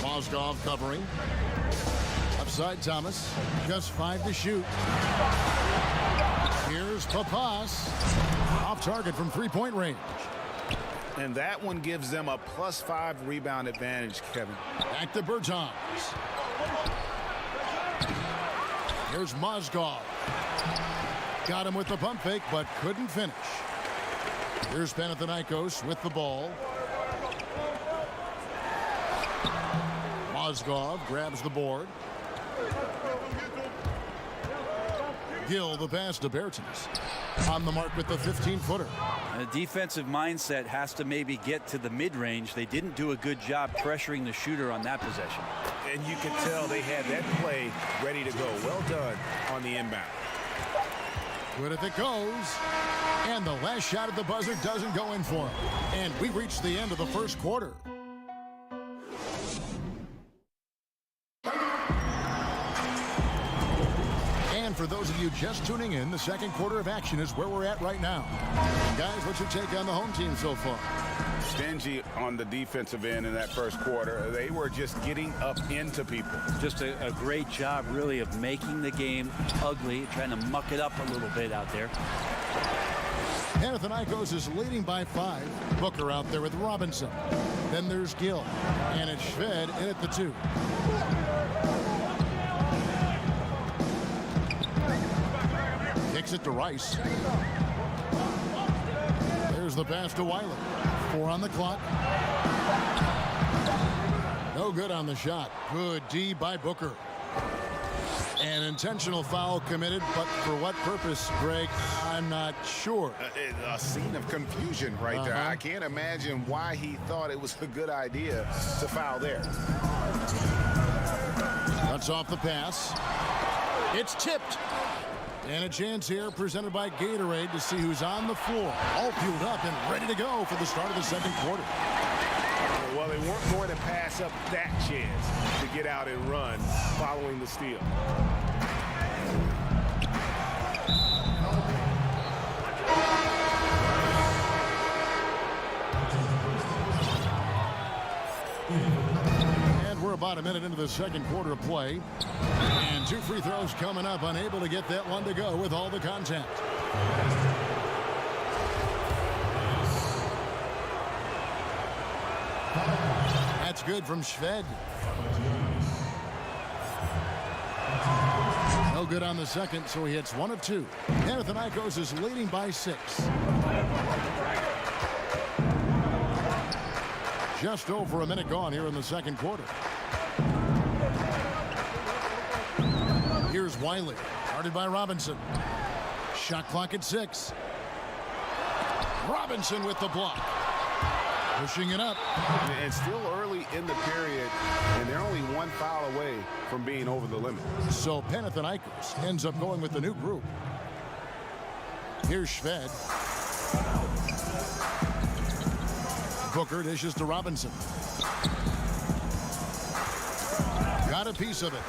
Mozgov covering. Upside Thomas. Just 5 to shoot. Here's Papas. Off target from 3-point range. And that one gives them a +5 rebound advantage, Kevin. Back to Bertans. Here's Mozgov. Got him with the pump fake, but couldn't finish. Here's Panathinaikos with the ball. Mozgov grabs the board. Gill the pass to Bertans. On the mark with the 15-footer. A defensive mindset has to maybe get to the mid-range. They didn't do a good job pressuring the shooter on that possession. And you could tell they had that play ready to go. Well done on the inbound. Good if it goes. And the last shot at the buzzer doesn't go in for him. And we reach the end of the first quarter. And for those of you just tuning in, the second quarter of action is where we're at right now. Guys, what's your take on the home team so far? Stingy on the defensive end in that first quarter. They were just getting up into people. Just a great job, really, of making the game ugly, trying to muck it up a little bit out there. Panathinaikos is leading by 5. Booker out there with Robinson. Then there's Gill. And it's Shved in at the 2. Kicks it to Rice. There's the pass to Wiley. 4 on the clock. No good on the shot. Good D by Booker. An intentional foul committed, but for what purpose, Greg, I'm not sure. A scene of confusion right there. I can't imagine why he thought it was a good idea to foul there. Cuts off the pass. It's tipped. And a chance here presented by Gatorade to see who's on the floor. All fueled up and ready to go for the start of the second quarter. Well, they weren't going to pass up that chance to get out and run following the steal. And we're about a minute into the second quarter of play. And 2 free throws coming up, unable to get that one to go with all the contact. That's good from Shved. No good on the second, so he hits 1 of 2. Panathinaikos is leading by 6. Just over a minute gone here in the second quarter. Here's Wiley, guarded by Robinson. Shot clock at 6. Robinson with the block. Pushing it up. And still early in the period, and they're only 1 foul away from being over the limit. So Panathinaikos ends up going with the new group. Here's Shved. Booker dishes to Robinson. Got a piece of it.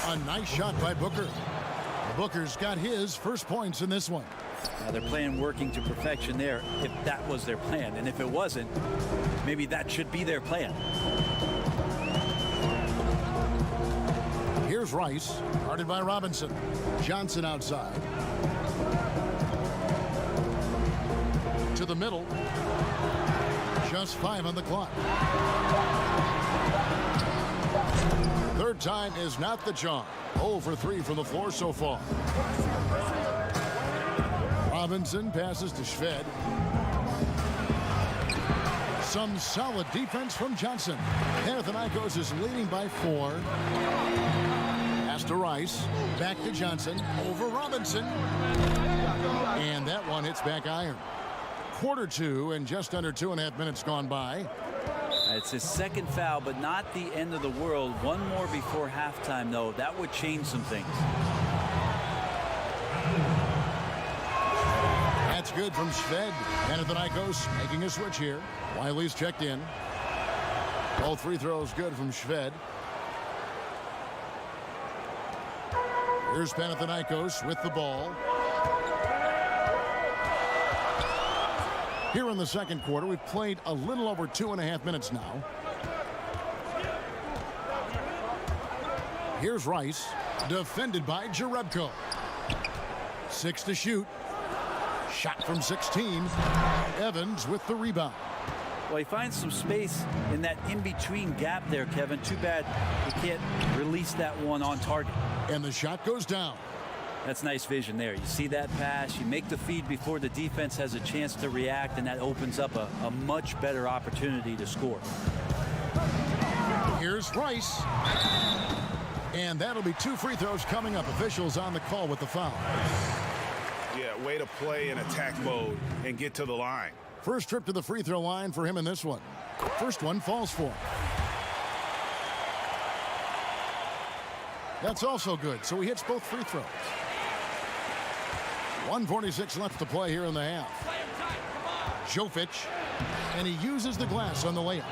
A nice shot by Booker. Booker's got his first points in this one. Now they're playing working to perfection there, if that was their plan. And if it wasn't, maybe that should be their plan. Here's Rice, guarded by Robinson. Johnson outside. To the middle. Just 5 on the clock. Third time is not the charm. 0 for 3 from the floor so far. Robinson passes to Shved. Some solid defense from Johnson. Panathinaikos is leading by 4. Pass to Rice. Back to Johnson. Over Robinson. And that one hits back iron. Quarter 2 and just under 2.5 minutes gone by. It's his second foul, but not the end of the world. One more before halftime, though. That would change some things. That's good from Shved. Panathinaikos making a switch here. Wiley's checked in. Both free throws good from Shved. Here's Panathinaikos with the ball. Here in the second quarter, we've played a little over 2.5 minutes now. Here's Rice, defended by Jerebko. 6 to shoot. Shot from 16. Evans with the rebound. Well, he finds some space in that in-between gap there, Kevin. Too bad he can't release that one on target. And the shot goes down. That's nice vision there. You see that pass, you make the feed before the defense has a chance to react, and that opens up a much better opportunity to score. Here's Rice. And that'll be 2 free throws coming up. Officials on the call with the foul. Yeah, way to play in attack mode and get to the line. First trip to the free throw line for him in this one. First one falls for him. That's also good, so he hits both free throws. 1:46 left to play here in the half. Jovic, and he uses the glass on the layup.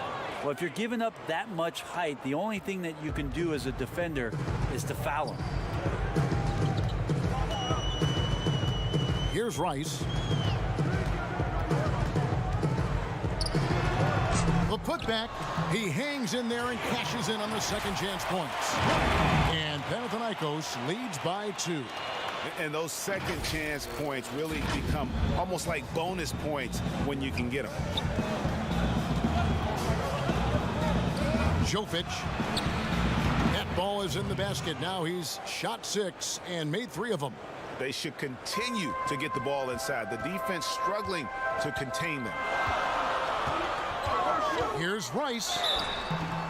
Well, if you're giving up that much height, the only thing that you can do as a defender is to foul him. Here's Rice. The putback, he hangs in there and cashes in on the second chance points. And Panathinaikos leads by 2. And those second chance points really become almost like bonus points when you can get them. Jovic. That ball is in the basket. Now he's shot 6 and made 3 of them. They should continue to get the ball inside. The defense struggling to contain them. Here's Rice.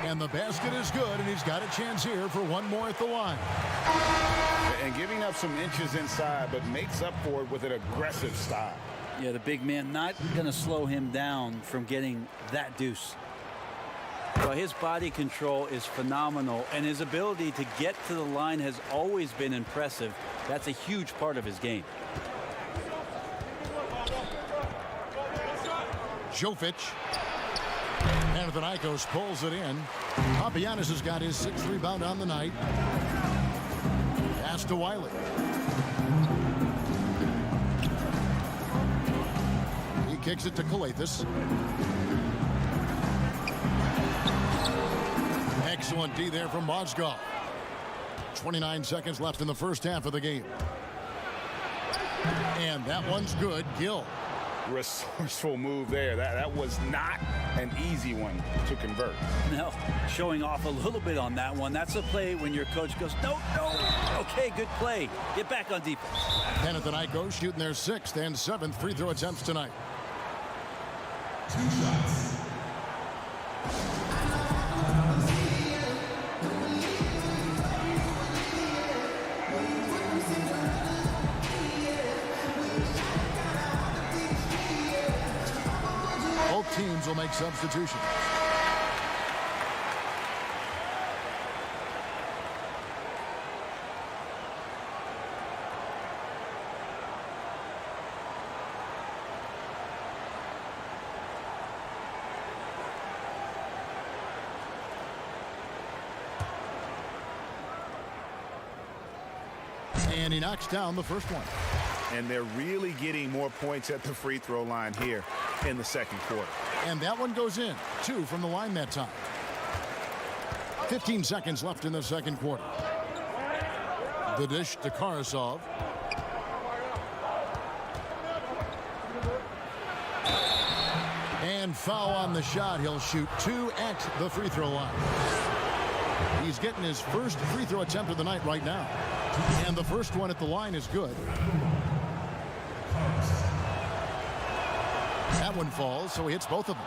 And the basket is good, and he's got a chance here for one more at the line. And giving up some inches inside, but makes up for it with an aggressive style. Yeah, the big man not going to slow him down from getting that deuce. Well, his body control is phenomenal, and his ability to get to the line has always been impressive. That's a huge part of his game. Jovic. Panathinaikos pulls it in. Papagiannis has got his 6th rebound on the night. Pass to Wiley. He kicks it to Kalathis. Excellent D there from Mozgov. 29 seconds left in the first half of the game. And that one's good. Gill. Resourceful move there. That was not an easy one to convert. No, showing off a little bit on that one. That's a play when your coach goes, no. Okay, good play. Get back on defense. Panathinaikos shooting their 6th and 7th free throw attempts tonight. 2 shots. Both teams will make substitutions. And he knocks down the first one. And they're really getting more points at the free throw line here in the second quarter. And that one goes in. 2 from the line that time. 15 seconds left in the second quarter. The dish to Karasov. And foul on the shot. He'll shoot 2 at the free throw line. He's getting his first free throw attempt of the night right now. And the first one at the line is good. That one falls, so he hits both of them.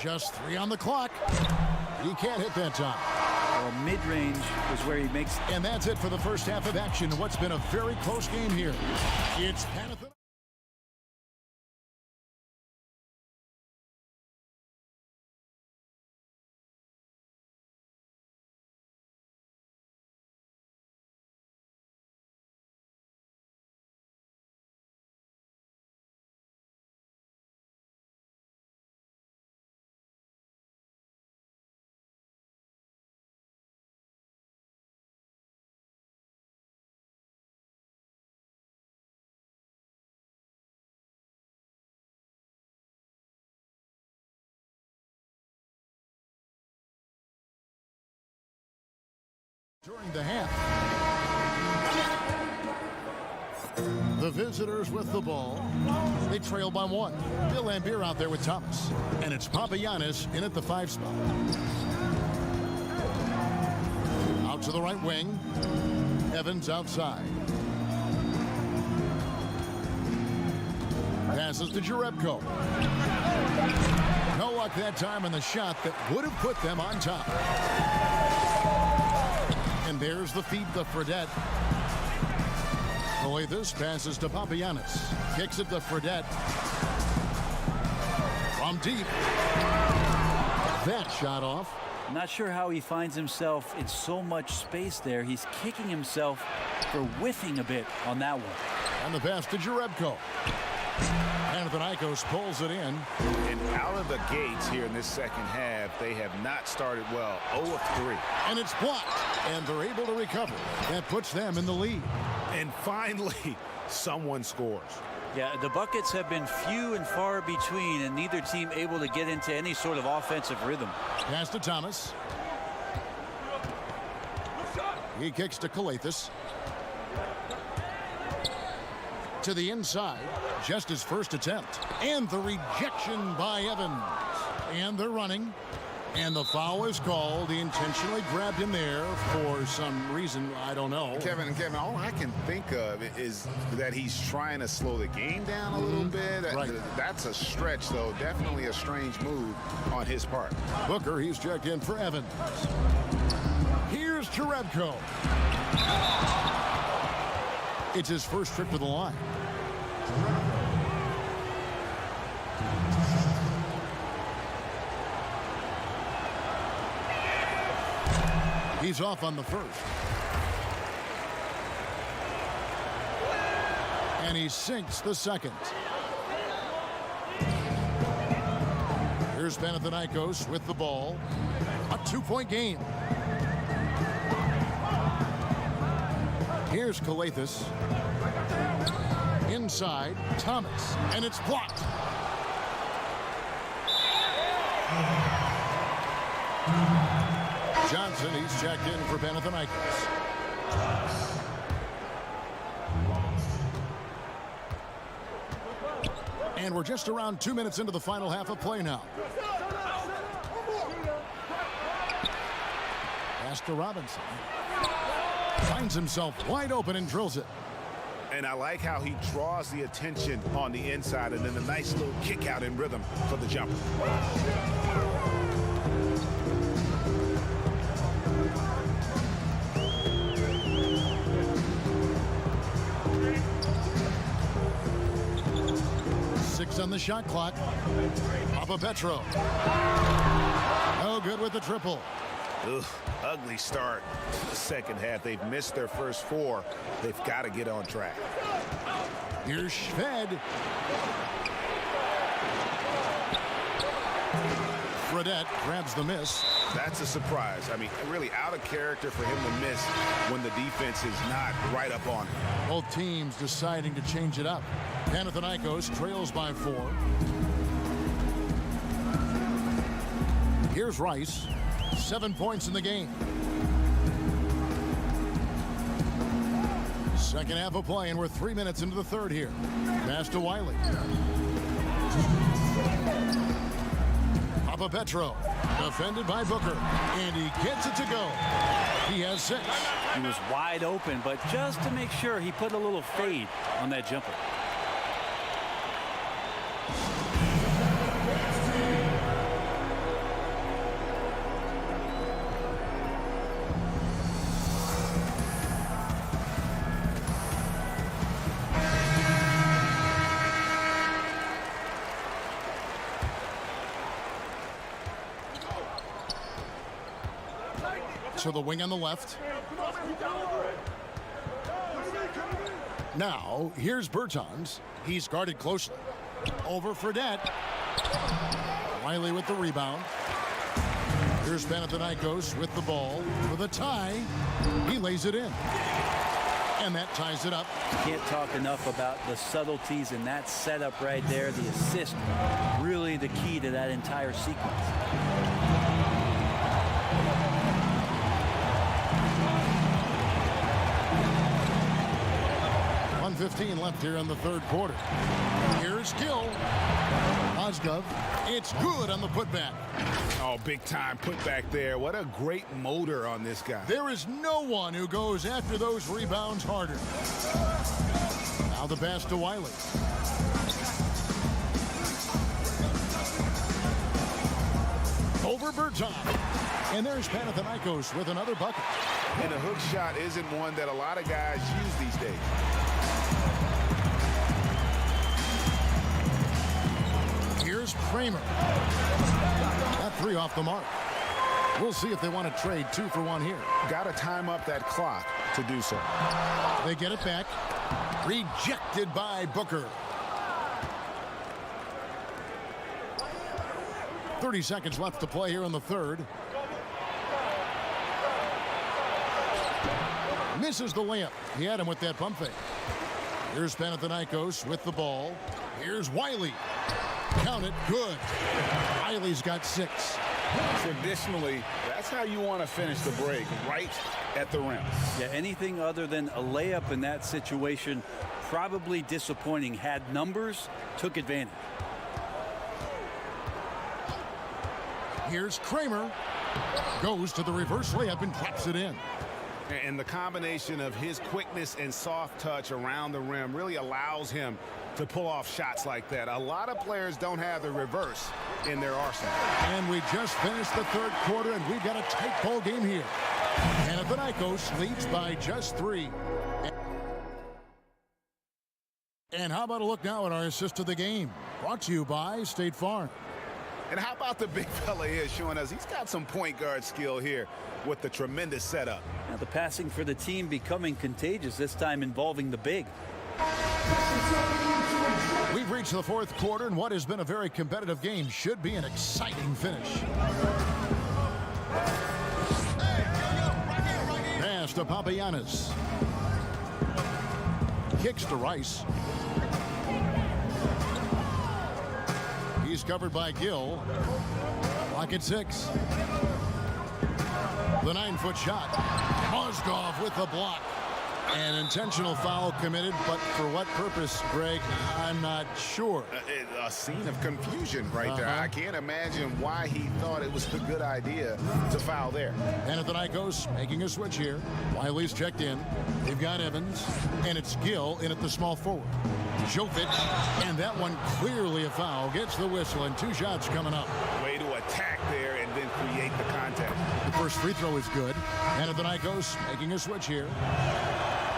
Just 3 on the clock. He can't hit that time. Well, mid-range is where he makes. And that's it for the first half of action. What's been a very close game here. It's Panathinaikos. During the half. The visitors with the ball. They trail by 1. Bill Lambier out there with Thomas. And it's Papagiannis in at the 5 spot. Out to the right wing. Evans outside. Passes to Jerebko. No luck that time on the shot that would have put them on top. And there's the feed to Fredette. The way this passes to Papagiannis. Kicks it to Fredette. From deep. That shot off. Not sure how he finds himself in so much space there. He's kicking himself for whiffing a bit on that one. And the pass to Jerebko. Panathinaikos pulls it in. And out of the gates here in this second half, they have not started well. 0 of 3. And it's blocked. And they're able to recover. That puts them in the lead. And finally, someone scores. Yeah, the buckets have been few and far between, and neither team able to get into any sort of offensive rhythm. Pass to Thomas. He kicks to Calathes. To the inside. Just his first attempt. And the rejection by Evans. And they're running. And the foul is called. He intentionally grabbed him there for some reason. I don't know. Kevin, all I can think of is that he's trying to slow the game down a little bit. Right. That's a stretch, though. Definitely a strange move on his part. Booker, he's checked in for Evans. Here's Jerebko. It's his first trip to the line. He's off on the first. And he sinks the second. Here's Panathinaikos with the ball. A 2-point game. Here's Calathes. Inside, Thomas. And it's blocked. Johnson, he's checked in for Panathinaikos. And we're just around 2 minutes into the final half of play now. Pass to Robinson. Finds himself wide open and drills it. And I like how he draws the attention on the inside and then a nice little kick out in rhythm for the jumper. On the shot clock. Petro. No good with the triple. Ugh, ugly start to the second half. They've missed their first 4. They've got to get on track. Here's Shved. Fredette grabs the miss. That's a surprise. I mean, really out of character for him to miss when the defense is not right up on him. Both teams deciding to change it up. Panathinaikos trails by 4. Here's Rice. 7 points in the game. Second half of play, and we're 3 minutes into the third here. Pass to Wiley. Petro, defended by Booker, and he gets it to go. He has 6. He was wide open, but just to make sure, he put a little fade on that jumper. To the wing on the left. Now, here's Bertans. He's guarded closely. Over Fredette. Wiley with the rebound. Here's Panathinaikos with the ball. For the tie, he lays it in. And that ties it up. Can't talk enough about the subtleties in that setup right there. The assist, really the key to that entire sequence. 2:15 left here in the third quarter. Here's Gill. Mozgov. It's good on the putback. Oh, big time putback there. What a great motor on this guy. There is no one who goes after those rebounds harder. Now the pass to Wiley. Over Bertov. And there's Panathinaikos with another bucket. And a hook shot isn't one that a lot of guys use these days. Here's Kramer. That three off the mark. We'll see if they want to trade 2 for 1 here. Got to time up that clock to do so. They get it back. Rejected by Booker. 30 seconds left to play here in the third. Misses the layup. He had him with that pump fake. Here's Panathinaikos with the ball. Here's Wiley. Count it. Good. Wiley's got 6. Traditionally, that's how you want to finish the break, right at the rim. Yeah, anything other than a layup in that situation, probably disappointing. Had numbers, took advantage. Here's Kramer. Goes to the reverse layup and drops it in. And the combination of his quickness and soft touch around the rim really allows him to pull off shots like that. A lot of players don't have the reverse in their arsenal. And we just finished the third quarter, and we've got a tight ball game here. Panathinaikos leads by just 3. And how about a look now at our assist of the game? Brought to you by State Farm. And how about the big fella here showing us he's got some point guard skill here with the tremendous setup. Now the passing for the team becoming contagious, this time involving the big. We've reached the fourth quarter, and what has been a very competitive game should be an exciting finish. Pass to Papagiannis. Kicks to Rice. He's covered by Gill. Clock at 6. The 9-foot shot. Mozgov with the block. An intentional foul committed, but for what purpose, Greg? I'm not sure. A scene of confusion right there. I can't imagine why he thought it was a good idea to foul there. Panathinaikos making a switch here. Wiley's checked in. They've got Evans, and it's Gill in at the small forward. Jovic, and that one clearly a foul. Gets the whistle, and 2 shots coming up. Way to attack there and then create the contact. The first free throw is good. Panathinaikos making a switch here.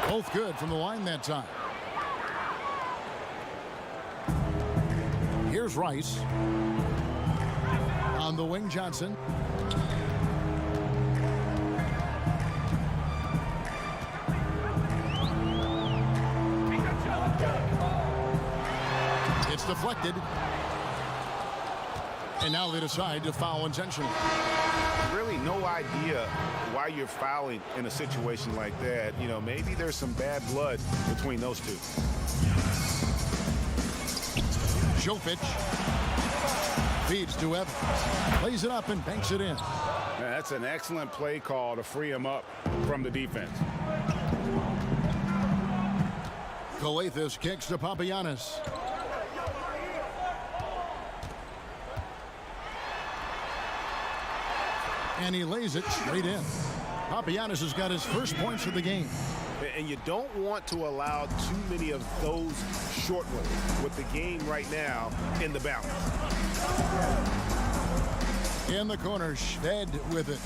Both good from the line that time. Here's Rice. On the wing, Johnson. It's deflected. And now they decide to foul intentionally. Really no idea why you're fouling in a situation like that. You know, maybe there's some bad blood between those two. Jovic feeds to Evans. Plays it up and banks it in. That's an excellent play call to free him up from the defense. Coathis kicks to Papagiannis. And he lays it straight in. Papagiannis has got his first points of the game. And you don't want to allow too many of those short ones with the game right now in the balance. In the corner, Schved with it.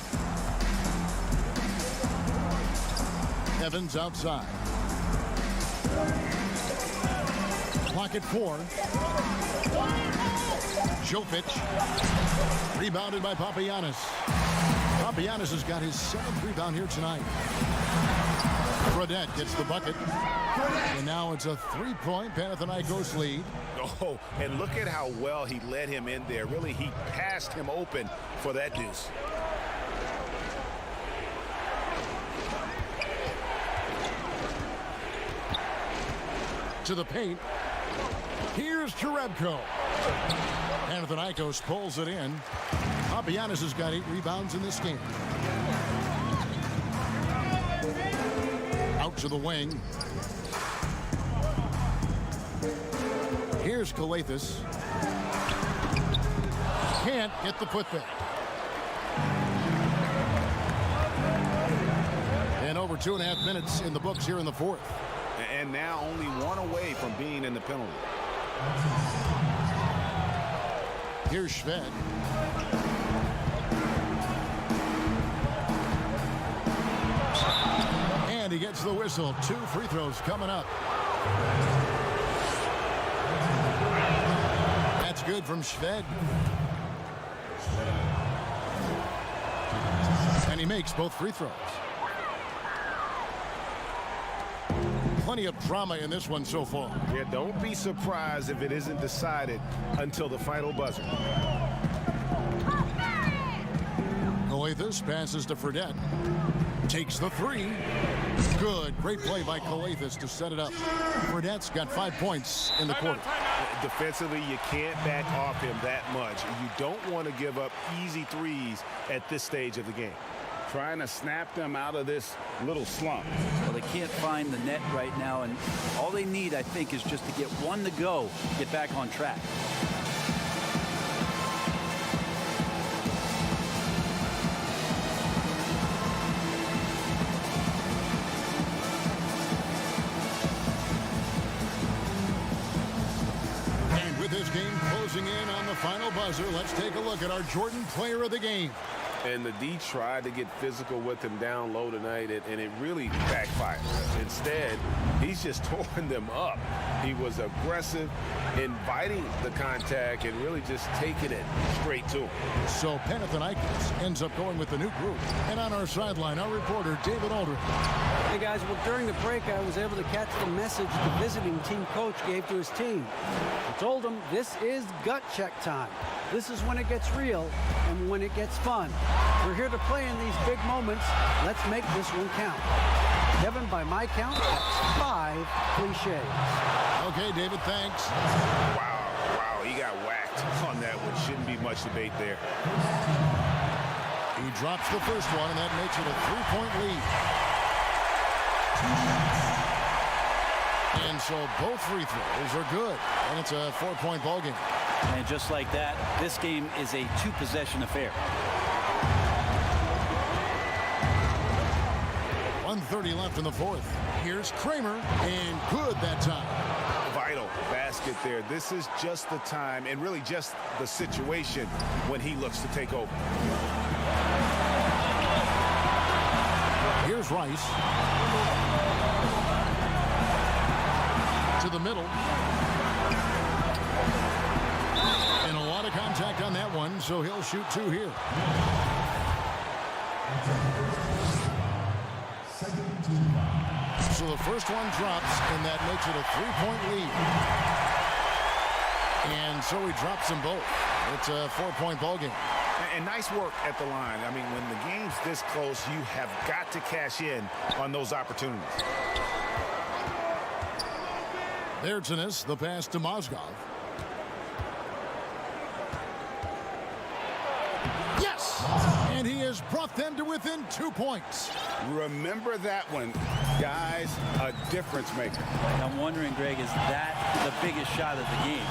Evans outside. Clock at 4. Jovic. Rebounded by Papagiannis. Papagiannis has got his 7th rebound here tonight. Fredette gets the bucket. And now it's a 3-point Panathinaikos lead. Oh, and look at how well he led him in there. Really, he passed him open for that deuce. To the paint. Here's Jerebko. Panathinaikos pulls it in. Papagiannis has got 8 rebounds in this game. Out to the wing. Here's Calathis. Can't get the putback. And over 2.5 minutes in the books here in the fourth. And now only one away from being in the penalty. Here's Shved. And he gets the whistle. 2 free throws coming up. That's good from Shved. And he makes both free throws. Plenty of drama in this one so far. Yeah, don't be surprised if it isn't decided until the final buzzer. Calathis passes to Fredette. Takes the 3. Good. Great play by Calathis to set it up. Fredette's got 5 points in the quarter. Defensively, you can't back off him that much. You don't want to give up easy threes at this stage of the game. Trying to snap them out of this little slump. Well, they can't find the net right now, and all they need, I think, is just to get one to go, get back on track. And with this game closing in on the final buzzer, let's take a look at our Jordan Player of the Game. And the D tried to get physical with him down low tonight, and it really backfired. Instead, he's just tore them up. He was aggressive, inviting the contact, and really just taking it straight to him. So Panathinaikos ends up going with the new group. And on our sideline, our reporter, David Aldridge. Hey guys, well, during the break, I was able to catch the message the visiting team coach gave to his team. I told him this is gut check time. This is when it gets real and when it gets fun. We're here to play in these big moments. Let's make this one count. Kevin, by my count, that's 5 cliches. Okay, David, thanks. Wow, he got whacked on that one. Shouldn't be much debate there. He drops the first one, and that makes it a 3-point lead. And so both free throws are good, and it's a 4-point ball game. And just like that, this game is a 2-possession affair. 1:30 left in the fourth. Here's Kramer, and good that time. Vital basket there. This is just the time, and really just the situation when he looks to take over. Here's Rice. To the middle. And a lot of contact on that one, so he'll shoot 2 here. So the first one drops, and that makes it a 3-point lead. And so he drops them both. It's a 4-point ball game. And nice work at the line. I mean, when the game's this close, you have got to cash in on those opportunities. There's Innes, the pass to Mozgov. Yes! And he has brought them to within 2 points. Remember that one, guys, a difference maker. I'm wondering, Greg, is that the biggest shot of the game?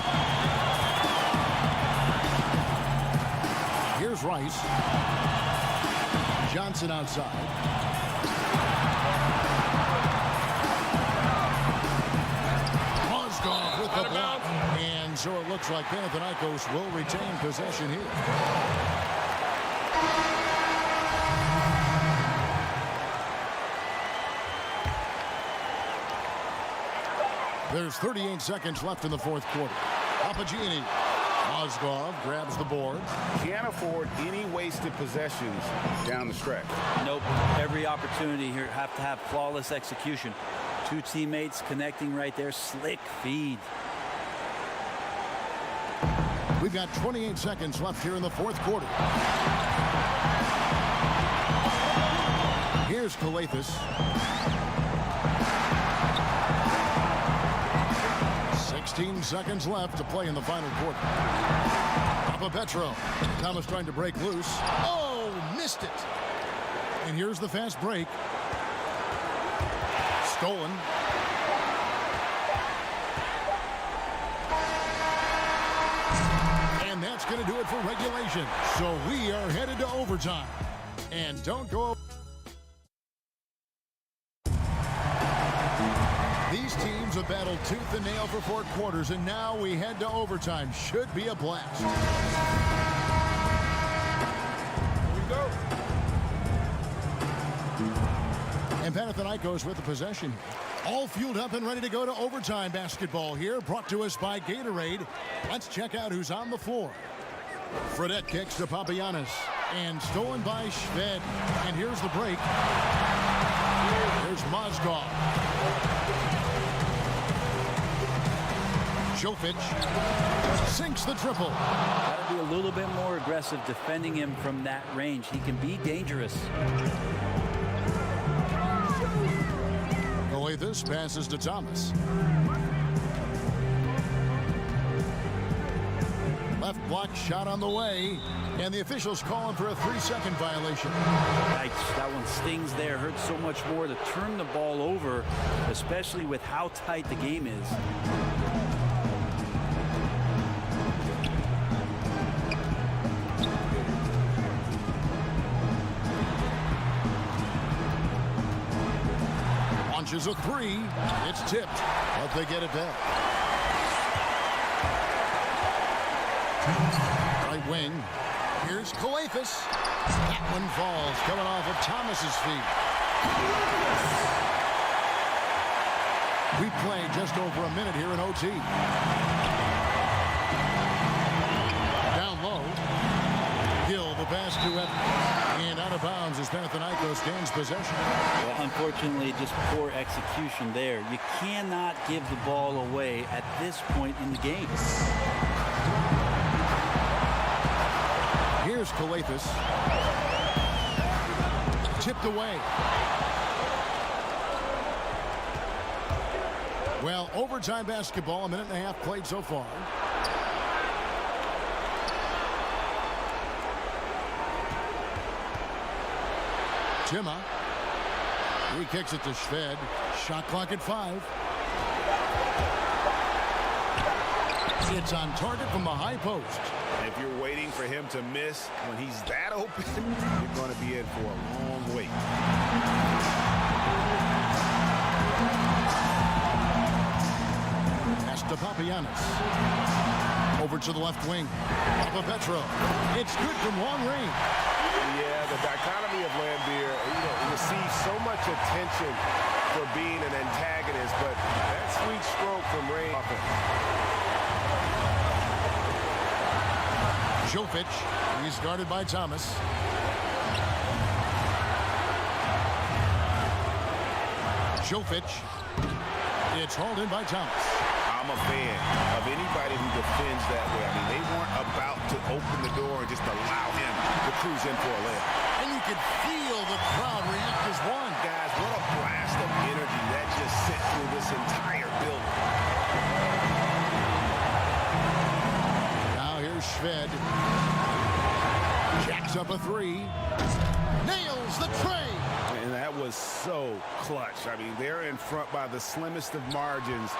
Here's Rice. Johnson outside. Mozgov with the block. And so it looks like Panathinaikos will retain possession here. There's 38 seconds left in the fourth quarter. Papagini. Mozgov grabs the board. Can't afford any wasted possessions down the stretch. Nope. Every opportunity here have to have flawless execution. 2 teammates connecting right there. Slick feed. We've got 28 seconds left here in the fourth quarter. Here's Calathis. 16 seconds left to play in the final quarter. Petro. Thomas trying to break loose. Oh, missed it. And here's the fast break. Stolen. going to do it for regulation. So we are headed to overtime. And don't go. These teams have battled tooth and nail for 4 quarters, and now we head to overtime. Should be a blast. Here we go. And Panathinaikos with the possession. All fueled up and ready to go to overtime basketball here, brought to us by Gatorade. Let's check out who's on the floor. Fredette kicks to Papagiannis, and stolen by Shved. And here's the break. Here's Mozgov. Jovic sinks the triple. Got to be a little bit more aggressive defending him from that range. He can be dangerous. This passes to Thomas. Left block shot on the way, and the officials calling for a 3-second violation. Yikes, that one stings there. Hurts so much more to turn the ball over, especially with how tight the game is. Launches a 3. It's tipped, but they get it back. Right wing. Here's Kalathis. That one falls, coming off of Thomas's feet. We played just over a minute here in OT. Down low. Gill, the pass to Evans. And out of bounds as Panathinaikos gains possession. Well, unfortunately, just poor execution there. You cannot give the ball away at this point in the game. Here's Kalathis. Tipped away. Well, overtime basketball, a minute and a half played so far. Timma. He kicks it to Shved. Shot clock at 5. It's on target from the high post. If you're waiting for him to miss when he's that open, you're going to be in for a long wait. Pass to Papagiannis. Over to the left wing. Petro. It's good from long range. Yeah, the dichotomy of Lambier, receives so much attention for being an antagonist, but that sweet stroke from Ray. Jovic, he's guarded by Thomas. Jovic, it's hauled in by Thomas. I'm a fan of anybody who defends that way. I mean, they weren't about to open the door and just allow him to cruise in for a layup. And you could feel the crowd react as one. Guys, what a blast of energy that just sent through this entire building. Now here's Shved. Jacks up a 3. Nails the tray. And that was so clutch. I mean, they're in front by the slimmest of margins,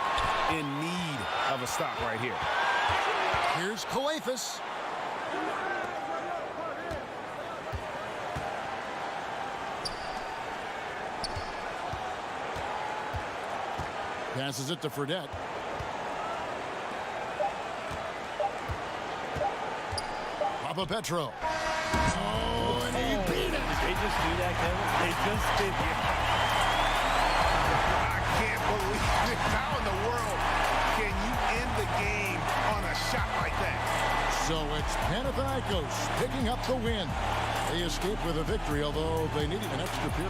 in need of a stop right here. Here's Kalathis. Passes it to Fredette. Petro. Oh, and he beat it. They just do that, Kevin. They just did it. I can't believe it. How in the world can you end the game on a shot like that? So it's Panathinaikos picking up the win. They escaped with a victory, although they needed an extra period.